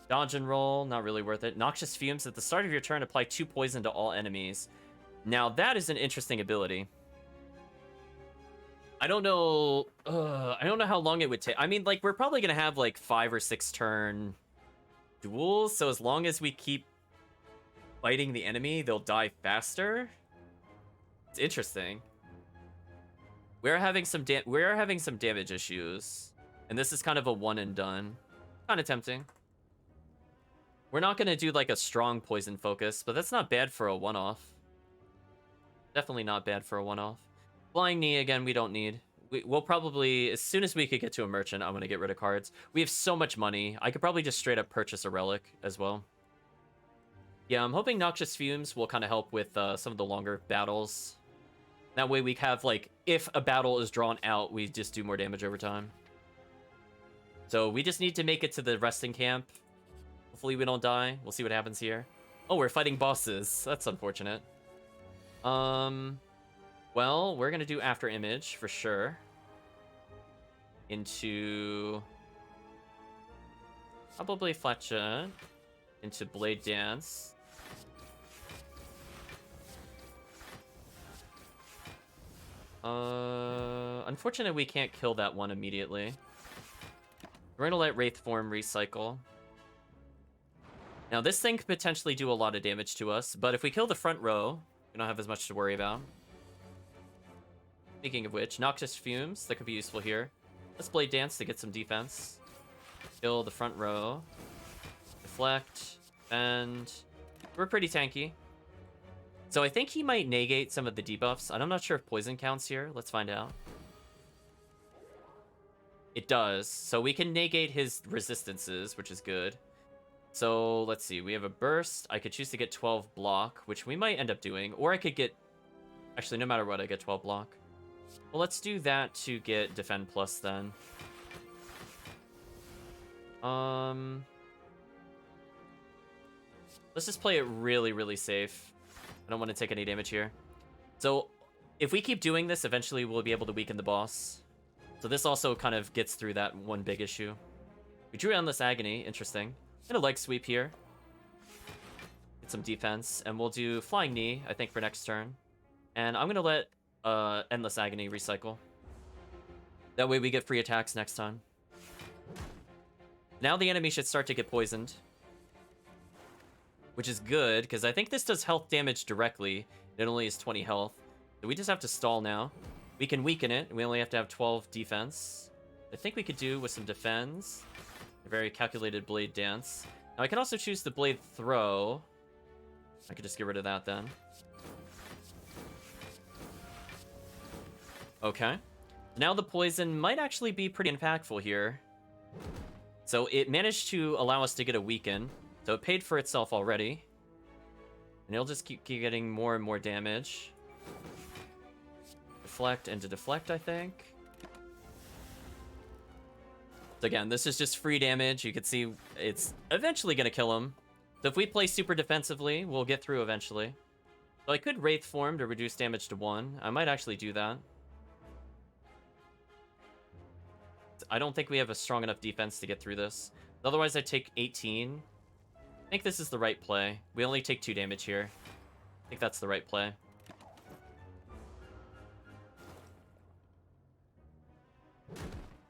Dodge and roll, not really worth it. Noxious Fumes. At the start of your turn, apply 2 poison to all enemies. Now, that is an interesting ability. I don't know... I don't know how long it would take. I mean, like, we're probably going to have, like, 5 or 6 turn duels. So, as long as we keep fighting the enemy, they'll die faster. It's interesting. We're having some damage issues. And this is kind of a one and done. Kind of tempting. We're not going to do like a strong poison focus, but that's not bad for a one-off. Definitely not bad for a one-off. Flying Knee, again, we don't need. We'll probably, as soon as we could get to a merchant, I'm going to get rid of cards. We have so much money. I could probably just straight up purchase a relic as well. Yeah, I'm hoping Noxious Fumes will kind of help with some of the longer battles. That way we have, like, if a battle is drawn out, we just do more damage over time. So we just need to make it to the resting camp. Hopefully we don't die. We'll see what happens here. Oh, we're fighting bosses. That's unfortunate. Well, we're going to do After Image for sure. Into... probably Fletcher. Into Blade Dance. Unfortunately, we can't kill that one immediately. We're gonna let Wraith Form recycle. Now, this thing could potentially do a lot of damage to us, but if we kill the front row, we don't have as much to worry about. Speaking of which, Noxious Fumes, that could be useful here. Let's Blade Dance to get some defense. Kill the front row. Deflect. And we're pretty tanky. So I think he might negate some of the debuffs. I'm not sure if poison counts here. Let's find out. It does. So we can negate his resistances, which is good. So let's see. We have a burst. I could choose to get 12 block, which we might end up doing. Or I could get... actually, no matter what, I get 12 block. Well, let's do that to get Defend Plus then. Let's just play it really, really safe. I don't want to take any damage here. So if we keep doing this, eventually we'll be able to weaken the boss. So this also kind of gets through that one big issue. We drew Endless Agony. Interesting. And a leg sweep here. Get some defense. And we'll do Flying Knee, I think, for next turn. And I'm going to let Endless Agony recycle. That way we get free attacks next time. Now the enemy should start to get poisoned. Which is good, because I think this does health damage directly. It only has 20 health. So we just have to stall now. We can weaken it. We only have to have 12 defense. I think we could do with some defense. A very calculated Blade Dance. Now I can also choose the Blade Throw. I could just get rid of that then. Okay. Now the poison might actually be pretty impactful here. So it managed to allow us to get a weaken. So it paid for itself already. And it'll just keep getting more and more damage. Deflect and to deflect, I think. So again, this is just free damage. You can see it's eventually going to kill him. So if we play super defensively, we'll get through eventually. So I could Wraith Form to reduce damage to 1. I might actually do that. I don't think we have a strong enough defense to get through this. Otherwise, I'd take 18. I think this is the right play. We only take 2 damage here. I think that's the right play.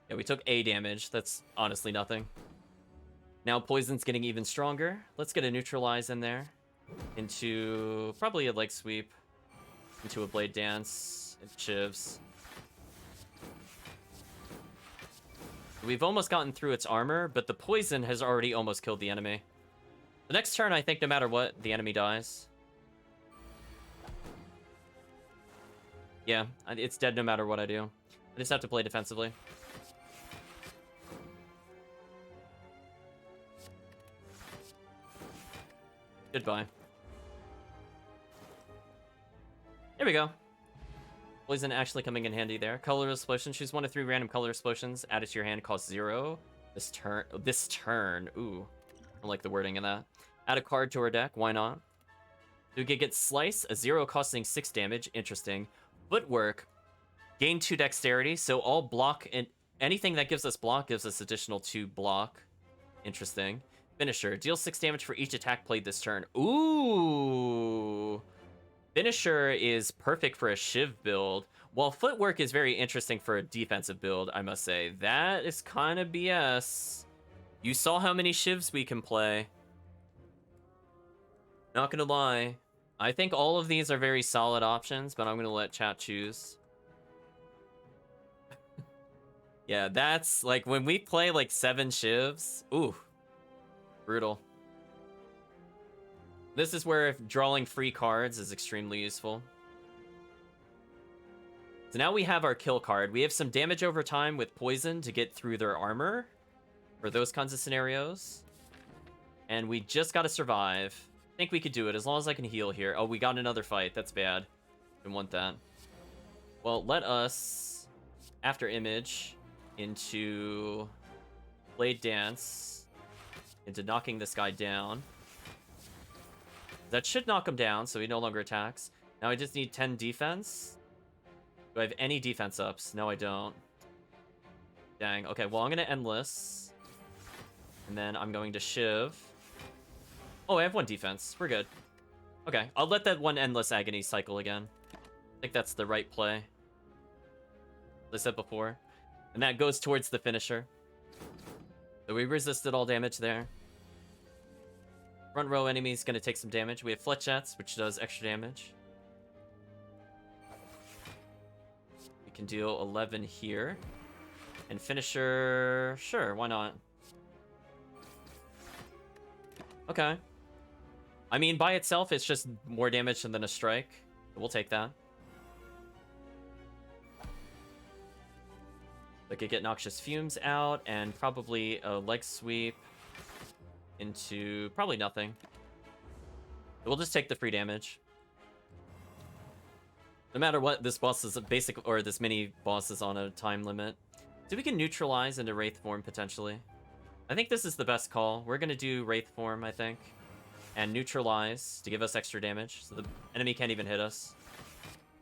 Yeah, we took A damage. That's honestly nothing. Now Poison's getting even stronger. Let's get a Neutralize in there. Into probably a Leg Sweep. Into a Blade Dance. Into Chivs. We've almost gotten through its armor, but the Poison has already almost killed the enemy. The next turn, I think, no matter what, the enemy dies. Yeah, it's dead no matter what I do. I just have to play defensively. Goodbye. There we go. Poison actually coming in handy there. Colorless explosion. Choose 1 of 3 random color explosions. Add it to your hand. Cost 0. This turn. Ooh. I don't like the wording in that. Add a card to our deck. Why not? We could get Slice, a 0 costing 6 damage. Interesting. Footwork. Gain 2 dexterity. So all block and anything that gives us block gives us additional 2 block. Interesting. Finisher. Deal 6 damage for each attack played this turn. Ooh. Finisher is perfect for a Shiv build, while Footwork is very interesting for a defensive build, I must say. That is kind of BS. You saw how many Shivs we can play. Not gonna lie. I think all of these are very solid options, but I'm gonna let chat choose. Yeah, that's like when we play like 7 Shivs. Ooh. Brutal. This is where drawing free cards is extremely useful. So now we have our kill card. We have some damage over time with poison to get through their armor for those kinds of scenarios. And we just gotta survive. I think we could do it as long as I can heal here. Oh, we got another fight. That's bad. Didn't want that. Well, let us, after image, into Blade Dance, into knocking this guy down. That should knock him down, so he no longer attacks. Now I just need 10 defense. Do I have any defense ups? No, I don't. Dang. Okay, well, I'm going to Endless. And then I'm going to Shiv. Oh, I have 1 defense. We're good. Okay, I'll let that 1 Endless Agony cycle again. I think that's the right play. As I said before. And that goes towards the finisher. So we resisted all damage there. Front row enemy is going to take some damage. We have Fletchettes, which does extra damage. We can deal 11 here. And finisher, sure, why not? Okay. I mean, by itself, it's just more damage than a strike. We'll take that. I could get Noxious Fumes out, and probably a leg sweep into probably nothing. We'll just take the free damage. No matter what, this boss is a basic, or this mini boss is on a time limit. So we can neutralize into Wraith form potentially. I think this is the best call. We're gonna do Wraith form, I think, and neutralize to give us extra damage, so the enemy can't even hit us.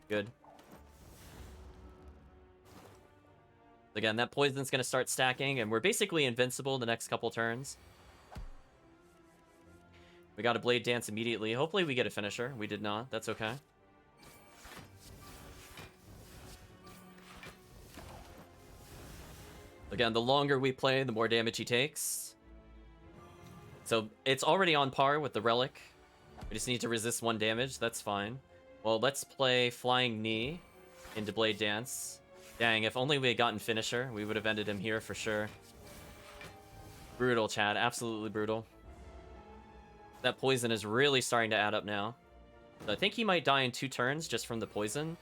Good. Again, that poison's gonna start stacking, and we're basically invincible the next couple turns. We got a Blade Dance immediately. Hopefully we get a finisher. We did not. That's okay. Again, the longer we play, the more damage he takes. So it's already on par with the Relic. We just need to resist 1 damage. That's fine. Well, let's play Flying Knee into Blade Dance. Dang, if only we had gotten finisher, we would have ended him here for sure. Brutal, chat. Absolutely brutal. That poison is really starting to add up now. So I think he might die in 2 turns just from the poison.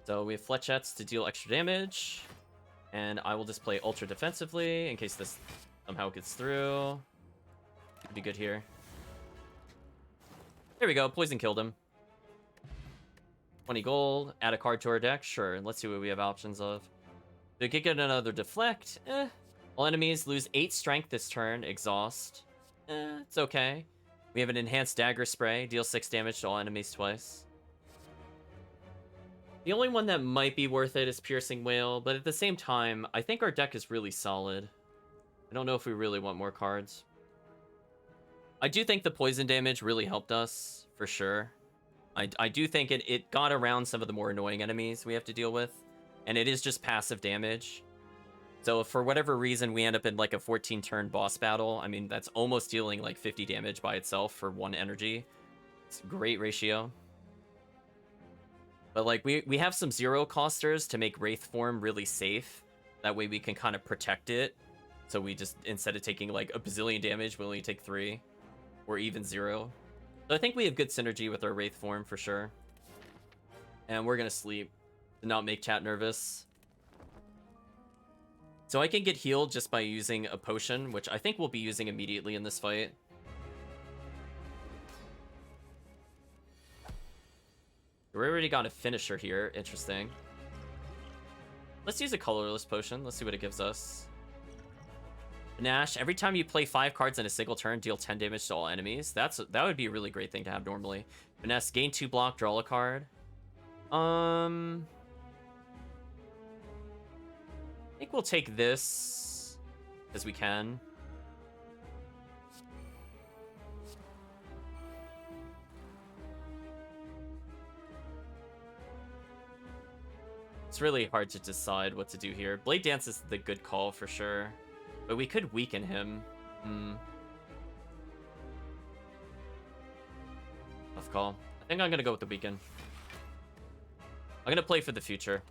So we have Fletchettes to deal extra damage. And I will just play ultra defensively in case this somehow gets through. Should be good here. There we go. Poison killed him. 20 gold. Add a card to our deck. Sure. Let's see what we have options of. We could get another deflect. All enemies lose 8 strength this turn. Exhaust. It's okay. We have an enhanced dagger spray. Deal 6 damage to all enemies twice. The only one that might be worth it is Piercing Wail, but at the same time, I think our deck is really solid. I don't know if we really want more cards. I do think the poison damage really helped us, for sure. I do think it got around some of the more annoying enemies we have to deal with, and it is just passive damage. So if for whatever reason we end up in like a 14-turn boss battle, I mean, that's almost dealing like 50 damage by itself for 1 energy. It's a great ratio. But like we have some 0-costers to make Wraith form really safe. That way we can kind of protect it. So we just, instead of taking like a bazillion damage, we only take 3. Or even 0. So I think we have good synergy with our Wraith form for sure. And we're gonna sleep to not make chat nervous. So I can get healed just by using a potion, which I think we'll be using immediately in this fight. We already got a finisher here. Interesting. Let's use a colorless potion. Let's see what it gives us. Nash, every time you play 5 cards in a single turn, deal 10 damage to all enemies. That would be a really great thing to have normally. Finesse, gain 2 block, draw a card. I think we'll take this as we can. It's really hard to decide what to do here. Blade Dance is the good call for sure. But we could weaken him. Tough call. I think I'm gonna go with the weaken. I'm gonna play for the future.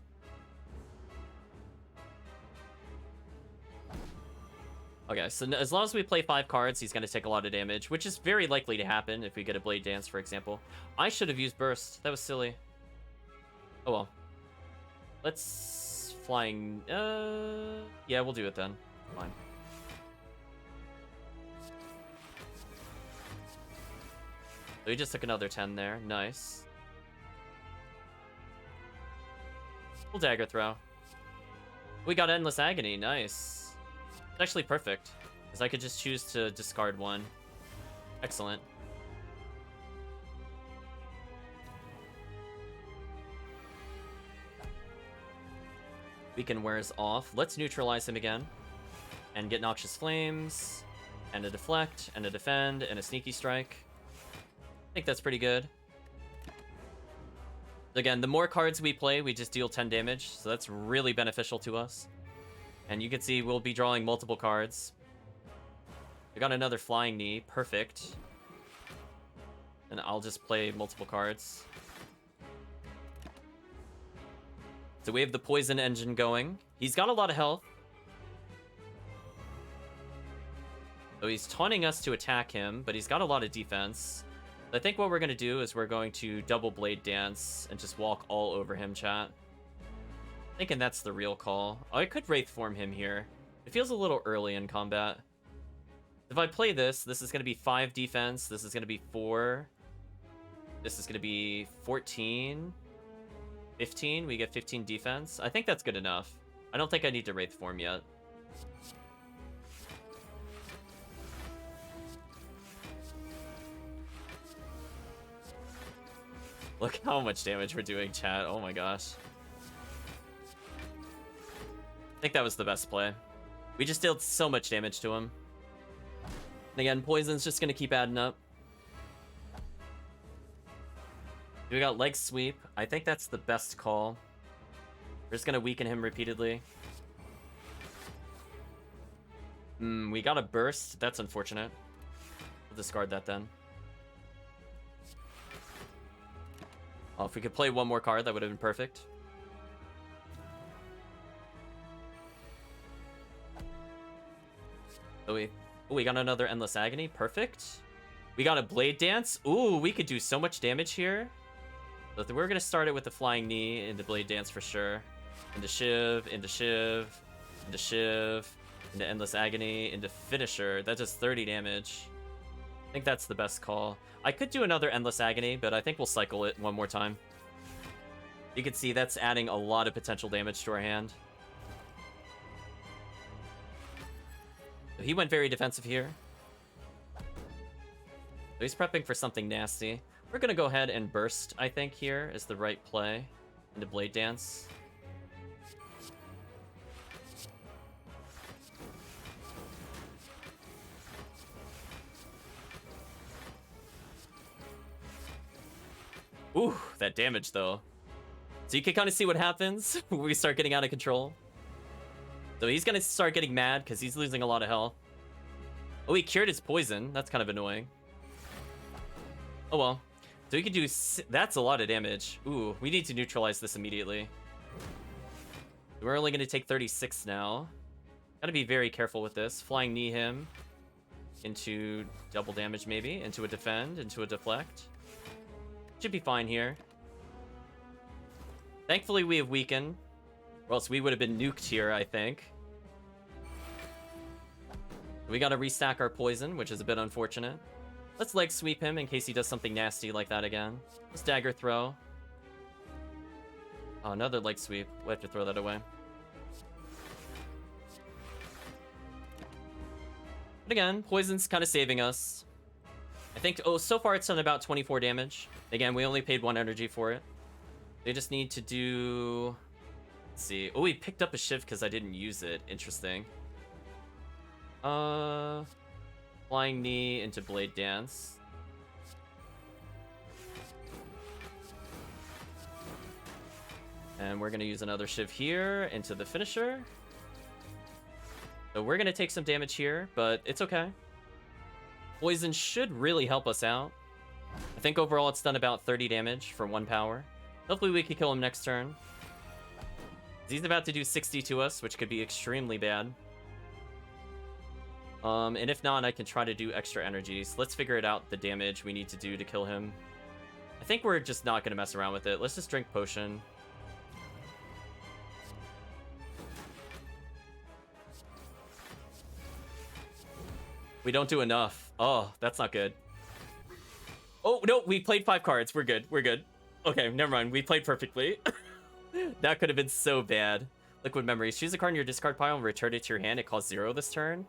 Okay, so as long as we play 5 cards, he's gonna take a lot of damage, which is very likely to happen if we get a Blade Dance, for example. I should have used Burst. That was silly. Oh well. Let's flying. Yeah, we'll do it then. Fine. So he just took another 10 there. Nice. Full dagger throw. We got Endless Agony. Nice. It's actually perfect, because I could just choose to discard 1. Excellent. Beacon wears off. Let's neutralize him again. And get Noxious Flames. And a Deflect. And a Defend. And a Sneaky Strike. I think that's pretty good. Again, the more cards we play, we just deal 10 damage. So that's really beneficial to us. And you can see we'll be drawing multiple cards. We got another Flying Knee. Perfect. And I'll just play multiple cards. So we have the Poison Engine going. He's got a lot of health. So he's taunting us to attack him, but he's got a lot of defense. I think what we're going to do is we're going to double Blade Dance and just walk all over him, chat. Thinking that's the real call. Oh, I could Wraith Form him here. It feels a little early in combat. If I play this, this is going to be 5 defense. This is going to be 4. This is going to be 14. 15, we get 15 defense. I think that's good enough. I don't think I need to Wraith Form yet. Look how much damage we're doing, chat. Oh my gosh. I think that was the best play. We just dealt so much damage to him. And again, Poison's just going to keep adding up. We got Leg Sweep. I think that's the best call. We're just gonna weaken him repeatedly. We got a Burst. That's unfortunate. We'll discard that then. Oh, if we could play one more card, that would have been perfect. Oh, we got another Endless Agony. Perfect. We got a Blade Dance. Ooh, we could do so much damage here. But we're going to start it with the Flying Knee into Blade Dance for sure. Into Shiv, into Shiv, into Shiv, into Endless Agony, into Finisher. That does 30 damage. I think that's the best call. I could do another Endless Agony, but I think we'll cycle it one more time. You can see that's adding a lot of potential damage to our hand. So he went very defensive here. So he's prepping for something nasty. We're going to go ahead and Burst, I think, here is the right play into Blade Dance. Ooh, that damage, though. So you can kind of see what happens when we start getting out of control. So he's going to start getting mad because he's losing a lot of health. Oh, he cured his poison. That's kind of annoying. Oh, well. So we can do... That's a lot of damage. Ooh, we need to neutralize this immediately. We're only going to take 36 now. Gotta be very careful with this. Flying Knee him into double damage, maybe. Into a Defend, into a Deflect. Should be fine here. Thankfully, we have Weaken. Or else we would have been nuked here, I think. We gotta restack our poison, which is a bit unfortunate. Let's Leg Sweep him in case he does something nasty like that again. Let's Dagger Throw. Oh, another leg sweep. We'll have to throw that away. But again, poison's kind of saving us. I think, oh, so far it's done about 24 damage. Again, we only paid 1 energy for it. They just need to do... Let's see. Oh, we picked up a shiv because I didn't use it. Interesting. Flying knee into blade dance. And we're going to use another shiv here into the finisher. So we're going to take some damage here, but it's okay. Poison should really help us out. I think overall it's done about 30 damage for 1 power. Hopefully we can kill him next turn. He's about to do 60 to us, which could be extremely bad. And if not, I can try to do extra energies. Let's figure it out, the damage we need to do to kill him. I think we're just not going to mess around with it. Let's just drink potion. We don't do enough. Oh, that's not good. Oh, no, we played 5 cards. We're good. We're good. Okay, never mind. We played perfectly. That could have been so bad. Liquid Memories. Choose a card in your discard pile and return it to your hand. It costs 0 this turn.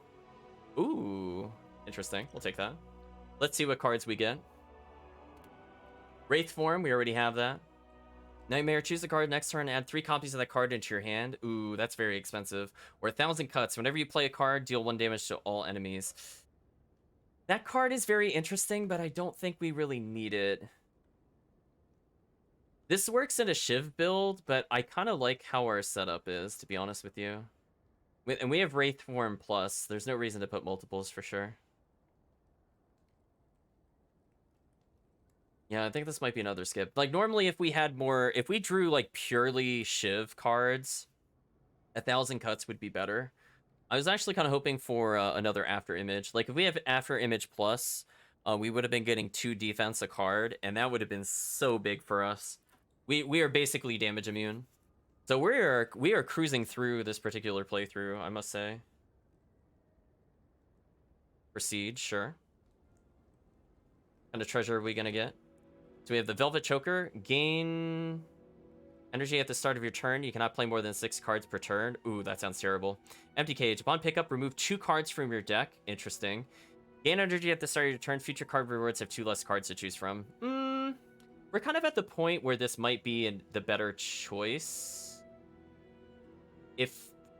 Ooh, interesting. We'll take that. Let's see what cards we get. Wraith Form. We already have that. Nightmare. Choose a card next turn. Add 3 copies of that card into your hand. Ooh, that's very expensive. Or 1,000 Cuts. Whenever you play a card, deal 1 damage to all enemies. That card is very interesting, but I don't think we really need it. This works in a Shiv build, but I kind of like how our setup is, to be honest with you. And we have Wraith Form Plus. There's no reason to put multiples for sure. Yeah, I think this might be another skip. Like, normally if we had more... If we drew, like, purely Shiv cards, 1,000 Cuts would be better. I was actually kind of hoping for another After Image. Like, if we have After Image Plus, we would have been getting 2 defense a card, and that would have been so big for us. We are basically damage immune. So we are cruising through this particular playthrough, I must say. Proceed, sure. What kind of treasure are we going to get? So we have the Velvet Choker. Gain energy at the start of your turn. You cannot play more than 6 cards per turn. Ooh, that sounds terrible. Empty Cage. Upon pickup, remove 2 cards from your deck. Interesting. Gain energy at the start of your turn. Future card rewards have 2 less cards to choose from. We're kind of at the point where this might be the better choice. If,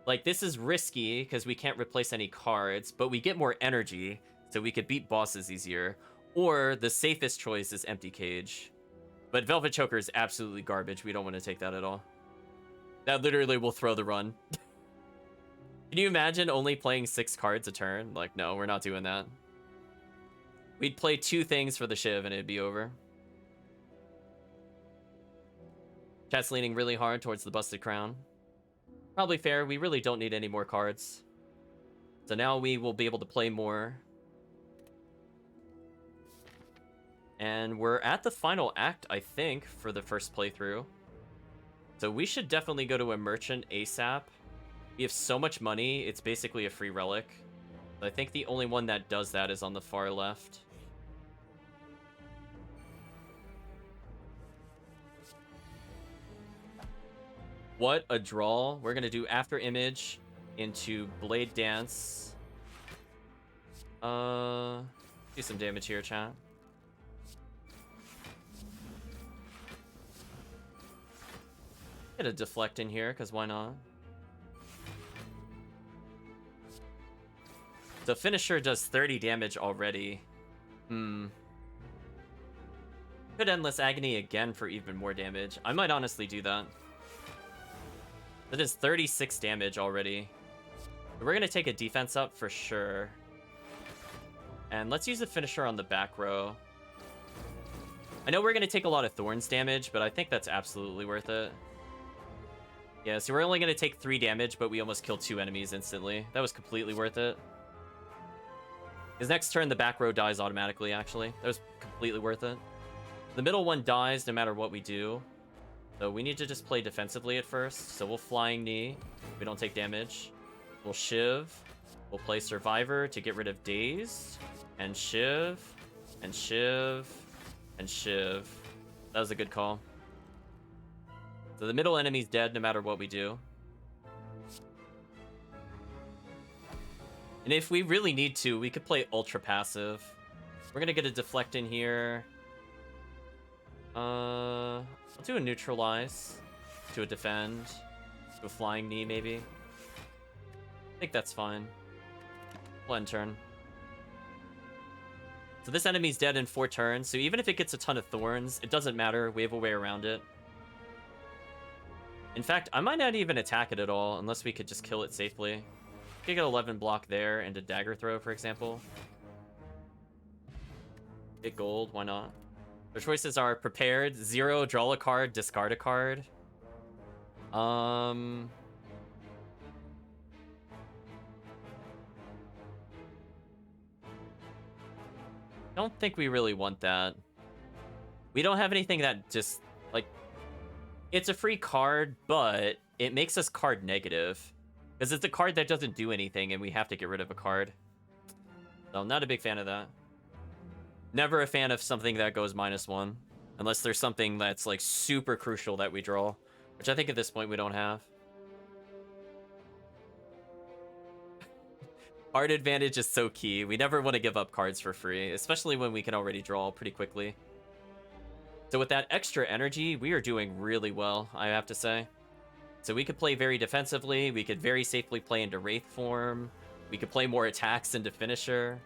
like, this is risky because we can't replace any cards, but we get more energy, so we could beat bosses easier. Or the safest choice is Empty Cage. But Velvet Choker is absolutely garbage. We don't want to take that at all. That literally will throw the run. Can you imagine only playing 6 cards a turn? Like, no, we're not doing that. We'd play 2 things for the Shiv and it'd be over. Chat's leaning really hard towards the Busted Crown. Probably fair. We really don't need any more cards. So now we will be able to play more. And we're at the final act, I think, for the first playthrough. So we should definitely go to a merchant ASAP. We have so much money, it's basically a free relic. I think the only one that does that is on the far left. What a draw. We're going to do After Image into Blade Dance. Do some damage here, chat. Get a deflect in here, because why not? The finisher does 30 damage already. Could Endless Agony again for even more damage. I might honestly do that. That is 36 damage already. We're going to take a defense up for sure. And let's use the finisher on the back row. I know we're going to take a lot of Thorns damage, but I think that's absolutely worth it. Yeah, so we're only going to take 3 damage, but we almost killed 2 enemies instantly. That was completely worth it. Because next turn, the back row dies automatically, actually. That was completely worth it. The middle one dies no matter what we do. So we need to just play defensively at first. So we'll Flying Knee. We don't take damage. We'll Shiv. We'll play Survivor to get rid of Dazed. And Shiv. And Shiv. And Shiv. That was a good call. So the middle enemy's dead no matter what we do. And if we really need to, we could play ultra passive. We're gonna get a deflect in here. I'll do a neutralize. To a defend. To a flying knee, maybe. I think that's fine. We'll end turn. So this enemy's dead in 4 turns, so even if it gets a ton of thorns, it doesn't matter. We have a way around it. In fact, I might not even attack it at all, unless we could just kill it safely. We could get 11 block there and a dagger throw, for example. Get gold, why not? Their choices are prepared, 0, draw a card, discard a card. Don't think we really want that. We don't have anything that just, like... It's a free card, but it makes us card negative. Because it's a card that doesn't do anything, and we have to get rid of a card. So I'm not a big fan of that. Never a fan of something that goes -1. Unless there's something that's, like, super crucial that we draw. Which I think at this point we don't have. Card advantage is so key. We never want to give up cards for free, especially when we can already draw pretty quickly. So with that extra energy, we are doing really well, I have to say. So we could play very defensively. We could very safely play into Wraith form. We could play more attacks into Finisher.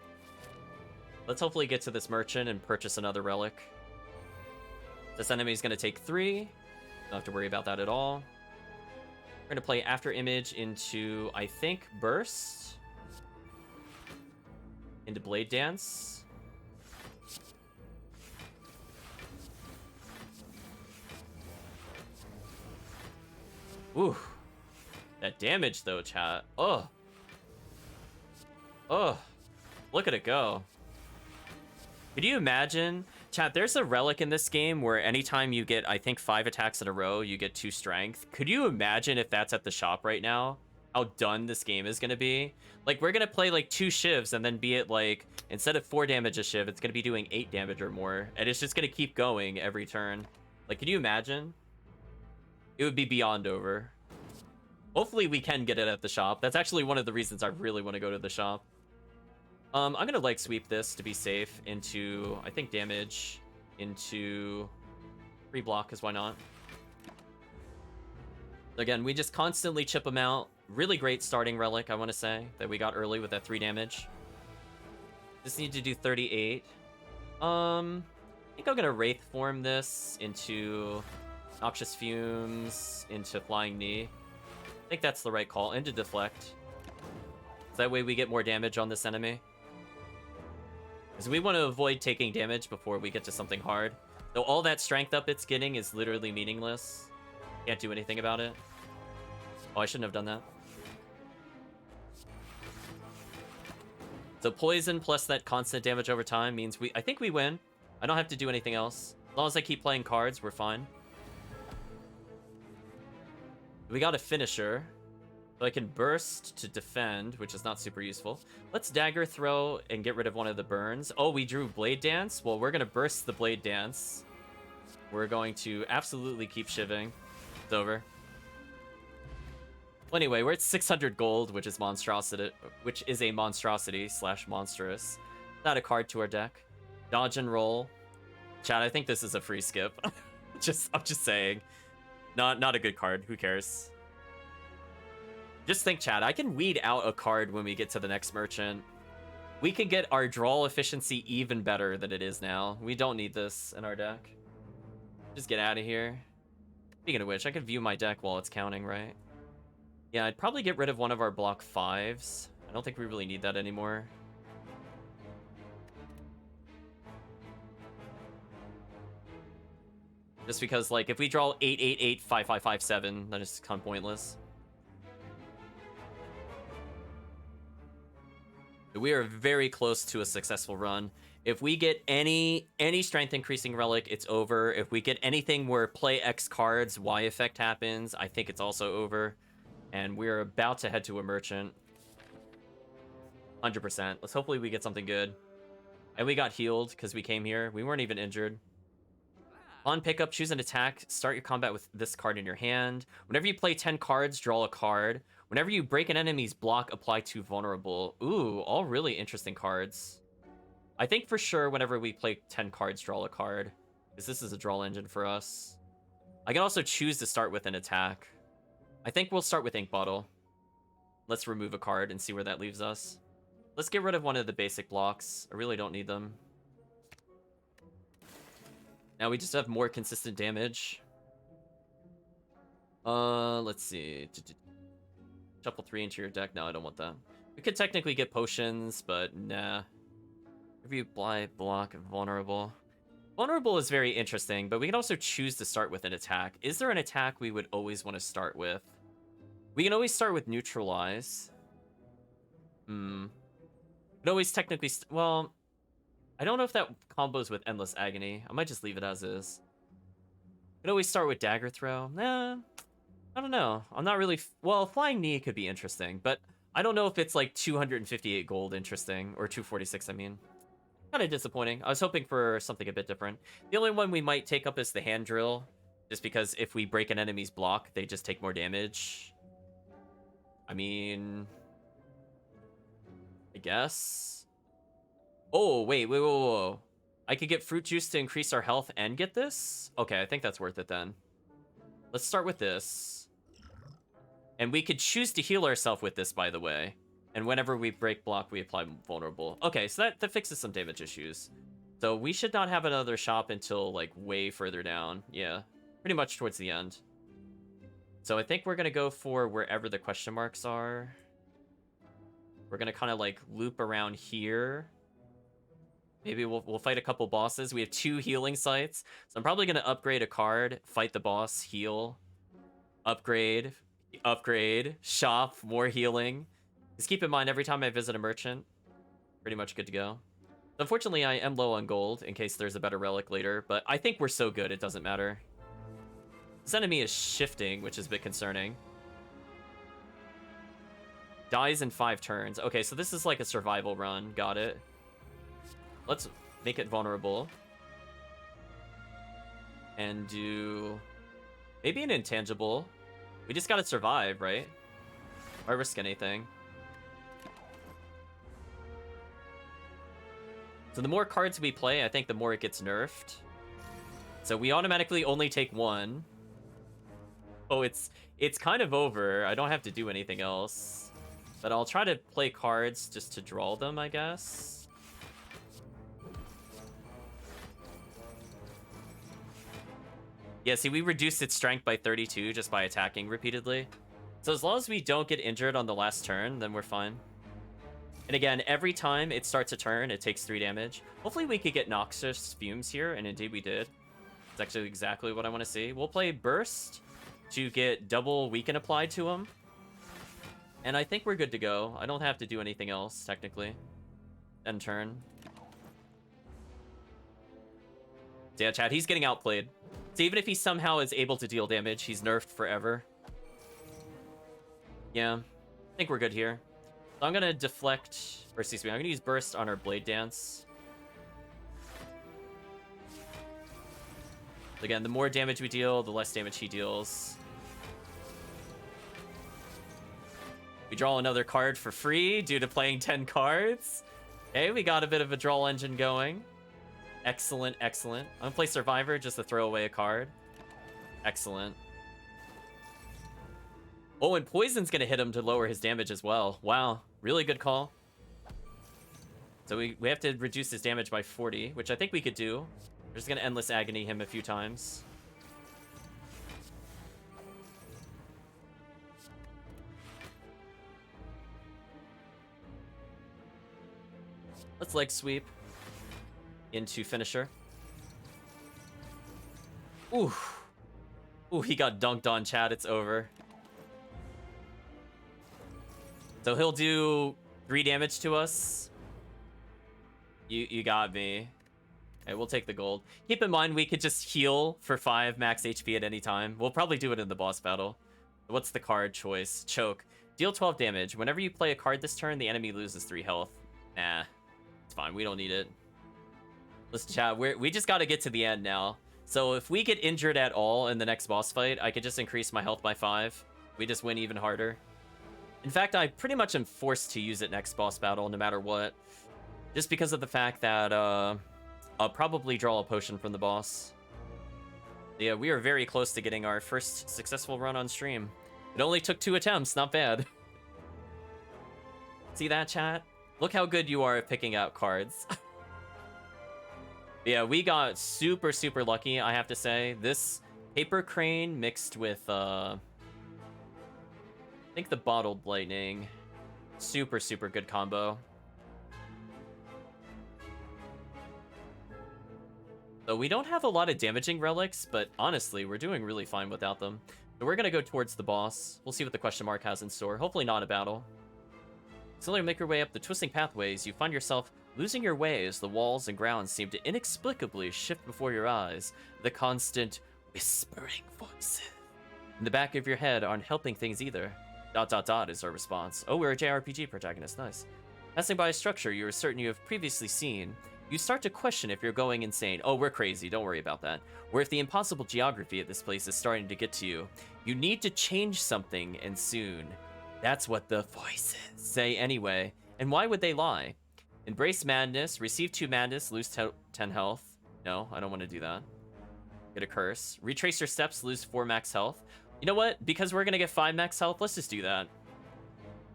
Let's hopefully get to this Merchant and purchase another Relic. This enemy's going to take 3. Don't have to worry about that at all. We're going to play After Image into, I think, Burst. Into Blade Dance. Ooh. That damage, though, chat. Oh. Oh. Look at it go. Could you imagine? Chat, there's a relic in this game where anytime you get, I think, 5 attacks in a row, you get 2 strength. Could you imagine if that's at the shop right now? How done this game is going to be? Like, we're going to play, like, 2 shivs and then be at, like, instead of 4 damage a shiv, it's going to be doing 8 damage or more. And it's just going to keep going every turn. Like, can you imagine? It would be beyond over. Hopefully we can get it at the shop. That's actually one of the reasons I really want to go to the shop. I'm going to, like, sweep this to be safe into, I think, damage. Into 3 block, because why not? Again, we just constantly chip them out. Really great starting relic, I want to say, that we got early with that 3 damage. Just need to do 38. I think I'm going to Wraith form this into Noxious Fumes, into Flying Knee. I think that's the right call, into Deflect. So that way we get more damage on this enemy. Because we want to avoid taking damage before we get to something hard. Though all that strength up it's getting is literally meaningless. Can't do anything about it. Oh, I shouldn't have done that. So poison plus that constant damage over time means I think we win. I don't have to do anything else. As long as I keep playing cards, we're fine. We got a Finisher. So I can burst to defend, which is not super useful. Let's dagger throw and get rid of one of the burns. Oh, we drew Blade Dance? Well, we're going to burst the Blade Dance. We're going to absolutely keep shivving. It's over. Well, anyway, we're at 600 gold, which is a monstrosity slash monstrous. Add a card to our deck. Dodge and roll. Chat, I think this is a free skip. I'm just saying. Not a good card. Who cares? Just think, chat, I can weed out a card when we get to the next merchant. We can get our draw efficiency even better than it is now. We don't need this in our deck. Just get out of here. Speaking of which, I could view my deck while it's counting, right? Yeah, I'd probably get rid of one of our block 5s. I don't think we really need that anymore. Just because, like, if we draw 8, 8, 8, 5, 5, 5, 7, then it's kind of pointless. We are very close to a successful run. If we get any strength increasing relic, it's over. If we get anything where play X cards, Y effect happens, I think it's also over. And we're about to head to a merchant. 100%. Let's hopefully we get something good. And we got healed because we came here. We weren't even injured. On pickup, choose an attack. Start your combat with this card in your hand. Whenever you play 10 cards, draw a card. Whenever you break an enemy's block, apply to vulnerable. Ooh, all really interesting cards. I think for sure whenever we play 10 cards, draw a card. Because this is a draw engine for us. I can also choose to start with an attack. I think we'll start with Ink Bottle. Let's remove a card and see where that leaves us. Let's get rid of one of the basic blocks. I really don't need them. Now we just have more consistent damage. Let's see. Shuffle 3 into your deck. No, I don't want that. We could technically get potions, but nah. If you block vulnerable. Vulnerable is very interesting, but we can also choose to start with an attack. Is there an attack we would always want to start with? We can always start with neutralize. We could always technically... well, I don't know if that combos with Endless Agony. I might just leave it as is. We could always start with Dagger Throw. Nah, I don't know. I'm not really... well, Flying Knee could be interesting, but I don't know if it's like 258 gold interesting, or 246, I mean. Kind of disappointing. I was hoping for something a bit different. The only one we might take up is the Hand Drill, just because if we break an enemy's block, they just take more damage. I mean... I guess... oh, wait. I could get Fruit Juice to increase our health and get this? Okay, I think that's worth it then. Let's start with this. And we could choose to heal ourselves with this, by the way. And whenever we break block, we apply vulnerable. Okay, so that fixes some damage issues. So we should not have another shop until, like, way further down. Yeah, pretty much towards the end. So I think we're going to go for wherever the question marks are. We're going to kind of, like, loop around here. Maybe we'll fight a couple bosses. We have 2 healing sites. So I'm probably going to upgrade a card, fight the boss, heal, upgrade, shop, more healing. Just keep in mind, every time I visit a merchant, pretty much good to go. Unfortunately, I am low on gold in case there's a better relic later, but I think we're so good it doesn't matter. This enemy is shifting, which is a bit concerning. Dies in 5 turns. Okay, so this is like a survival run. Got it. Let's make it vulnerable. And do... maybe an intangible. We just gotta survive, right? Why risk anything? So the more cards we play, I think the more it gets nerfed. So we automatically only take 1. Oh, it's kind of over. I don't have to do anything else. But I'll try to play cards just to draw them, I guess. Yeah, see, we reduced its strength by 32 just by attacking repeatedly. So as long as we don't get injured on the last turn, then we're fine. And again, every time it starts a turn, it takes 3 damage. Hopefully we could get Noxious Fumes here, and indeed we did. It's actually exactly what I want to see. We'll play Burst to get double Weaken applied to him. And I think we're good to go. I don't have to do anything else, technically. End turn. So yeah, chat, he's getting outplayed. So even if he somehow is able to deal damage, he's nerfed forever. Yeah, I think we're good here. So I'm gonna deflect, or excuse me, I'm gonna use Burst on our Blade Dance. Again, the more damage we deal, the less damage he deals. We draw another card for free due to playing 10 cards. Okay, we got a bit of a draw engine going. Excellent, excellent. I'm gonna play Survivor just to throw away a card. Excellent. Oh, and Poison's gonna hit him to lower his damage as well. Wow, really good call. So we have to reduce his damage by 40, which I think we could do. We're just gonna Endless Agony him a few times. Let's leg sweep into finisher. Ooh. Ooh, he got dunked on, chat. It's over. So he'll do 3 damage to us. You got me. Okay, we'll take the gold. Keep in mind, we could just heal for 5 max HP at any time. We'll probably do it in the boss battle. What's the card choice? Choke. Deal 12 damage. Whenever you play a card this turn, the enemy loses 3 health. Nah. It's fine. We don't need it. Let's chat. We just got to get to the end now. So if we get injured at all in the next boss fight, I could just increase my health by 5. We just win even harder. In fact, I pretty much am forced to use it next boss battle no matter what. Just because of the fact that I'll probably draw a potion from the boss. Yeah, we are very close to getting our first successful run on stream. It only took 2 attempts, not bad. See that, chat? Look how good you are at picking out cards. Yeah, we got super, super lucky, I have to say. This Paper Crane mixed with, I think the Bottled Lightning. Super, super good combo. So we don't have a lot of damaging relics, but honestly, we're doing really fine without them. So we're going to go towards the boss. We'll see what the question mark has in store. Hopefully not a battle. Slowly make your way up the twisting pathways. You find yourself losing your way as the walls and grounds seem to inexplicably shift before your eyes. The constant whispering voices in the back of your head aren't helping things either. ... is our response. Oh, we're a JRPG protagonist. Nice. Passing by a structure you are certain you have previously seen, you start to question if you're going insane. Oh, we're crazy. Don't worry about that. Or if the impossible geography at this place is starting to get to you. You need to change something, and soon. That's what the voices say anyway. And why would they lie? Embrace madness, receive 2 madness, lose 10 health. No, I don't want to do that. Get a curse. Retrace your steps, lose 4 max health. You know what? Because we're going to get 5 max health, let's just do that.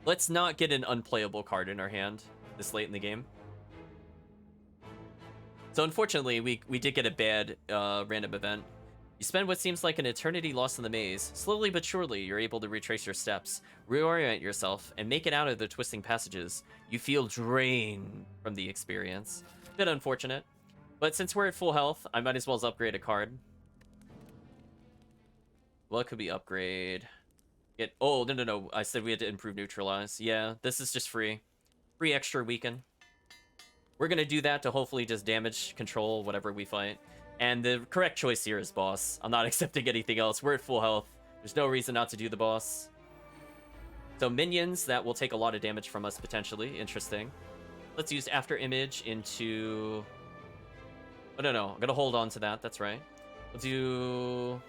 Let's not get an unplayable card in our hand this late in the game. So unfortunately, we did get a bad random event. You spend what seems like an eternity lost in the maze. Slowly but surely, you're able to retrace your steps, reorient yourself, and make it out of the twisting passages. You feel drained from the experience. Bit unfortunate. But since we're at full health, I might as well upgrade a card. What could we upgrade? Oh, no. I said we had to improve neutralize. Yeah, this is just free. Free extra weaken. We're going to do that to hopefully just damage control whatever we fight. And the correct choice here is boss. I'm not accepting anything else. We're at full health. There's no reason not to do the boss. So minions, that will take a lot of damage from us potentially. Interesting. Let's use After Image into... Oh, no. I'm going to hold on to that. That's right. I'll do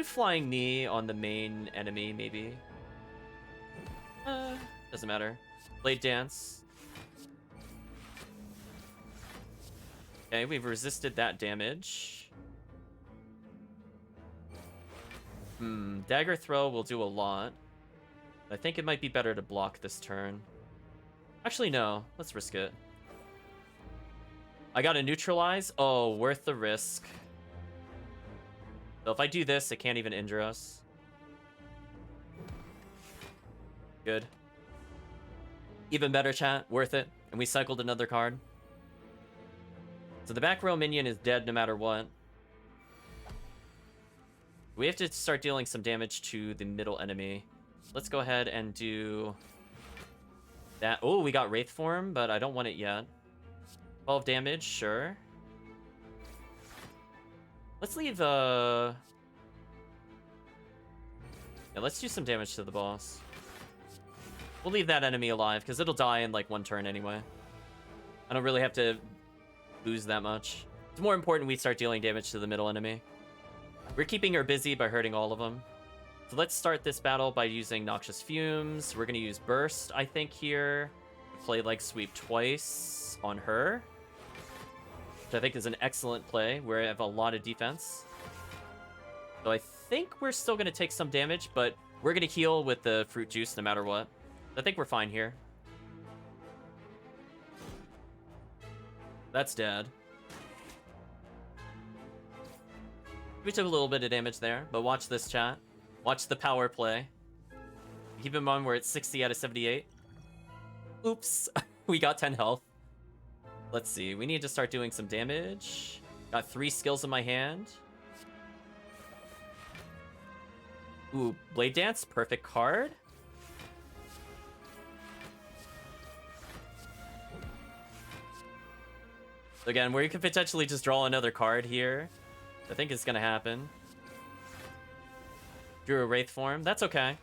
Flying Knee on the main enemy, maybe. Doesn't matter. Blade Dance. Okay, we've resisted that damage. Dagger Throw will do a lot. I think it might be better to block this turn. Actually, no. Let's risk it. I got to neutralize. Oh, worth the risk. So if I do this, it can't even injure us. Good. Even better, chat. Worth it. And we cycled another card. So the back row minion is dead no matter what. We have to start dealing some damage to the middle enemy. Let's go ahead and do that. Oh, we got Wraith Form, but I don't want it yet. 12 damage, sure. Let's leave, yeah, let's do some damage to the boss. We'll leave that enemy alive, because it'll die in, like, 1 turn anyway. I don't really have to lose that much. It's more important we start dealing damage to the middle enemy. We're keeping her busy by hurting all of them. So let's start this battle by using Noxious Fumes. We're going to use Burst, I think, here. Play like Sweep twice on her, which I think is an excellent play, where I have a lot of defense. So I think we're still going to take some damage, but we're going to heal with the Fruit Juice no matter what. I think we're fine here. That's dead. We took a little bit of damage there, but watch this, chat. Watch the power play. Keep in mind we're at 60 out of 78. Oops. We got 10 health. Let's see. We need to start doing some damage. Got 3 skills in my hand. Ooh, Blade Dance. Perfect card. Again, where you could potentially just draw another card here. I think it's going to happen. Drew a Wraith Form. That's okay.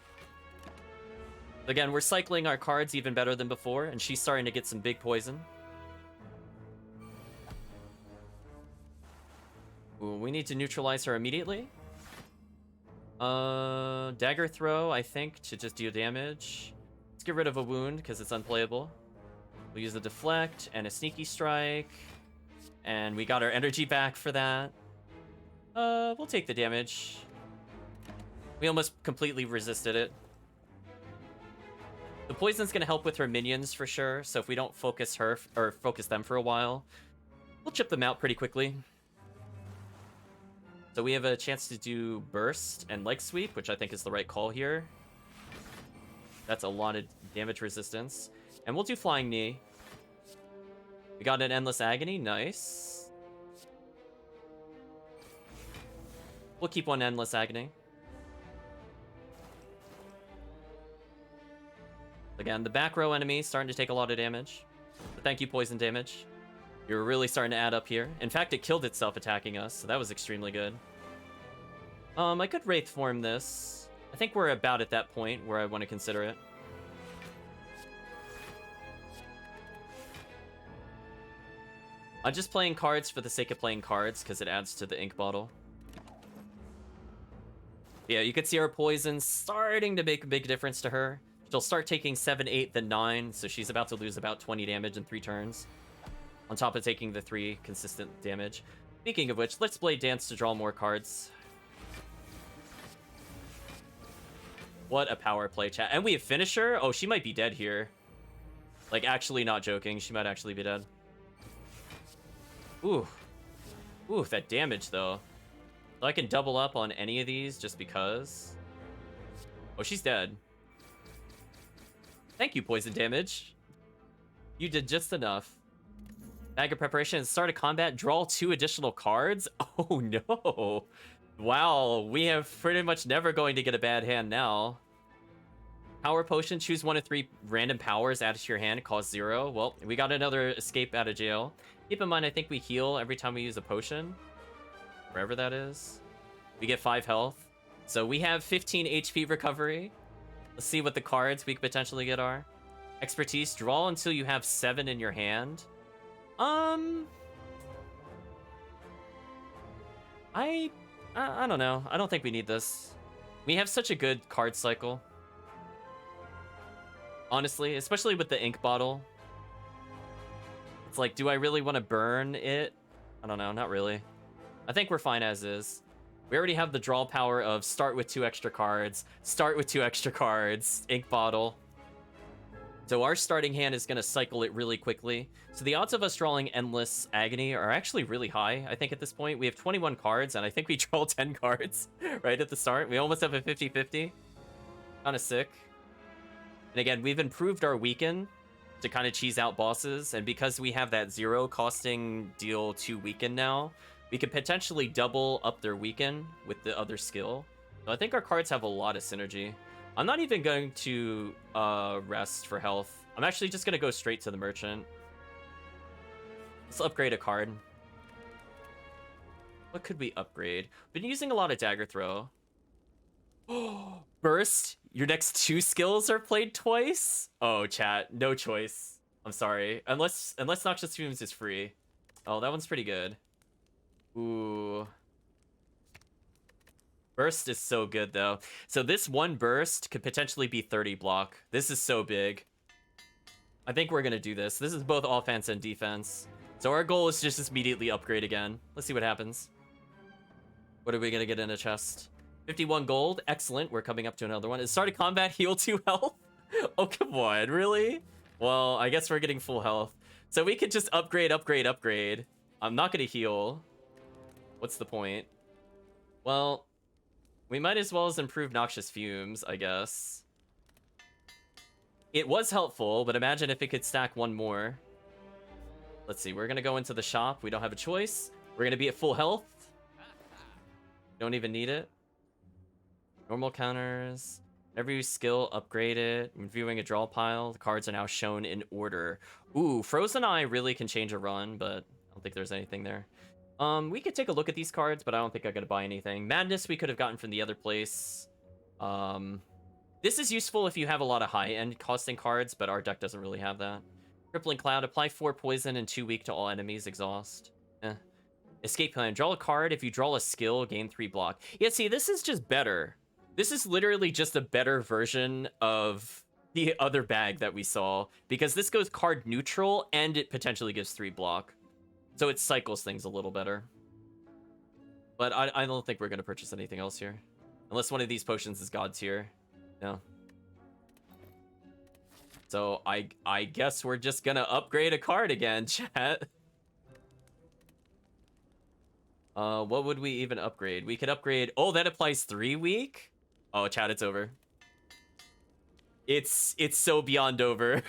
Again, we're cycling our cards even better than before, and she's starting to get some big poison. Ooh, we need to neutralize her immediately. Dagger throw, I think, to just deal damage. Let's get rid of a wound, because it's unplayable. We'll use a deflect and a sneaky strike. And we got our energy back for that. We'll take the damage. We almost completely resisted it. The poison's gonna help with her minions for sure, so if we don't focus her, or focus them for a while, we'll chip them out pretty quickly. So we have a chance to do Burst and Leg Sweep, which I think is the right call here. That's a lot of damage resistance. And we'll do Flying Knee. We got an Endless Agony, nice. We'll keep one Endless Agony. Again, the back row enemy starting to take a lot of damage. But thank you, poison damage. You're really starting to add up here. In fact, it killed itself attacking us, so that was extremely good. I could Wraith form this. I think we're about at that point where I want to consider it. I'm just playing cards for the sake of playing cards, because it adds to the ink bottle. Yeah, you can see our poison starting to make a big difference to her. She'll start taking 7, 8, then 9, so she's about to lose about 20 damage in 3 turns. On top of taking the 3 consistent damage. Speaking of which, let's Blade Dance to draw more cards. What a power play, chat. And we have Finisher? Oh, she might be dead here. Like, actually not joking. She might actually be dead. Ooh. Ooh, that damage, though. So I can double up on any of these just because. Oh, she's dead. Thank you, poison damage. You did just enough. Bag of preparation and start a combat. Draw 2 additional cards. Oh no. Wow, we have pretty much never going to get a bad hand now. Power potion. Choose 1 of 3 random powers added to your hand. Cost 0. Well, we got another escape out of jail. Keep in mind, I think we heal every time we use a potion. Wherever that is. We get 5 health. So we have 15 HP recovery. Let's see what the cards we could potentially get are. Expertise. Draw until you have 7 in your hand. I don't know. I don't think we need this. We have such a good card cycle. Honestly, especially with the ink bottle. It's like, do I really want to burn it? I don't know, not really. I think we're fine as is. We already have the draw power of start with 2 extra cards, start with 2 extra cards, ink bottle. So our starting hand is going to cycle it really quickly. So the odds of us drawing Endless Agony are actually really high, I think, at this point. We have 21 cards, and I think we draw 10 cards right at the start. We almost have a 50-50. Kind of sick. And again, we've improved our Weaken to kind of cheese out bosses. And because we have that 0 costing deal 2 Weaken now, we could potentially double up their Weaken with the other skill. So I think our cards have a lot of synergy. I'm not even going to rest for health. I'm actually just going to go straight to the merchant. Let's upgrade a card. What could we upgrade? Been using a lot of Dagger Throw. Burst. Your next 2 skills are played twice? Oh, chat. No choice. I'm sorry. Unless Noxious Fumes is free. Oh, that one's pretty good. Ooh. Burst is so good, though. So this 1 burst could potentially be 30 block. This is so big. I think we're going to do this. This is both offense and defense. So our goal is just immediately upgrade again. Let's see what happens. What are we going to get in a chest? 51 gold. Excellent. We're coming up to another one. Is start a combat, heal 2 health? Oh, come on. Really? Well, I guess we're getting full health. So we could just upgrade, upgrade, upgrade. I'm not going to heal. What's the point? Well, we might as well as improve Noxious Fumes, I guess. It was helpful, but imagine if it could stack 1 more. Let's see, we're gonna go into the shop. We don't have a choice. We're gonna be at full health. Don't even need it. Normal counters. Every skill, upgrade it. Reviewing a draw pile. The cards are now shown in order. Ooh, Frozen Eye really can change a run, but I don't think there's anything there. We could take a look at these cards, but I don't think I'm gonna buy anything. Madness we could have gotten from the other place. This is useful if you have a lot of high-end costing cards, but our deck doesn't really have that. Crippling Cloud, apply 4 poison and 2 weak to all enemies, exhaust. Escape plan. Draw a card. If you draw a skill, gain 3 block. Yeah, see, this is just better. This is literally just a better version of the other bag that we saw, because this goes card neutral and it potentially gives 3 block. So it cycles things a little better. But I don't think we're going to purchase anything else here. Unless one of these potions is God tier. No. So I guess we're just going to upgrade a card again, chat. What would we even upgrade? We could upgrade... Oh, that applies 3 week? Oh, chat, it's over. It's so beyond over.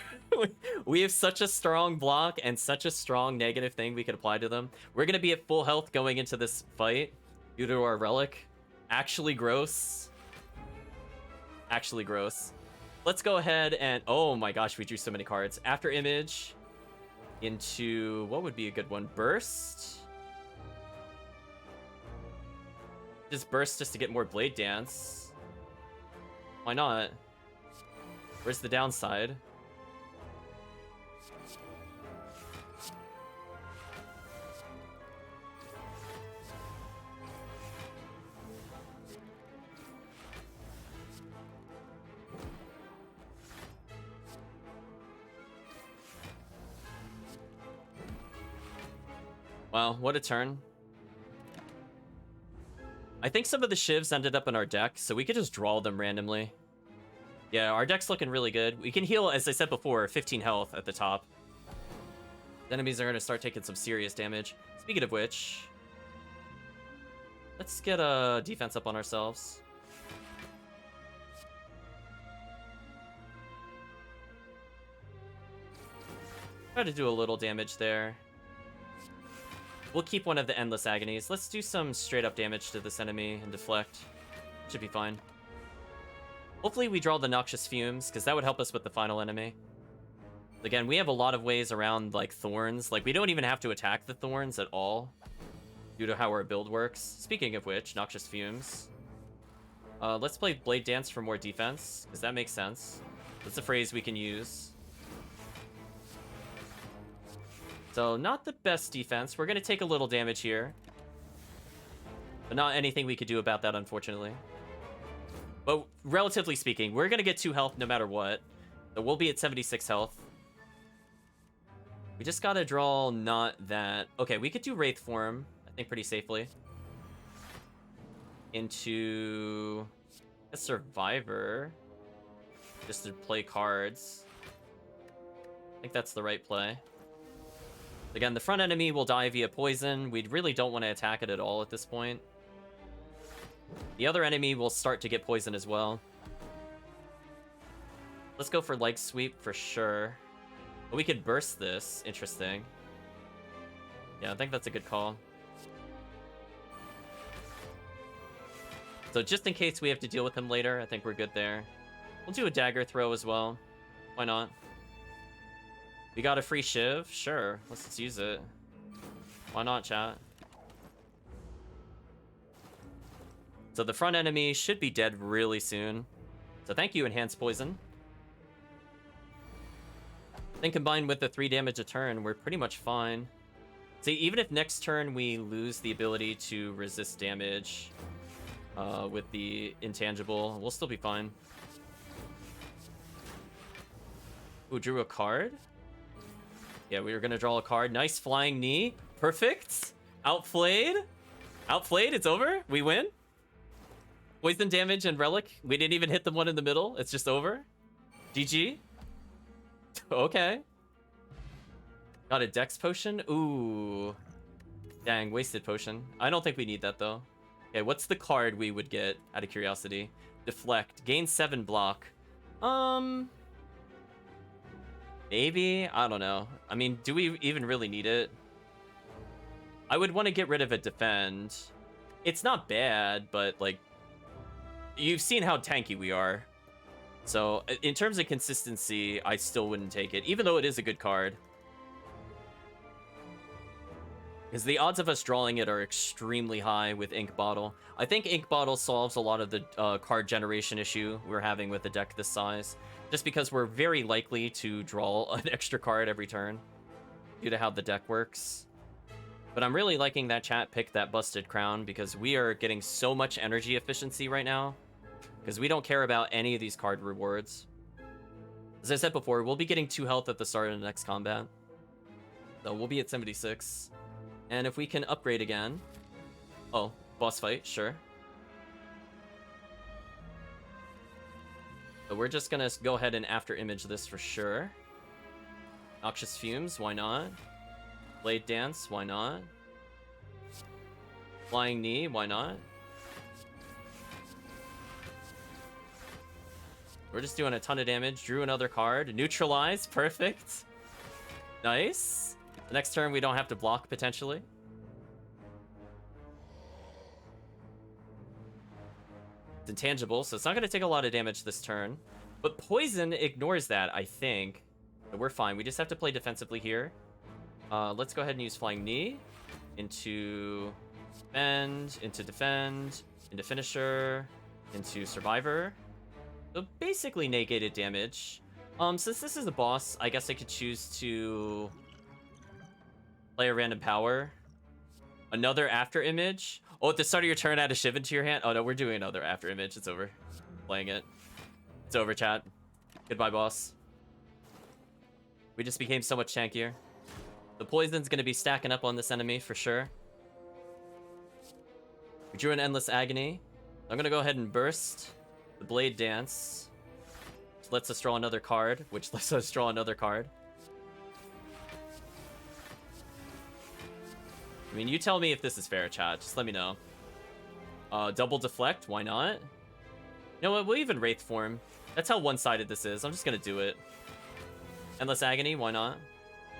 We have such a strong block and such a strong negative thing we could apply to them. We're going to be at full health going into this fight due to our relic. Actually gross. Actually gross. Let's go ahead and... Oh my gosh, we drew so many cards. After image into... What would be a good one? Burst? Just burst just to get more Blade Dance. Why not? Where's the downside? Wow, what a turn. I think some of the shivs ended up in our deck, so we could just draw them randomly. Yeah, our deck's looking really good. We can heal, as I said before, 15 health at the top. The enemies are going to start taking some serious damage. Speaking of which, let's get a defense up on ourselves. Try to do a little damage there. We'll keep one of the Endless Agonies. Let's do some straight up damage to this enemy and deflect. Should be fine. Hopefully we draw the Noxious Fumes, because that would help us with the final enemy. Again, we have a lot of ways around, like, Thorns. Like, we don't even have to attack the Thorns at all, due to how our build works. Speaking of which, Noxious Fumes. Let's play Blade Dance for more defense, because that makes sense. That's a phrase we can use. So, not the best defense. We're going to take a little damage here. But not anything we could do about that, unfortunately. But relatively speaking, we're going to get 2 health no matter what. So we'll be at 76 health. We just got to draw not that... Okay, we could do Wraith Form, I think, pretty safely. Into a Survivor. Just to play cards. I think that's the right play. Again, the front enemy will die via poison. We really don't want to attack it at all at this point. The other enemy will start to get poison as well. Let's go for Leg Sweep for sure. But we could burst this. Interesting. Yeah, I think that's a good call. So just in case we have to deal with him later, I think we're good there. We'll do a Dagger Throw as well. Why not? We got a free Shiv? Sure. Let's use it. Why not, chat? So the front enemy should be dead really soon. So thank you, Enhanced Poison. Then combined with the 3 damage a turn, we're pretty much fine. See, even if next turn we lose the ability to resist damage with the intangible, we'll still be fine. Ooh, drew a card? Yeah, we were going to draw a card. Nice Flying Knee. Perfect. Outplayed. Outplayed. It's over. We win. Poison damage and Relic. We didn't even hit the one in the middle. It's just over. GG. Okay. Got a Dex Potion. Ooh. Dang, wasted potion. I don't think we need that, though. Okay, what's the card we would get, out of curiosity? Deflect. Gain 7 block. Maybe? I don't know. I mean, do we even really need it? I would want to get rid of a Defend. It's not bad, but, like, you've seen how tanky we are. So, in terms of consistency, I still wouldn't take it, even though it is a good card. Because the odds of us drawing it are extremely high with Ink Bottle. I think Ink Bottle solves a lot of the card generation issue we're having with a deck this size. Just because we're very likely to draw an extra card every turn due to how the deck works. But I'm really liking that chat picked that Busted Crown because we are getting so much energy efficiency right now. Because we don't care about any of these card rewards. As I said before, we'll be getting 2 health at the start of the next combat. So we'll be at 76. And if we can upgrade again... Oh, boss fight, sure. So we're just gonna go ahead and after image this for sure. Noxious Fumes, why not? Blade Dance, why not? Flying Knee, why not? We're just doing a ton of damage. Drew another card. Neutralize, perfect. Nice. The next turn we don't have to block, potentially. It's intangible, so it's not going to take a lot of damage this turn. But Poison ignores that, I think. So we're fine. We just have to play defensively here. Let's go ahead and use Flying Knee. Into Defend, into Defend, into Finisher, into Survivor. So basically negated damage. Since this is a boss, I guess I could choose to play a random power. Another after image. Oh, at the start of your turn, add a Shiv into your hand. Oh no, we're doing another after image. It's over. Playing it. It's over, chat. Goodbye, boss. We just became so much tankier. The poison's gonna be stacking up on this enemy for sure. We drew an Endless Agony. I'm gonna go ahead and burst the Blade Dance. Which lets us draw another card. I mean, you tell me if this is fair, chat. Just let me know. Double Deflect, why not? You know what, we'll even Wraith form. That's how one-sided this is. I'm just gonna do it. Endless Agony, why not?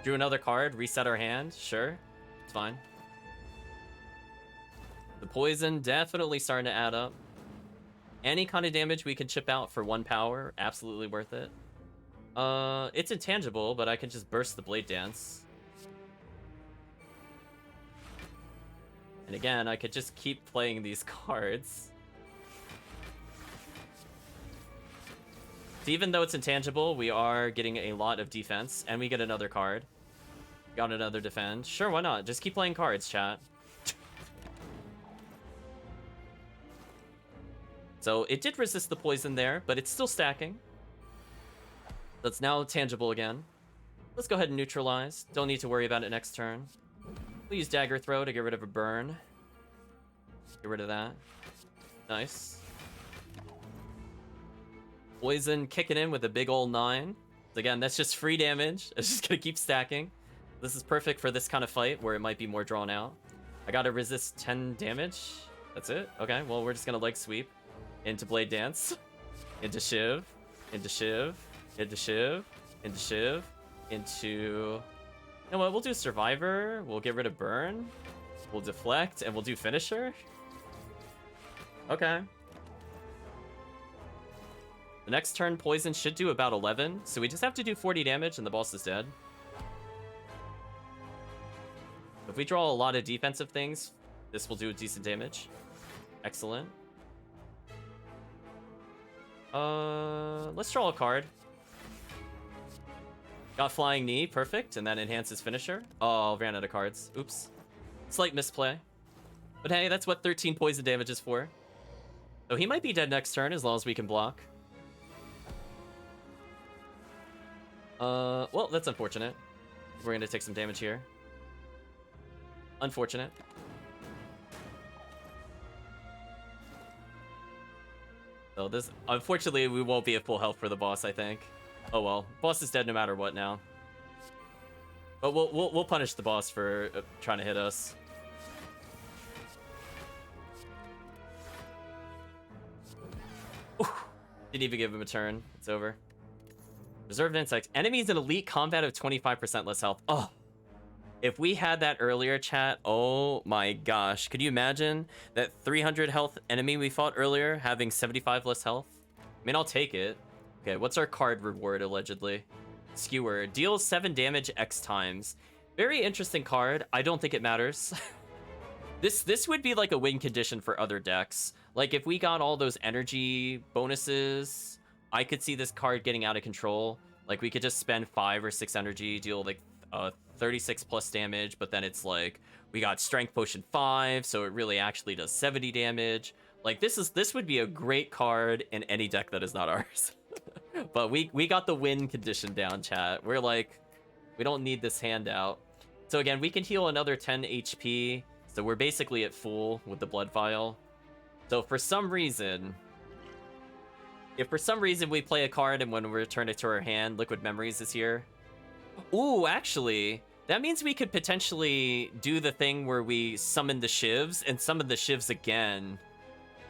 Drew another card, reset our hand, sure. It's fine. The poison definitely starting to add up. Any kind of damage we can chip out for 1 power, absolutely worth it. It's intangible, but I can just burst the Blade Dance. And again, I could just keep playing these cards. So even though it's intangible, we are getting a lot of defense, and we get another card. Got another defend. Sure, why not? Just keep playing cards, chat. So it did resist the poison there, but it's still stacking. That's now tangible again. Let's go ahead and neutralize. Don't need to worry about it next turn. We'll use Dagger Throw to get rid of a burn. Get rid of that. Nice. Poison kicking in with a big old 9. Again, that's just free damage. It's just gonna keep stacking. This is perfect for this kind of fight where it might be more drawn out. I gotta resist 10 damage. That's it? Okay, well, we're just gonna leg sweep. Into Blade Dance. Into Shiv. Into Shiv. Into Shiv. Into Shiv. Into... You know what, we'll do Survivor. We'll get rid of Burn. We'll Deflect, and we'll do Finisher. Okay. The next turn, Poison should do about 11, so we just have to do 40 damage and the boss is dead. If we draw a lot of defensive things, this will do decent damage. Excellent. Let's draw a card. Got Flying Knee, perfect, and that enhances Finisher. Oh, ran out of cards. Oops. Slight misplay. But hey, that's what 13 poison damage is for. So he might be dead next turn as long as we can block. Well, that's unfortunate. We're gonna take some damage here. Unfortunate. So this, unfortunately, we won't be at full health for the boss, I think. Oh well, boss is dead no matter what now. But we'll punish the boss for trying to hit us. Ooh, didn't even give him a turn. It's over. Reserved Insect. Enemies in elite combat of 25% less health. Oh, if we had that earlier, chat, oh my gosh. Could you imagine that 300 health enemy we fought earlier having 75 less health? I mean, I'll take it. Okay, what's our card reward, allegedly? Skewer. Deals 7 damage X times. Very interesting card. I don't think it matters. This would be like a win condition for other decks. Like, if we got all those energy bonuses, I could see this card getting out of control. Like, we could just spend 5 or 6 energy, deal like 36 plus damage, but then it's like we got Strength Potion 5, so it really actually does 70 damage. Like this would be a great card in any deck that is not ours. But we got the win condition down, chat. We're like, we don't need this handout. So again, we can heal another 10 HP. So we're basically at full with the blood vial. So for some reason, if for some reason we play a card and when we return it to our hand, Liquid Memories is here. Ooh, actually, that means we could potentially do the thing where we summon the shivs and summon the shivs again.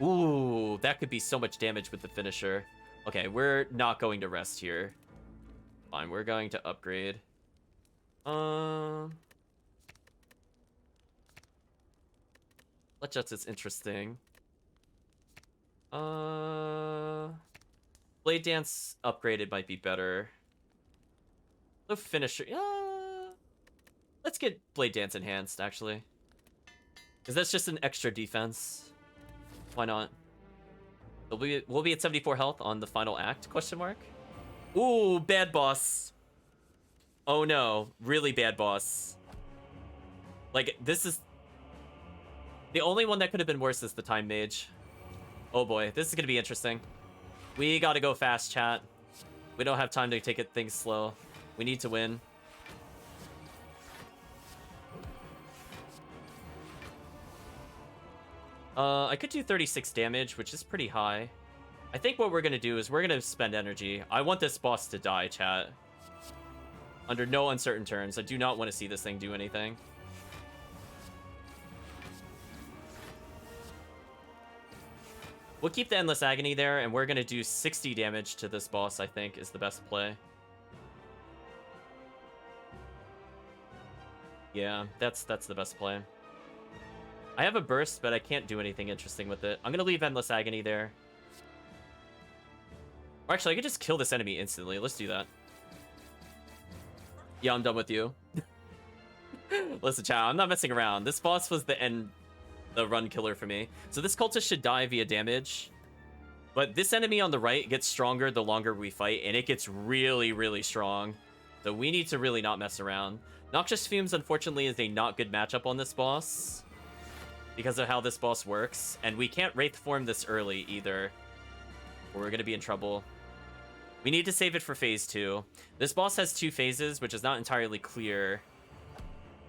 Ooh, that could be so much damage with the finisher. Okay, we're not going to rest here. Fine, we're going to upgrade. Let's is interesting. Blade Dance upgraded might be better. The finisher, let's get Blade Dance enhanced, actually. Because that's just an extra defense. Why not? We'll be at 74 health on the final act, question mark? Ooh, bad boss. Oh no, really bad boss. Like, this is... The only one that could have been worse is the Time Mage. Oh boy, this is gonna be interesting. We gotta go fast, chat. We don't have time to take things slow. We need to win. I could do 36 damage, which is pretty high. I think what we're gonna do is we're gonna spend energy. I want this boss to die, chat. Under no uncertain terms. I do not want to see this thing do anything. We'll keep the Endless Agony there, and we're gonna do 60 damage to this boss, I think, is the best play. Yeah, that's the best play. I have a burst, but I can't do anything interesting with it. I'm gonna leave Endless Agony there. Or actually, I could just kill this enemy instantly. Let's do that. Yeah, I'm done with you. Listen, chat, I'm not messing around. This boss was the run killer for me. So this cultist should die via damage. But this enemy on the right gets stronger the longer we fight, and it gets really, really strong. So we need to really not mess around. Noxious Fumes, unfortunately, is a not good matchup on this boss because of how this boss works. And we can't Wraith form this early either, or we're going to be in trouble. We need to save it for phase 2. This boss has 2 phases, which is not entirely clear.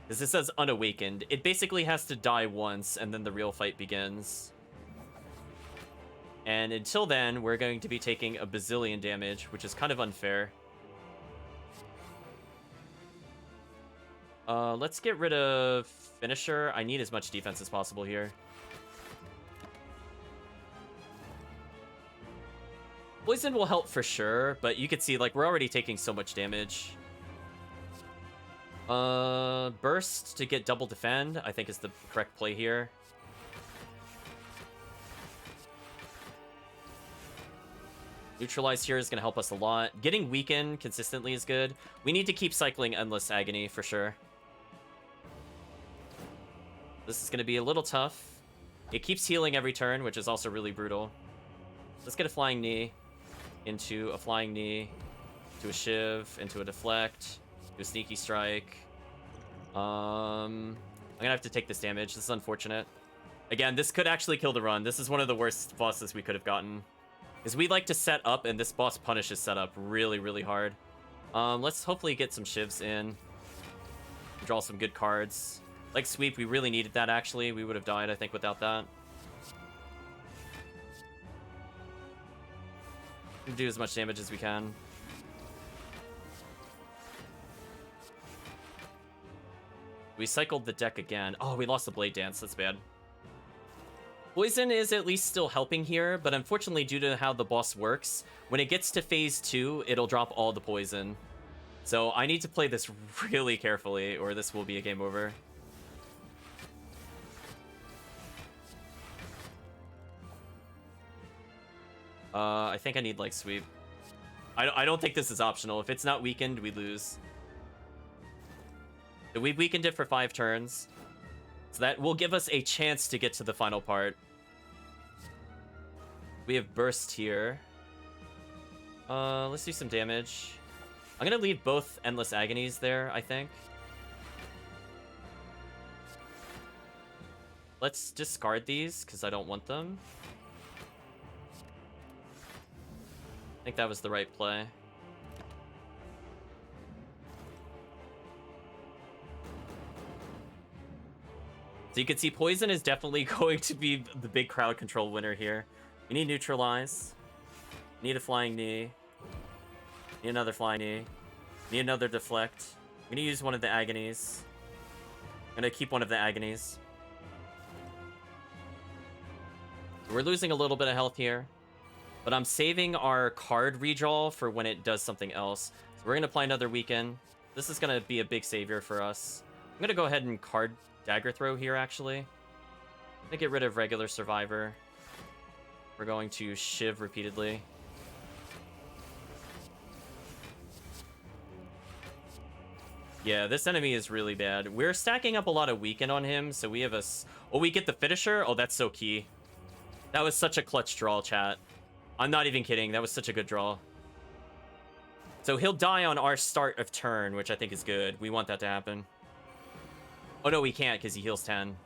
Because it says unawakened. It basically has to die once, and then the real fight begins. And until then, we're going to be taking a bazillion damage, which is kind of unfair. Let's get rid of Finisher. I need as much defense as possible here. Poison will help for sure, but you can see, like, we're already taking so much damage. Burst to get double defend, I think is the correct play here. Neutralize here is going to help us a lot. Getting Weaken consistently is good. We need to keep cycling Endless Agony for sure. This is going to be a little tough. It keeps healing every turn, which is also really brutal. Let's get a Flying Knee into a Flying Knee, to a Shiv, into a Deflect, to a Sneaky Strike. I'm gonna have to take this damage. This is unfortunate. Again, this could actually kill the run. This is one of the worst bosses we could have gotten. Because we like to set up, and this boss punishes setup really, really hard. Let's hopefully get some Shivs in. Draw some good cards. Like Sweep, we really needed that, actually. We would have died, I think, without that. Do as much damage as we can. We cycled the deck again. Oh, we lost the Blade Dance. That's bad. Poison is at least still helping here, but unfortunately, due to how the boss works, when it gets to phase 2, it'll drop all the poison. So I need to play this really carefully, or this will be a game over. I think I need, like, Sweep. I don't think this is optional. If it's not weakened, we lose. So we've weakened it for 5 turns. So that will give us a chance to get to the final part. We have Burst here. Let's do some damage. I'm gonna leave both Endless Agonies there, I think. Let's discard these, because I don't want them. I think that was the right play. So you can see Poison is definitely going to be the big crowd control winner here. We need Neutralize. Need a Flying Knee. Need another Flying Knee. Need another Deflect. I'm gonna use one of the Agonies. I'm gonna keep one of the Agonies. We're losing a little bit of health here, but I'm saving our card redraw for when it does something else. So we're gonna apply another Weaken. This is gonna be a big savior for us. I'm gonna go ahead and card Dagger Throw here, actually. I'm gonna get rid of regular Survivor. We're going to Shiv repeatedly. Yeah, this enemy is really bad. We're stacking up a lot of Weaken on him, so we have a... Oh, we get the finisher? Oh, that's so key. That was such a clutch draw, chat. I'm not even kidding. That was such a good draw. So he'll die on our start of turn, which I think is good. We want that to happen. Oh, no, we can't because he heals 10.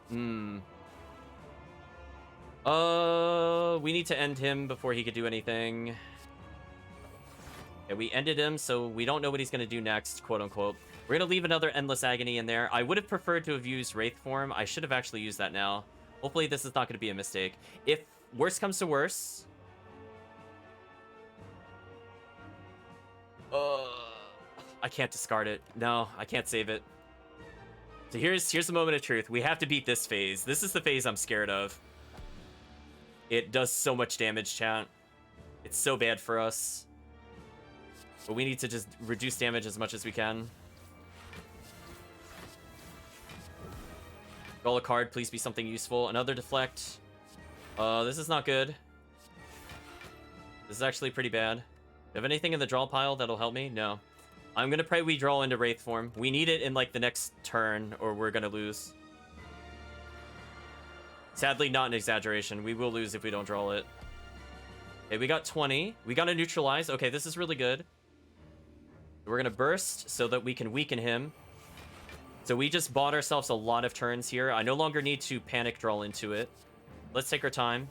We need to end him before he could do anything. Yeah, we ended him, so we don't know what he's going to do next, quote-unquote. We're going to leave another Endless Agony in there. I would have preferred to have used Wraith Form. I should have actually used that now. Hopefully this is not going to be a mistake. If worst comes to worst... I can't discard it. No, I can't save it. So here's the moment of truth. We have to beat this phase. This is the phase I'm scared of. It does so much damage, chat. It's so bad for us. But we need to just reduce damage as much as we can. Draw a card, please be something useful. Another Deflect. This is not good. This is actually pretty bad. Do you have anything in the draw pile that'll help me? No. I'm gonna pray we draw into Wraith Form. We need it in, like, the next turn, or we're gonna lose. Sadly, not an exaggeration. We will lose if we don't draw it. Okay, we got 20. We got to neutralize. Okay, this is really good. We're gonna burst so that we can weaken him. So we just bought ourselves a lot of turns here. I no longer need to panic draw into it. Let's take our time.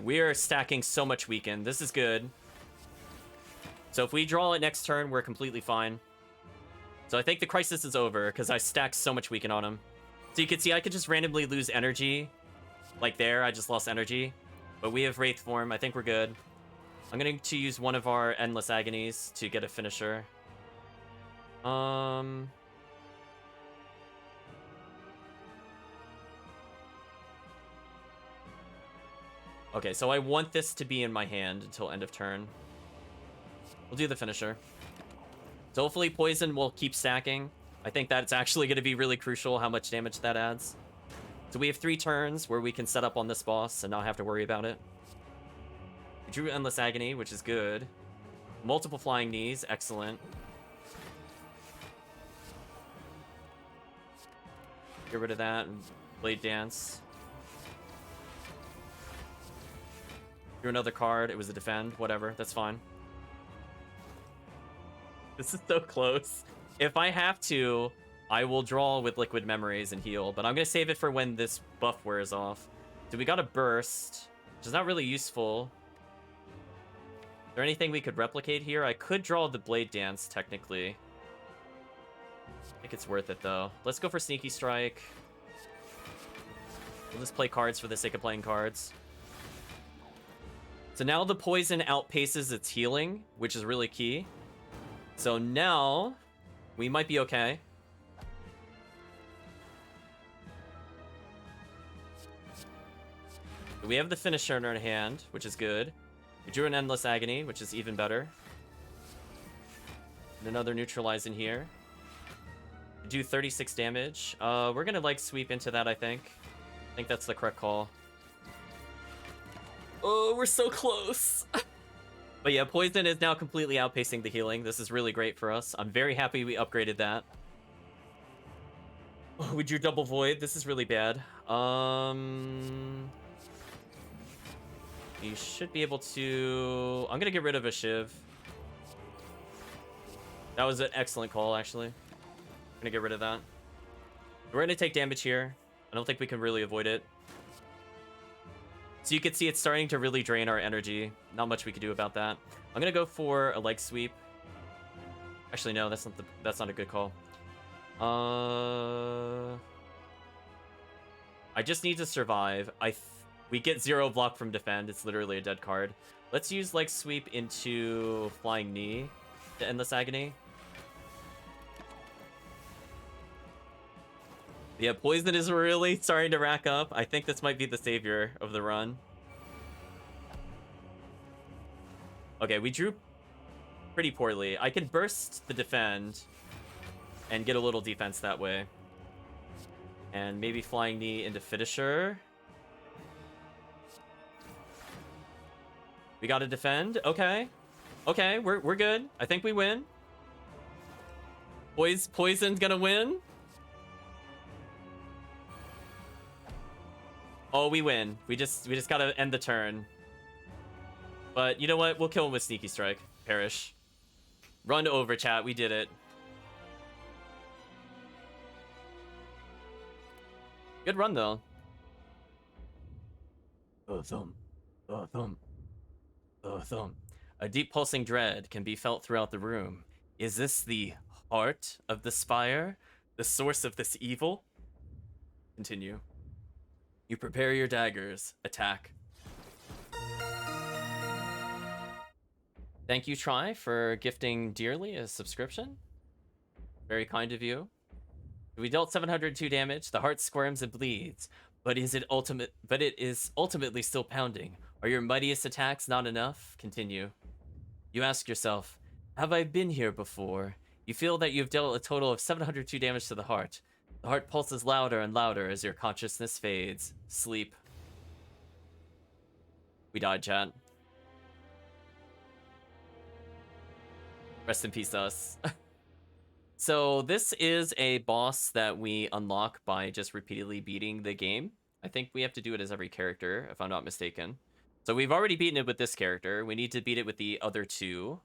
We are stacking so much weaken. This is good. So if we draw it next turn, we're completely fine. So I think the crisis is over because I stacked so much weaken on him. So you can see I could just randomly lose energy. Like there, I just lost energy. But we have Wraith Form. I think we're good. I'm going to use one of our Endless Agonies to get a finisher. Okay, so I want this to be in my hand until end of turn. We'll do the finisher. So hopefully Poison will keep stacking. I think that's actually going to be really crucial how much damage that adds. So we have 3 turns where we can set up on this boss and not have to worry about it. We drew Endless Agony, which is good. Multiple Flying Knees, excellent. Get rid of that. Blade Dance. Drew another card. It was a defend. Whatever. That's fine. This is so close. If I have to, I will draw with Liquid Memories and heal. But I'm going to save it for when this buff wears off. So we got a burst, which is not really useful. Is there anything we could replicate here? I could draw the Blade Dance, technically. I think it's worth it, though. Let's go for Sneaky Strike. We'll just play cards for the sake of playing cards. So now the poison outpaces its healing, which is really key. So now we might be okay. We have the finisher in our hand, which is good. We drew an Endless Agony, which is even better. And another Neutralize in here. We do 36 damage. We're gonna like sweep into that, I think. I think that's the correct call. Oh, we're so close. But yeah, Poison is now completely outpacing the healing. This is really great for us. I'm very happy we upgraded that. Oh, we drew Double Void. This is really bad. You should be able to... I'm gonna get rid of a Shiv. That was an excellent call, actually. I'm gonna get rid of that. We're gonna take damage here. I don't think we can really avoid it. So you can see it's starting to really drain our energy. Not much we can do about that. I'm gonna go for a leg sweep. Actually, no, that's not a good call. I just need to survive. We get 0 block from defend. It's literally a dead card. Let's use leg sweep into flying knee to end this agony. Yeah, poison is really starting to rack up. I think this might be the savior of the run. Okay, we drew pretty poorly. I can burst the defend and get a little defense that way. And maybe flying knee into finisher. We gotta defend. Okay. Okay, we're good. I think we win. Poison's gonna win. Oh, we win. We just gotta end the turn. But you know what? We'll kill him with Sneaky Strike. Perish. Run over, chat. We did it. Good run, though. Thump. Thump. Thump. A deep pulsing dread can be felt throughout the room. Is this the heart of the Spire? The source of this evil? Continue. You prepare your daggers. Attack. Thank you, Try, for gifting dearly a subscription. Very kind of you. We dealt 702 damage. The heart squirms and bleeds, but it is ultimately still pounding. Are your mightiest attacks not enough? Continue. You ask yourself, have I been here before? You feel that you've dealt a total of 702 damage to the heart. The heart pulses louder and louder as your consciousness fades. Sleep. We died, chat. Rest in peace, us. So this is a boss that we unlock by just repeatedly beating the game. I think we have to do it as every character, if I'm not mistaken. So we've already beaten it with this character. We need to beat it with the other two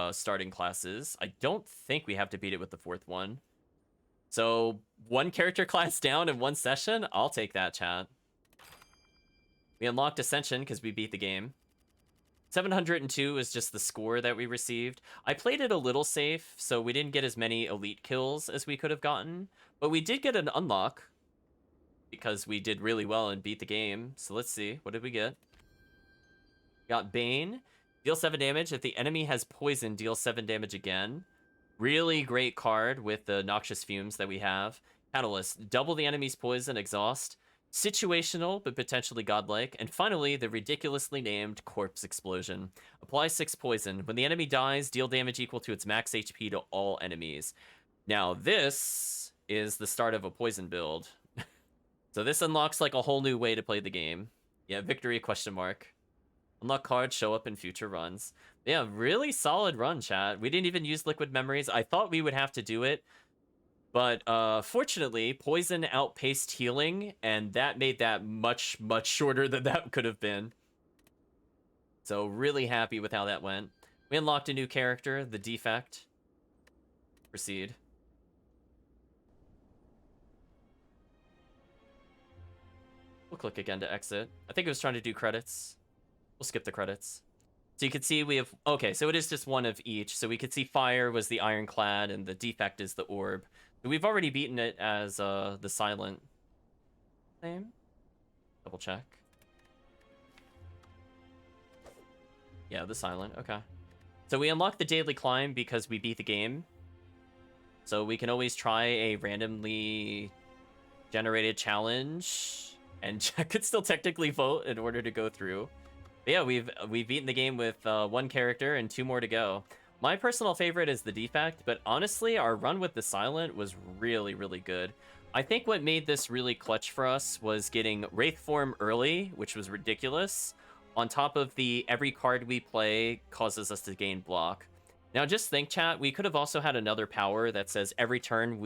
starting classes. I don't think we have to beat it with the fourth one. So 1 character class down in 1 session? I'll take that, chat. We unlocked Ascension because we beat the game. 702 is just the score that we received. I played it a little safe, so we didn't get as many elite kills as we could have gotten. But we did get an unlock because we did really well and beat the game. So let's see. What did we get? Got Bane. Deal 7 damage. If the enemy has poison, deal 7 damage again. Really great card with the noxious fumes that we have. Catalyst. Double the enemy's poison, exhaust. Situational, but potentially godlike. And finally, the ridiculously named Corpse Explosion. Apply 6 poison. When the enemy dies, deal damage equal to its max HP to all enemies. Now, this is the start of a poison build. So this unlocks like a whole new way to play the game. Yeah, victory, question mark. Unlock cards show up in future runs. Yeah, really solid run, chat. We didn't even use liquid memories. I thought we would have to do it. But fortunately, poison outpaced healing, and that made that much, much shorter than that could have been. So really happy with how that went. We unlocked a new character, the Defect. Proceed. We'll click again to exit. I think it was trying to do credits. We'll skip the credits. So you can see we have... Okay, so it is just one of each. So we could see Fire was the Ironclad, and the Defect is the Orb. We've already beaten it as the Silent name. Double check. Yeah, the Silent. Okay. So we unlocked the Daily Climb because we beat the game. So we can always try a randomly generated challenge, and Jack could still technically vote in order to go through. But yeah, we've beaten the game with 1 character and 2 more to go. My personal favorite is the Defect, but honestly, our run with the Silent was really, really good. I think what made this really clutch for us was getting Wraith Form early, which was ridiculous, on top of the every card we play causes us to gain block. Now just think, chat, we could have also had another power that says every turn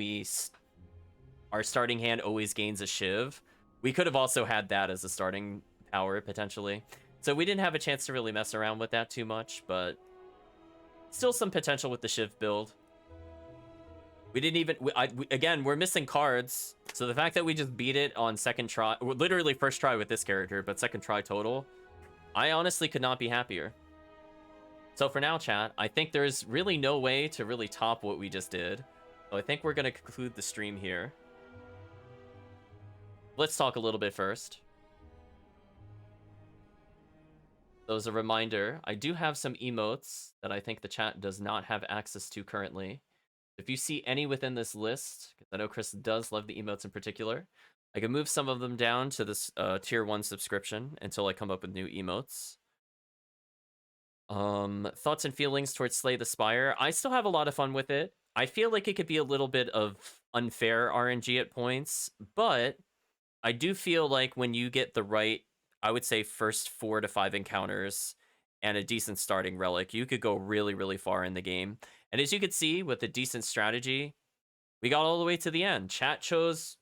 our starting hand always gains a Shiv. We could have also had that as a starting power, potentially. So we didn't have a chance to really mess around with that too much, but... still some potential with the Shiv build. We didn't even... again, we're missing cards. So the fact that we just beat it on second try... Literally first try with this character, but second try total. I honestly could not be happier. So for now, chat, I think there's really no way to really top what we just did. So I think we're going to conclude the stream here. Let's talk a little bit first. So as a reminder, I do have some emotes that I think the chat does not have access to currently. If you see any within this list, because I know Chris does love the emotes in particular, I can move some of them down to this tier 1 subscription until I come up with new emotes. Thoughts and feelings towards Slay the Spire. I still have a lot of fun with it. I feel like it could be a little bit of unfair RNG at points, but I do feel like when you get the right, I would say, first 4 to 5 encounters and a decent starting relic, you could go really, really far in the game. And as you can see, with a decent strategy, we got all the way to the end. Chat chose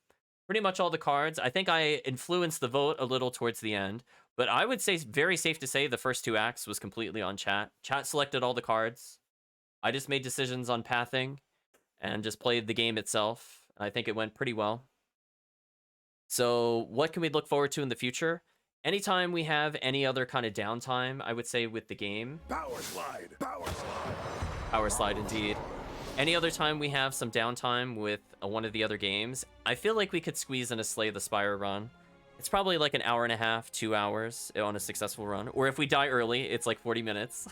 pretty much all the cards. I think I influenced the vote a little towards the end, but I would say very safe to say the first 2 acts was completely on chat. Chat selected all the cards. I just made decisions on pathing and just played the game itself. I think it went pretty well. So what can we look forward to in the future? Anytime we have any other kind of downtime, I would say with the game.
Power slide. Power slide.
Power slide, indeed. Any other time we have some downtime with one of the other games, I feel like we could squeeze in a Slay the Spire run. It's probably like an hour and a half, 2 hours on a successful run. Or if we die early, it's like 40 minutes.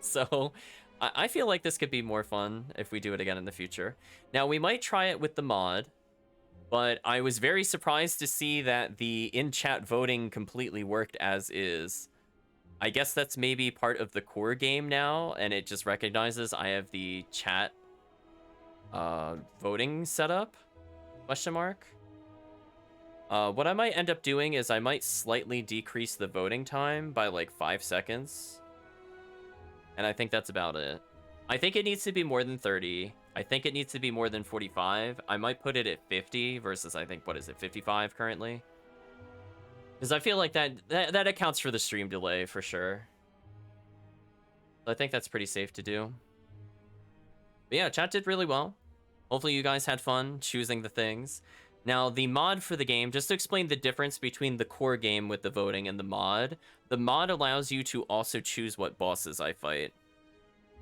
So I feel like this could be more fun if we do it again in the future. Now, we might try it with the mod, but I was very surprised to see that the in-chat voting completely worked as is. I guess that's maybe part of the core game now, and it just recognizes I have the chat voting setup? Question mark? What I might end up doing is I might slightly decrease the voting time by like 5 seconds. And I think that's about it. I think it needs to be more than 30. I think it needs to be more than 45. I might put it at 50 versus, I think, what is it, 55 currently? Because I feel like that accounts for the stream delay for sure. I think that's pretty safe to do. But yeah, chat did really well. Hopefully you guys had fun choosing the things. Now, the mod for the game, just to explain the difference between the core game with the voting and the mod allows you to also choose what bosses I fight.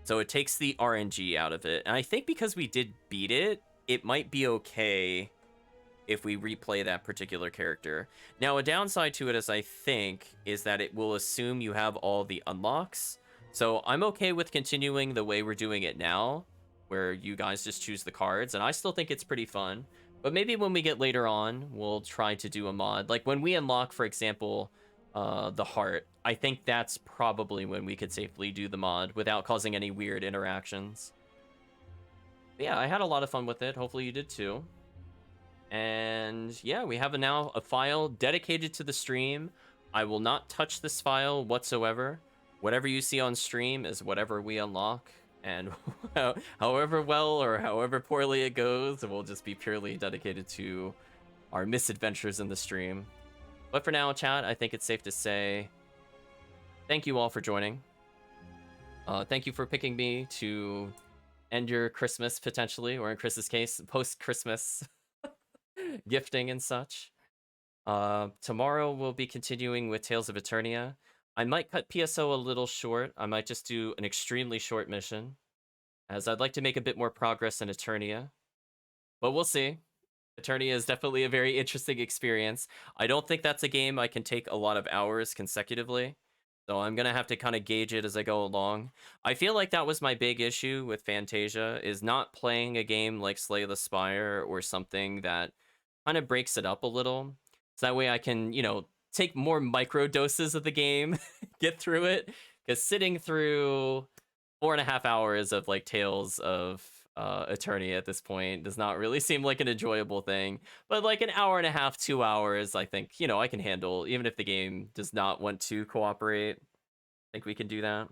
So it takes the RNG out of it. And I think because we did beat it, it might be okay if we replay that particular character. Now, a downside to it, as I think, is that it will assume you have all the unlocks. So I'm okay with continuing the way we're doing it now, where you guys just choose the cards, and I still think it's pretty fun. But maybe when we get later on, we'll try to do a mod. Like when we unlock, for example, the heart, I think that's probably when we could safely do the mod without causing any weird interactions. But yeah, I had a lot of fun with it. Hopefully you did too. And yeah, we have now a file dedicated to the stream. I will not touch this file whatsoever. Whatever you see on stream is whatever we unlock. And however well or however poorly it goes, it will just be purely dedicated to our misadventures in the stream. But for now, chat, I think it's safe to say thank you all for joining. Thank you for picking me to end your Christmas, potentially, or in Chris's case, post-Christmas gifting and such. Tomorrow we'll be continuing with Tales of Eternia. I might cut PSO a little short. I might just do an extremely short mission, as I'd like to make a bit more progress in Eternia. But we'll see. Eternia is definitely a very interesting experience. I don't think that's a game I can take a lot of hours consecutively, so I'm gonna have to kind of gauge it as I go along. I feel like that was my big issue with Fantasia, is not playing a game like Slay the Spire or something that kind of breaks it up a little. So that way I can, you know, take more micro doses of the game, get through it, because sitting through 4.5 hours of like Tales of Eternia at this point does not really seem like an enjoyable thing. But like an hour and a half, 2 hours, I think, you know, I can handle, even if the game does not want to cooperate. I think we can do that.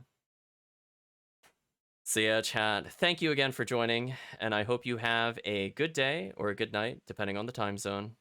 So yeah, chat, thank you again for joining, and I hope you have a good day or a good night, depending on the time zone.